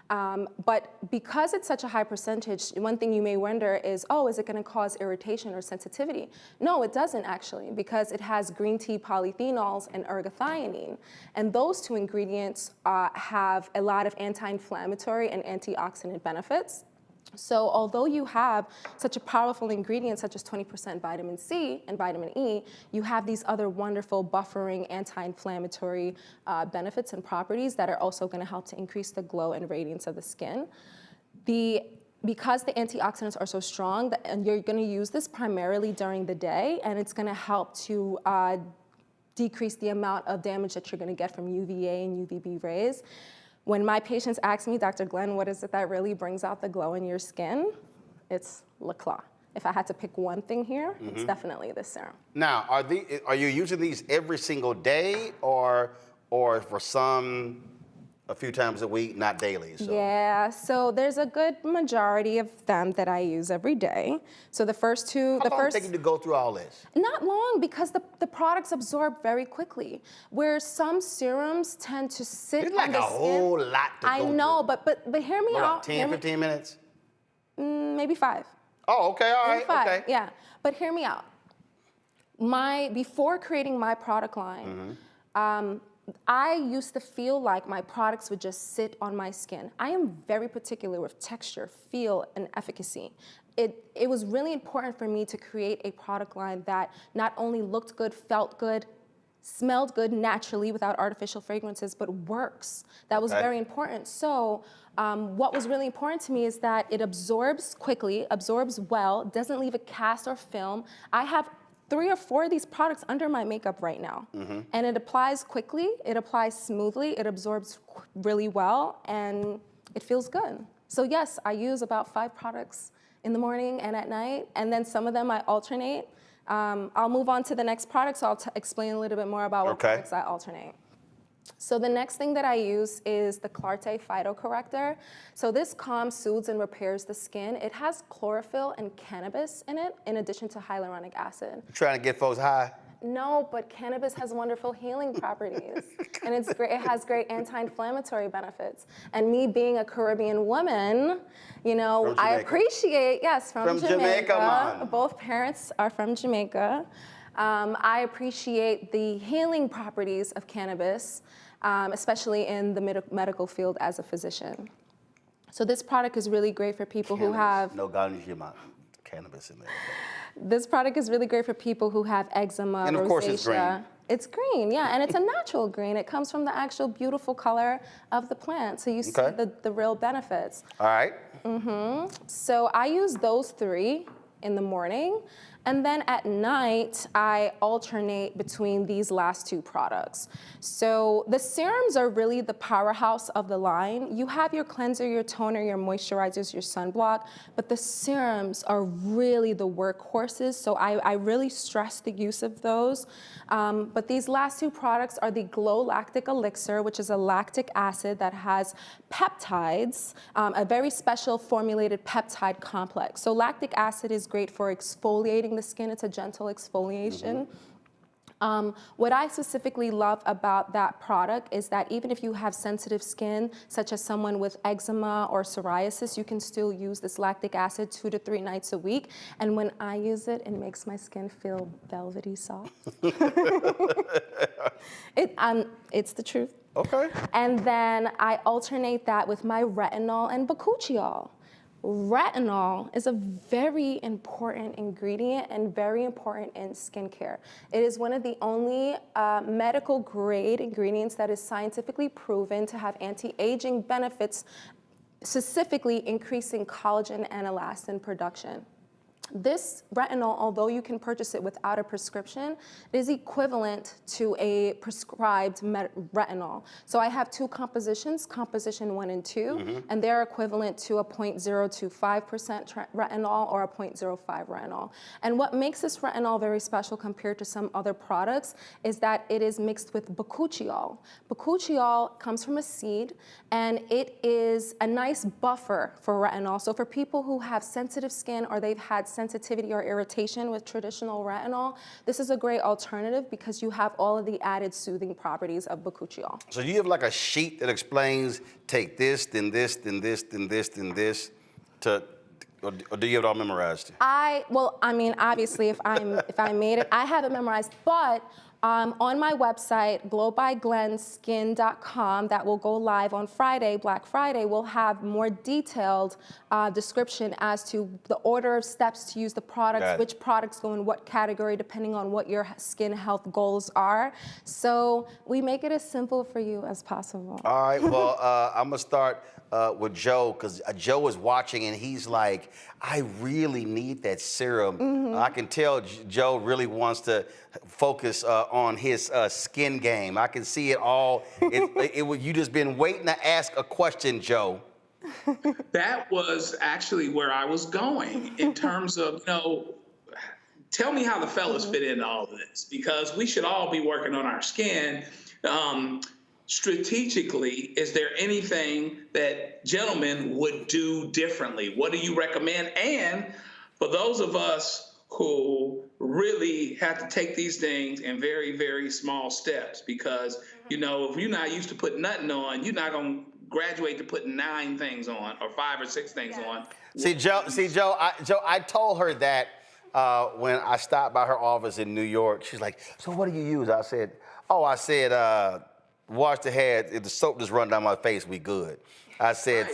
But because it's such a high percentage, one thing you may wonder is, oh, is it going to cause irritation or sensitivity? No, it doesn't actually, because it has green tea polyphenols and ergothioneine. And those two ingredients have a lot of anti-inflammatory and antioxidant benefits. So although you have such a powerful ingredient such as 20% vitamin C and vitamin E, you have these other wonderful buffering anti-inflammatory benefits and properties that are also going to help to increase the glow and radiance of the skin. Because the antioxidants are so strong, and you're going to use this primarily during the day, and it's going to help to decrease the amount of damage that you're going to get from UVA and UVB rays. When my patients ask me, Dr. Glenn, what is it that really brings out the glow in your skin? It's Le Clos. If I had to pick one thing here, it's definitely this serum. Now, are you using these every single day, or for some a few times a week, not daily? So. Yeah, so there's a good majority of them that I use every day. So the first two, How long does it take you to go through all this? Not long, because the products absorb very quickly. Where some serums tend to sit It's like on the a skin. whole lot to I go know, but hear me What, out. 10, 15 minutes? Maybe 5. Oh, okay, all Maybe right, 5, okay. yeah. But hear me out. Before creating my product line, I used to feel like my products would just sit on my skin. I am very particular with texture, feel, and efficacy. It was really important for me to create a product line that not only looked good, felt good, smelled good naturally without artificial fragrances, but works. That was very important. So what was really important to me is that it absorbs quickly, absorbs well, doesn't leave a cast or film. I have 3 or 4 of these products under my makeup right now. And it applies quickly, it applies smoothly, it absorbs really well, and it feels good. So yes, I use about 5 products in the morning and at night, and then some of them I alternate. I'll move on to the next product, so I'll explain a little bit more about what products I alternate. So the next thing that I use is the Clarté Phytocorrector. So this calms, soothes, and repairs the skin. It has chlorophyll and cannabis in it, in addition to hyaluronic acid. Trying to get folks high? No, but cannabis has wonderful healing properties. And it's great. It has great anti-inflammatory benefits. And me being a Caribbean woman, you know, I appreciate, yes, from Jamaica. Both parents are from Jamaica. I appreciate the healing properties of cannabis, especially in the medical field as a physician. So this product is really great for people who have... No cannabis in there. This product is really great for people who have eczema, and of rosacea. Course it's green. It's green, yeah, and it's a natural green. It comes from the actual beautiful color of the plant, so you see the real benefits. All right. So I use those 3 in the morning, and then at night, I alternate between these last 2 products. So the serums are really the powerhouse of the line. You have your cleanser, your toner, your moisturizers, your sunblock, but the serums are really the workhorses, so I really stress the use of those. But these last 2 products are the Glow Lactic Elixir, which is a lactic acid that has peptides, a very special formulated peptide complex. So lactic acid is great for exfoliating the skin. It's a gentle exfoliation. What I specifically love about that product is that even if you have sensitive skin, such as someone with eczema or psoriasis, you can still use this lactic acid 2 to 3 nights a week. And when I use it, it makes my skin feel velvety soft. It's the truth. Okay. And then I alternate that with my retinol and bakuchiol. Retinol is a very important ingredient and very important in skincare. It is one of the only medical grade ingredients that is scientifically proven to have anti-aging benefits, specifically increasing collagen and elastin production. This retinol, although you can purchase it without a prescription, it is equivalent to a prescribed retinol. So I have two compositions, composition 1 and 2, and they're equivalent to a 0.025% retinol or a 0.05 retinol. And what makes this retinol very special compared to some other products is that it is mixed with bakuchiol. Bakuchiol comes from a seed, and it is a nice buffer for retinol. So for people who have sensitive skin or they've had sensitivity or irritation with traditional retinol, this is a great alternative because you have all of the added soothing properties of bakuchiol. So you have like a sheet that explains, take this, then this, then this, then this, then this, or do you have it all memorized? Well, I mean, obviously, if I made it, I have it memorized, but on my website, glowbyglenskin.com, that will go live on Friday, Black Friday, will have more detailed description as to the order of steps to use the products, which products go in what category, depending on what your skin health goals are. So we make it as simple for you as possible. All right, well, I'm gonna start with Joe, because Joe is watching and he's like, I really need that serum. I can tell Joe really wants to focus on his skin game. I can see it all. You just been waiting to ask a question, Joe. That was actually where I was going in terms of, tell me how the fellas fit into all of this, because we should all be working on our skin. Strategically, is there anything that gentlemen would do differently? What do you recommend? And for those of us who really have to take these things in very, very small steps, because, if you're not used to putting nothing on, you're not going to graduate to putting 9 things on or 5 or 6 things on. Joe, I told her that when I stopped by her office in New York. She's like, so what do you use? I said, wash the hair. If the soap just run down my face, we good. I said,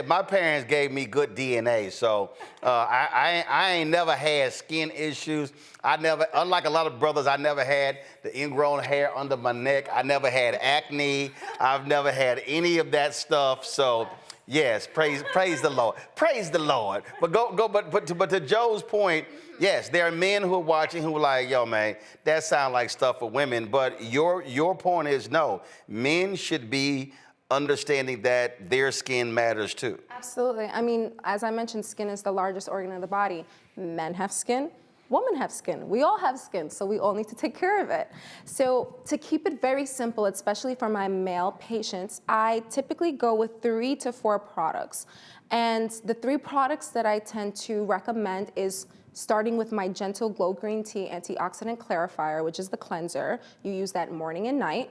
my parents gave me good DNA, so I ain't never had skin issues. Unlike a lot of brothers, I never had the ingrown hair under my neck. I never had acne. I've never had any of that stuff. So yes, praise the Lord. Praise the Lord. But to Joe's point, yes, there are men who are watching who are like, yo, man, that sounds like stuff for women. But your point is no, men should be understanding that their skin matters too. Absolutely. I mean, as I mentioned, skin is the largest organ of the body. Men have skin, women have skin. We all have skin, so we all need to take care of it. So to keep it very simple, especially for my male patients, I typically go with 3 to 4 products. And the 3 products that I tend to recommend is starting with my Gentle Glow Green Tea Antioxidant Clarifier, which is the cleanser. You use that morning and night.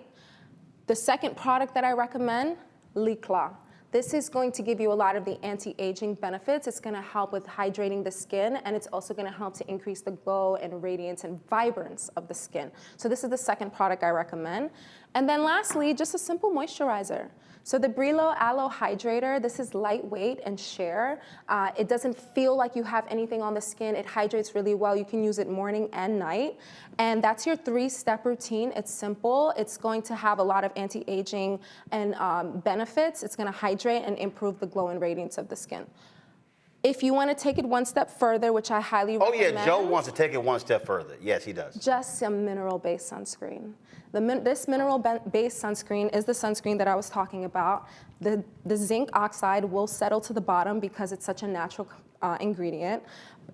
The second product that I recommend, Likla. This is going to give you a lot of the anti-aging benefits. It's going to help with hydrating the skin, and it's also going to help to increase the glow and radiance and vibrance of the skin. So this is the second product I recommend. And then lastly, just a simple moisturizer. So the Brillo Aloe Hydrator, this is lightweight and sheer. It doesn't feel like you have anything on the skin. It hydrates really well. You can use it morning and night. And that's your 3-step routine. It's simple. It's going to have a lot of anti-aging and benefits. It's going to hydrate and improve the glow and radiance of the skin. If you want to take it one step further, which I highly recommend. Oh yeah, Joe wants to take it one step further. Yes, he does. Just a mineral-based sunscreen. This mineral-based sunscreen is the sunscreen that I was talking about. The zinc oxide will settle to the bottom because it's such a natural ingredient,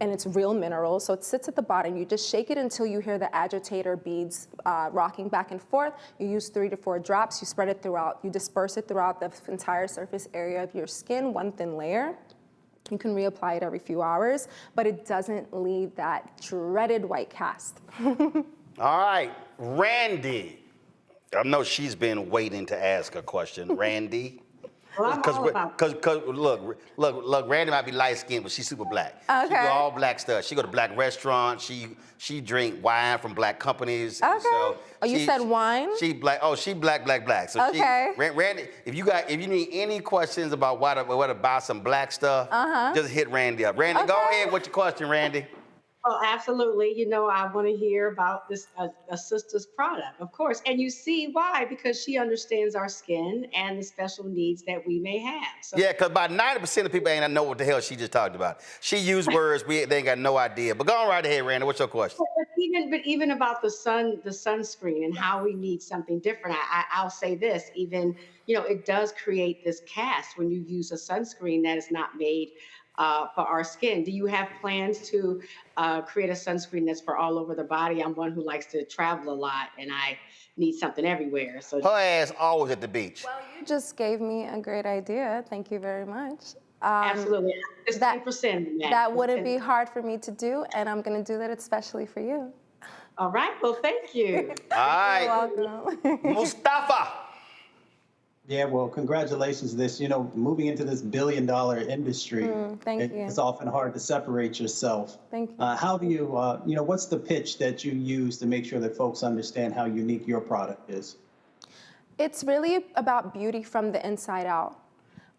and it's real mineral, so it sits at the bottom. You just shake it until you hear the agitator beads rocking back and forth. You use 3 to 4 drops. You spread it throughout. You disperse it throughout the entire surface area of your skin, one thin layer. You can reapply it every few hours, but it doesn't leave that dreaded white cast. All right, Randy. I know she's been waiting to ask a question. Randy? Because look, Randy might be light skinned, but she's super black. Okay. She do all black stuff. She go to black restaurants. She drink wine from black companies. Okay. So you said wine? She black. Oh, she black. So okay. Randy, if you need any questions about where to buy some black stuff, just hit Randy up. Randy, go ahead with your question, Randy. Well, absolutely. I want to hear about this a sister's product, of course. And you see why? Because she understands our skin and the special needs that we may have. So Yeah, because about 90% of people ain't know what the hell she just talked about. She used words they ain't got no idea. But go on right ahead, Randy. What's your question? but even about the sunscreen and how we need something different. I'll say this, even, it does create this cast when you use a sunscreen that is not made for our skin. Do you have plans to create a sunscreen that's for all over the body? I'm one who likes to travel a lot and I need something everywhere. So her ass always at the beach. Well, you just gave me a great idea. Thank you very much. Absolutely. It's 10%. That wouldn't be hard for me to do, and I'm going to do that especially for you. All right. Well, thank you. All right. You're welcome. Mustafa. Yeah, well, congratulations. Moving into this billion-dollar industry, thank you. It's often hard to separate yourself. Thank you. How do you, what's the pitch that you use to make sure that folks understand how unique your product is? It's really about beauty from the inside out.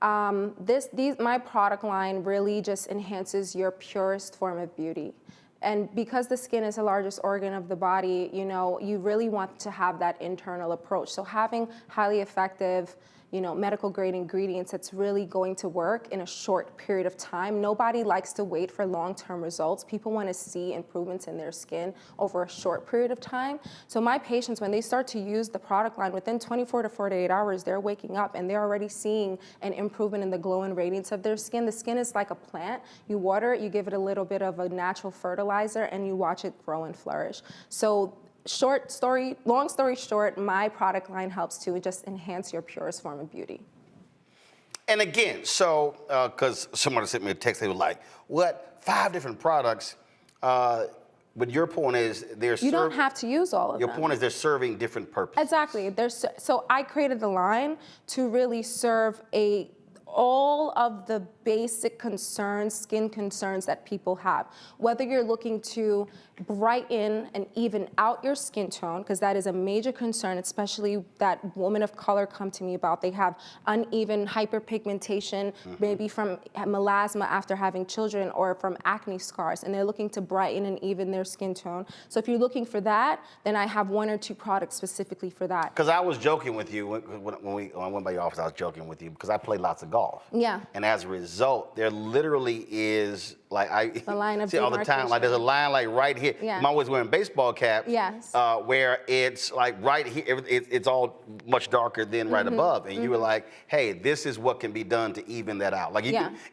My product line really just enhances your purest form of beauty. And because the skin is the largest organ of the body, you really want to have that internal approach. So having highly effective, medical grade ingredients that's really going to work in a short period of time. Nobody likes to wait for long-term results. People want to see improvements in their skin over a short period of time. So my patients, when they start to use the product line, within 24 to 48 hours, they're waking up and they're already seeing an improvement in the glow and radiance of their skin. The skin is like a plant. You water it, you give it a little bit of a natural fertilizer, and you watch it grow and flourish. So long story short, my product line helps to just enhance your purest form of beauty. And again, so, because someone sent me a text, they were like, what, 5 different products? But your point is you don't have to use all of them. Your point is they're serving different purposes. Exactly. So I created the line to really serve all of the basic concerns, skin concerns that people have. Whether you're looking to brighten and even out your skin tone, because that is a major concern, especially that women of color come to me about. They have uneven hyperpigmentation, maybe from melasma after having children or from acne scars, and they're looking to brighten and even their skin tone. So if you're looking for that, then I have 1 or 2 products specifically for that. Because I was joking with you when I went by your office, I was joking with you because I play lots of golf. Yeah. And as a result, there literally is a line of see all the time, like there's a line like right here. Yeah. I'm always wearing baseball caps. Yes. Where it's like right here, it's all much darker than right above. And you were like, hey, this is what can be done to even that out. Like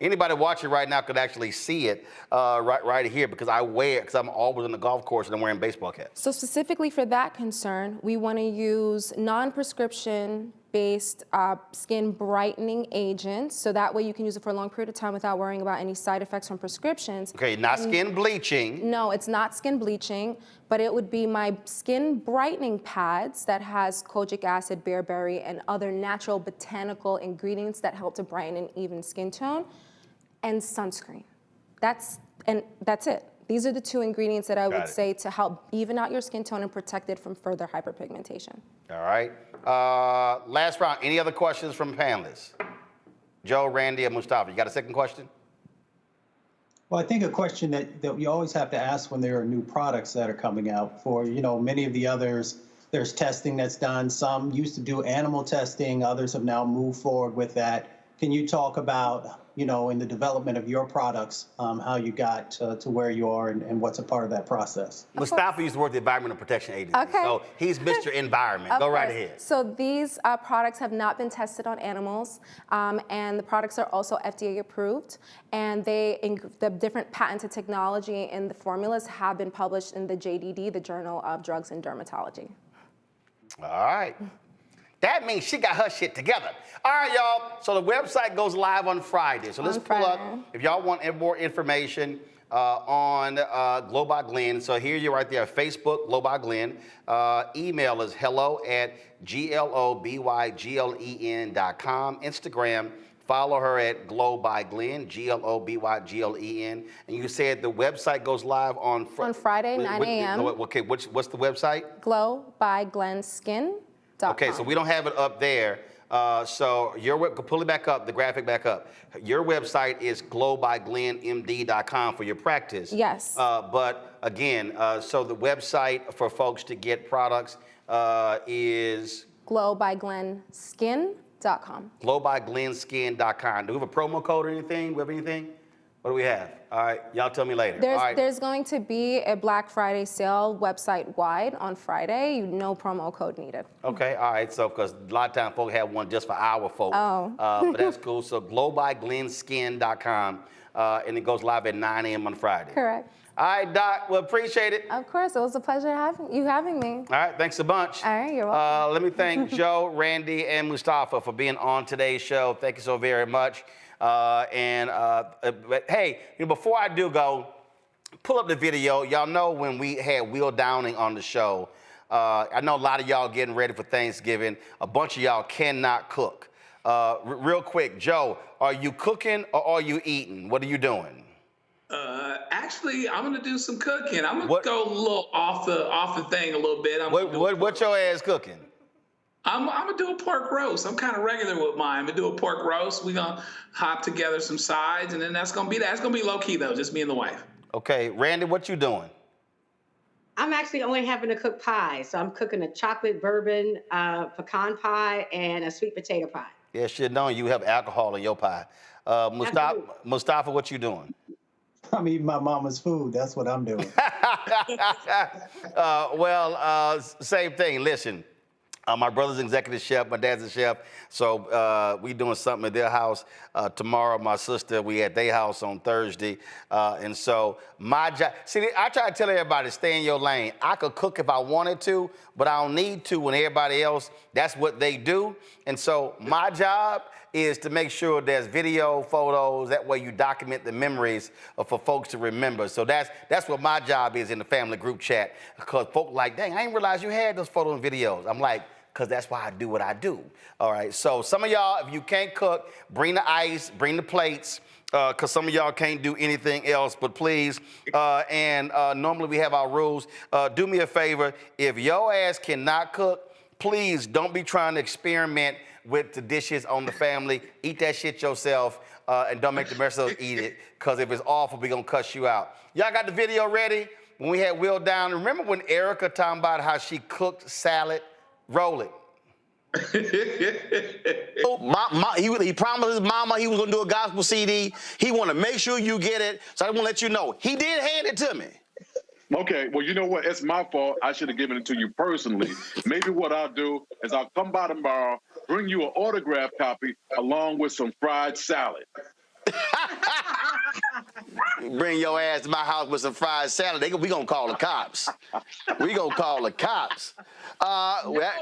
anybody watching right now could actually see it right here because because I'm always on the golf course and I'm wearing baseball caps. So specifically for that concern, we want to use non-prescription based skin brightening agents, so that way you can use it for a long period of time without worrying about any side effects from prescriptions. Okay, not skin bleaching. No, it's not skin bleaching, but it would be my skin brightening pads that has kojic acid, bearberry, and other natural botanical ingredients that help to brighten and even skin tone, and sunscreen. That's it. These are the 2 ingredients that I would say to help even out your skin tone and protect it from further hyperpigmentation. All right. Last round. Any other questions from panelists? Joe, Randy, and Mustafa. You got a second question? Well, I think a question that you always have to ask when there are new products that are coming out. For many of the others, there's testing that's done. Some used to do animal testing. Others have now moved forward with that. Can you talk about, in the development of your products, how you got to where you are and what's a part of that process? Mustafa used to work at the Environmental Protection Agency, so he's Mr. Environment. Go right ahead. So these products have not been tested on animals, and the products are also FDA approved, and the different patented technology and the formulas have been published in the JDD, the Journal of Drugs and Dermatology. All right. That means she got her shit together. All right, y'all. So the website goes live on Friday. So let's pull up, if y'all want more information on Glow by Glenn. So here you're right there, Facebook, Glow by Glenn. Email is hello@globyglen.com. Instagram, follow her at Glow by Glenn, GLOBYGLEN. And you said the website goes live on Friday, 9 a.m. Okay, what's the website? Glow by Glen Skin. Okay, so we don't have it up there, So pull it back up, the graphic back up. Your website is glowbyglennmd.com for your practice. Yes. But again, so the website for folks to get products is glowbyglenskin.com. glowbyglenskin.com. Do we have a promo code or anything? Do we have anything? What do we have? All right, y'all tell me later. There's going to be a Black Friday sale website-wide on Friday. No promo code needed. Okay, all right, so because a lot of times folks have one just for our folks. Oh. But that's cool. So glowbyglenskin.com, and it goes live at 9 a.m. on Friday. Correct. All right, Doc, well, appreciate it. Of course, it was a pleasure having me. All right, thanks a bunch. All right, you're welcome. Let me thank Joe, Randy, and Mustafa for being on today's show. Thank you so very much. But hey, before I do go, pull up the video. Y'all know when we had Will Downing on the show, I know a lot of y'all getting ready for Thanksgiving. A bunch of y'all cannot cook. Real quick, Joe, are you cooking or are you eating? What are you doing? Actually, I'm gonna do some cooking. I'm gonna go a little off the thing a little bit. What your ass cooking? I'm gonna do a pork roast. I'm kind of regular with mine. I'm gonna do a pork roast. We're gonna hop together some sides, and then that's gonna be low key though, just me and the wife. Okay, Randy, what you doing? I'm actually only having to cook pie, so I'm cooking a chocolate bourbon pecan pie and a sweet potato pie. Yeah, shit, knowing you have alcohol in your pie. Mustafa, what you doing? I'm eating my mama's food. That's what I'm doing. Same thing. Listen. My brother's executive chef, my dad's a chef, so we doing something at their house tomorrow. My sister, we at their house on Thursday, and so my job. See, I try to tell everybody, stay in your lane. I could cook if I wanted to, but I don't need to when everybody else, that's what they do. And so my job is to make sure there's video, photos, that way you document the memories for folks to remember. So that's what my job is in the family group chat, because folks like, dang, I didn't realize you had those photos and videos. I'm like, because that's why I do what I do. All right, so some of y'all, if you can't cook, bring the ice, bring the plates, because some of y'all can't do anything else, but please, normally we have our rules. Do me a favor, if your ass cannot cook, please don't be trying to experiment with the dishes on the family. Eat that shit yourself, and don't make the rest of us eat it, because if it's awful, we're gonna cuss you out. Y'all got the video ready? When we had Will down, remember when Erica talking about how she cooked salad? Roll it. He promised his mama he was gonna do a gospel CD. He want to make sure you get it, so I want to let you know he did hand it to me. Okay, well, you know what? It's my fault. I should have given it to you personally. Maybe what I'll do is I'll come by tomorrow, bring you an autograph copy along with some fried salad. Bring your ass to my house with some fried salad. We gonna call the cops. We gonna call the cops.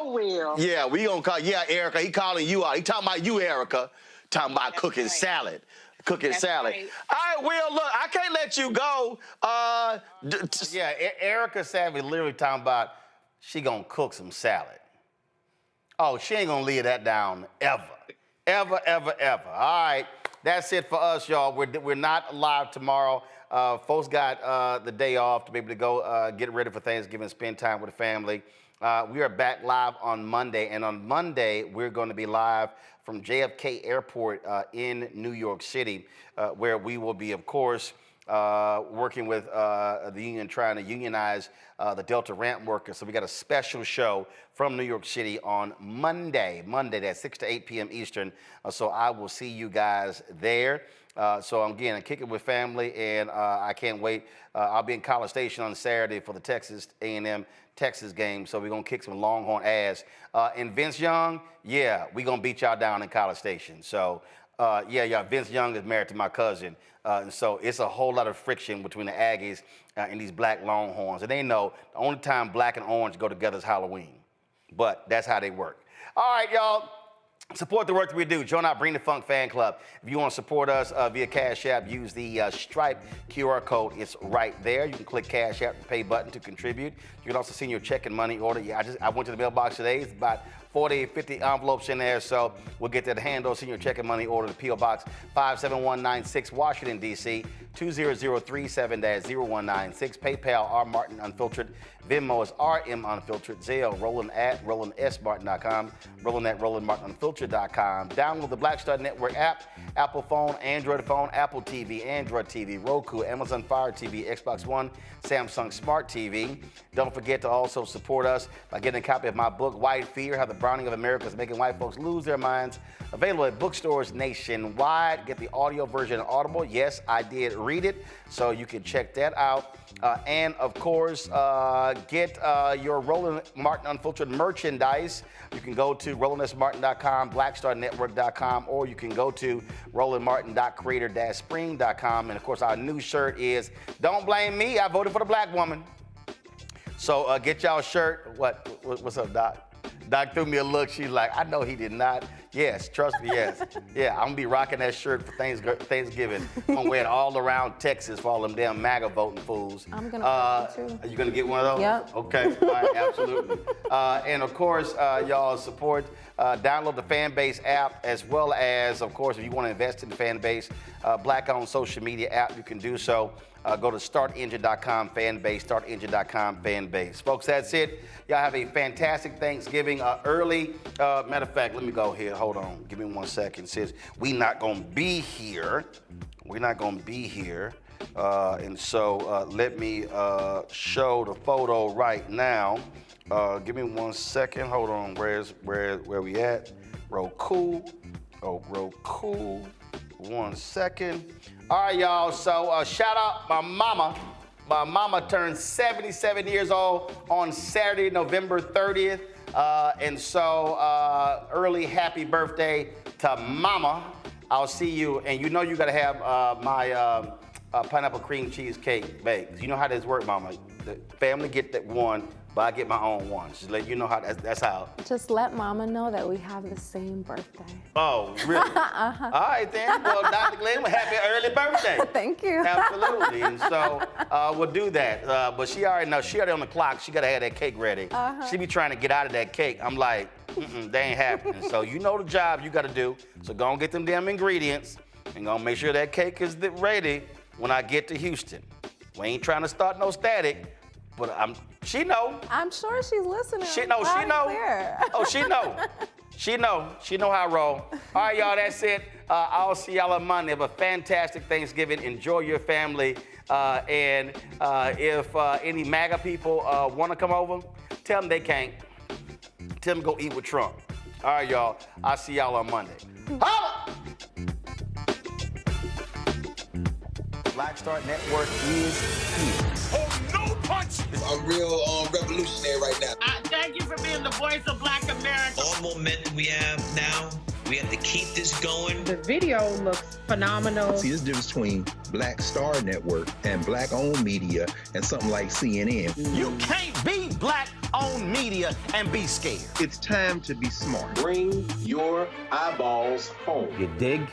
Will. Yeah, we gonna call. Yeah, Erica, he calling you out. He talking about you, Erica. Talking about cooking salad. Cooking salad. Right. All right, Will, look, I can't let you go. Erica Savage literally talking about she gonna cook some salad. Oh, she ain't gonna leave that down ever. Ever, ever, ever. All right. That's it for us, y'all. We're not live tomorrow. Folks got the day off to be able to go get ready for Thanksgiving, spend time with the family. We are back live on Monday, and on Monday, we're going to be live from JFK Airport in New York City, where we will be, of course, working with the union, trying to unionize the Delta ramp workers. So we got a special show from New York City on Monday, that's 6 to 8 p.m. Eastern. So I will see you guys there. So again, I'm kicking with family, and I can't wait. I'll be in College Station on Saturday for the Texas A&M Texas game. So we're gonna kick some Longhorn ass. And Vince Young, yeah, we're gonna beat y'all down in College Station. So Vince Young is married to my cousin. And so it's a whole lot of friction between the Aggies and these black Longhorns. And they know the only time black and orange go together is Halloween. But that's how they work. All right, y'all. Support the work that we do. Join our Bring the Funk fan club. If you want to support us via Cash App, use the Stripe QR code. It's right there. You can click Cash App, the pay button to contribute. You can also send your check and money order. I went to the mailbox today. It's about 40, 50 envelopes in there. So we'll get that handle, senior checking money order to P.O. Box 57196, Washington, D.C. 20037-0196. PayPal, R. Martin Unfiltered. Venmo is RM Unfiltered. Zelle, Roland at RolandSMartin.com. Roland at RolandMartinUnfiltered.com. Download the Black Star Network app. Apple phone, Android phone, Apple TV, Android TV, Roku, Amazon Fire TV, Xbox One, Samsung Smart TV. Don't forget to also support us by getting a copy of my book, White Fear, How the Browning of America is Making White Folks Lose Their Minds. Available at bookstores nationwide. Get the audio version on Audible. Yes, I did read it, so you can check that out. And of course, get your Roland Martin Unfiltered merchandise. You can go to RolandSMartin.com, BlackStarNetwork.com, or you can go to RolandMartin.creator-spring.com. And of course, our new shirt is "Don't Blame Me, I Voted for the Black Woman." So get y'all a shirt. What's up, Doc? Doc threw me a look. She's like, I know he did not. Yes, trust me, yes. Yeah, I'm going to be rocking that shirt for Thanksgiving. I'm going to wear it all around Texas for all them damn MAGA voting fools. I'm going to wear it too. Are you going to get one of those? Yep. Okay, all right, absolutely. And of course, y'all support, download the Fanbase app, as well as, of course, if you want to invest in the Fanbase, Black-owned social media app, you can do so. Go to startengine.com, Fanbase, startengine.com, Fanbase. Folks, that's it. Y'all have a fantastic Thanksgiving. Matter of fact, let me go here. Hold on. Give me 1 second. Since we not going to be here. We're not going to be here. And so let me show the photo right now. Give me 1 second. Hold on. Where we at? Roku. Oh, Roku. 1 second. All right, y'all. So shout out my mama. My mama turned 77 years old on Saturday, November 30th. And so early happy birthday to mama. I'll see you. And you know you got to have my pineapple cream cheesecake baked. You know how this works, mama. The family get that one, but I get my own one. Just let you know how that's how. Just let mama know that we have the same birthday. Oh, really? Uh-huh. All right, then. Well, Dr. Glenn, happy early birthday. Thank you. Absolutely. And so we'll do that. But she already knows. She already on the clock. She got to have that cake ready. Uh-huh. She be trying to get out of that cake. I'm like, they ain't happening. So you know the job you got to do. So go and get them damn ingredients and go and make sure that cake is ready when I get to Houston. We ain't trying to start no static, but she know. I'm sure she's listening. She know. Loud She know. and clear. Oh, she know. She know. She know how I roll. All right, y'all. That's it. I'll see y'all on Monday. Have a fantastic Thanksgiving. Enjoy your family. And if any MAGA people want to come over, tell them they can't. Tell them go eat with Trump. All right, y'all. I'll see y'all on Monday. Holla! Black Star Network is here. Oh, no punch! I'm real revolutionary right now. Thank you for being the voice of Black America. All momentum we have now, we have to keep this going. The video looks phenomenal. See, there's a difference between Black Star Network and Black-owned media and something like CNN. You can't be Black-owned media and be scared. It's time to be smart. Bring your eyeballs home. You dig?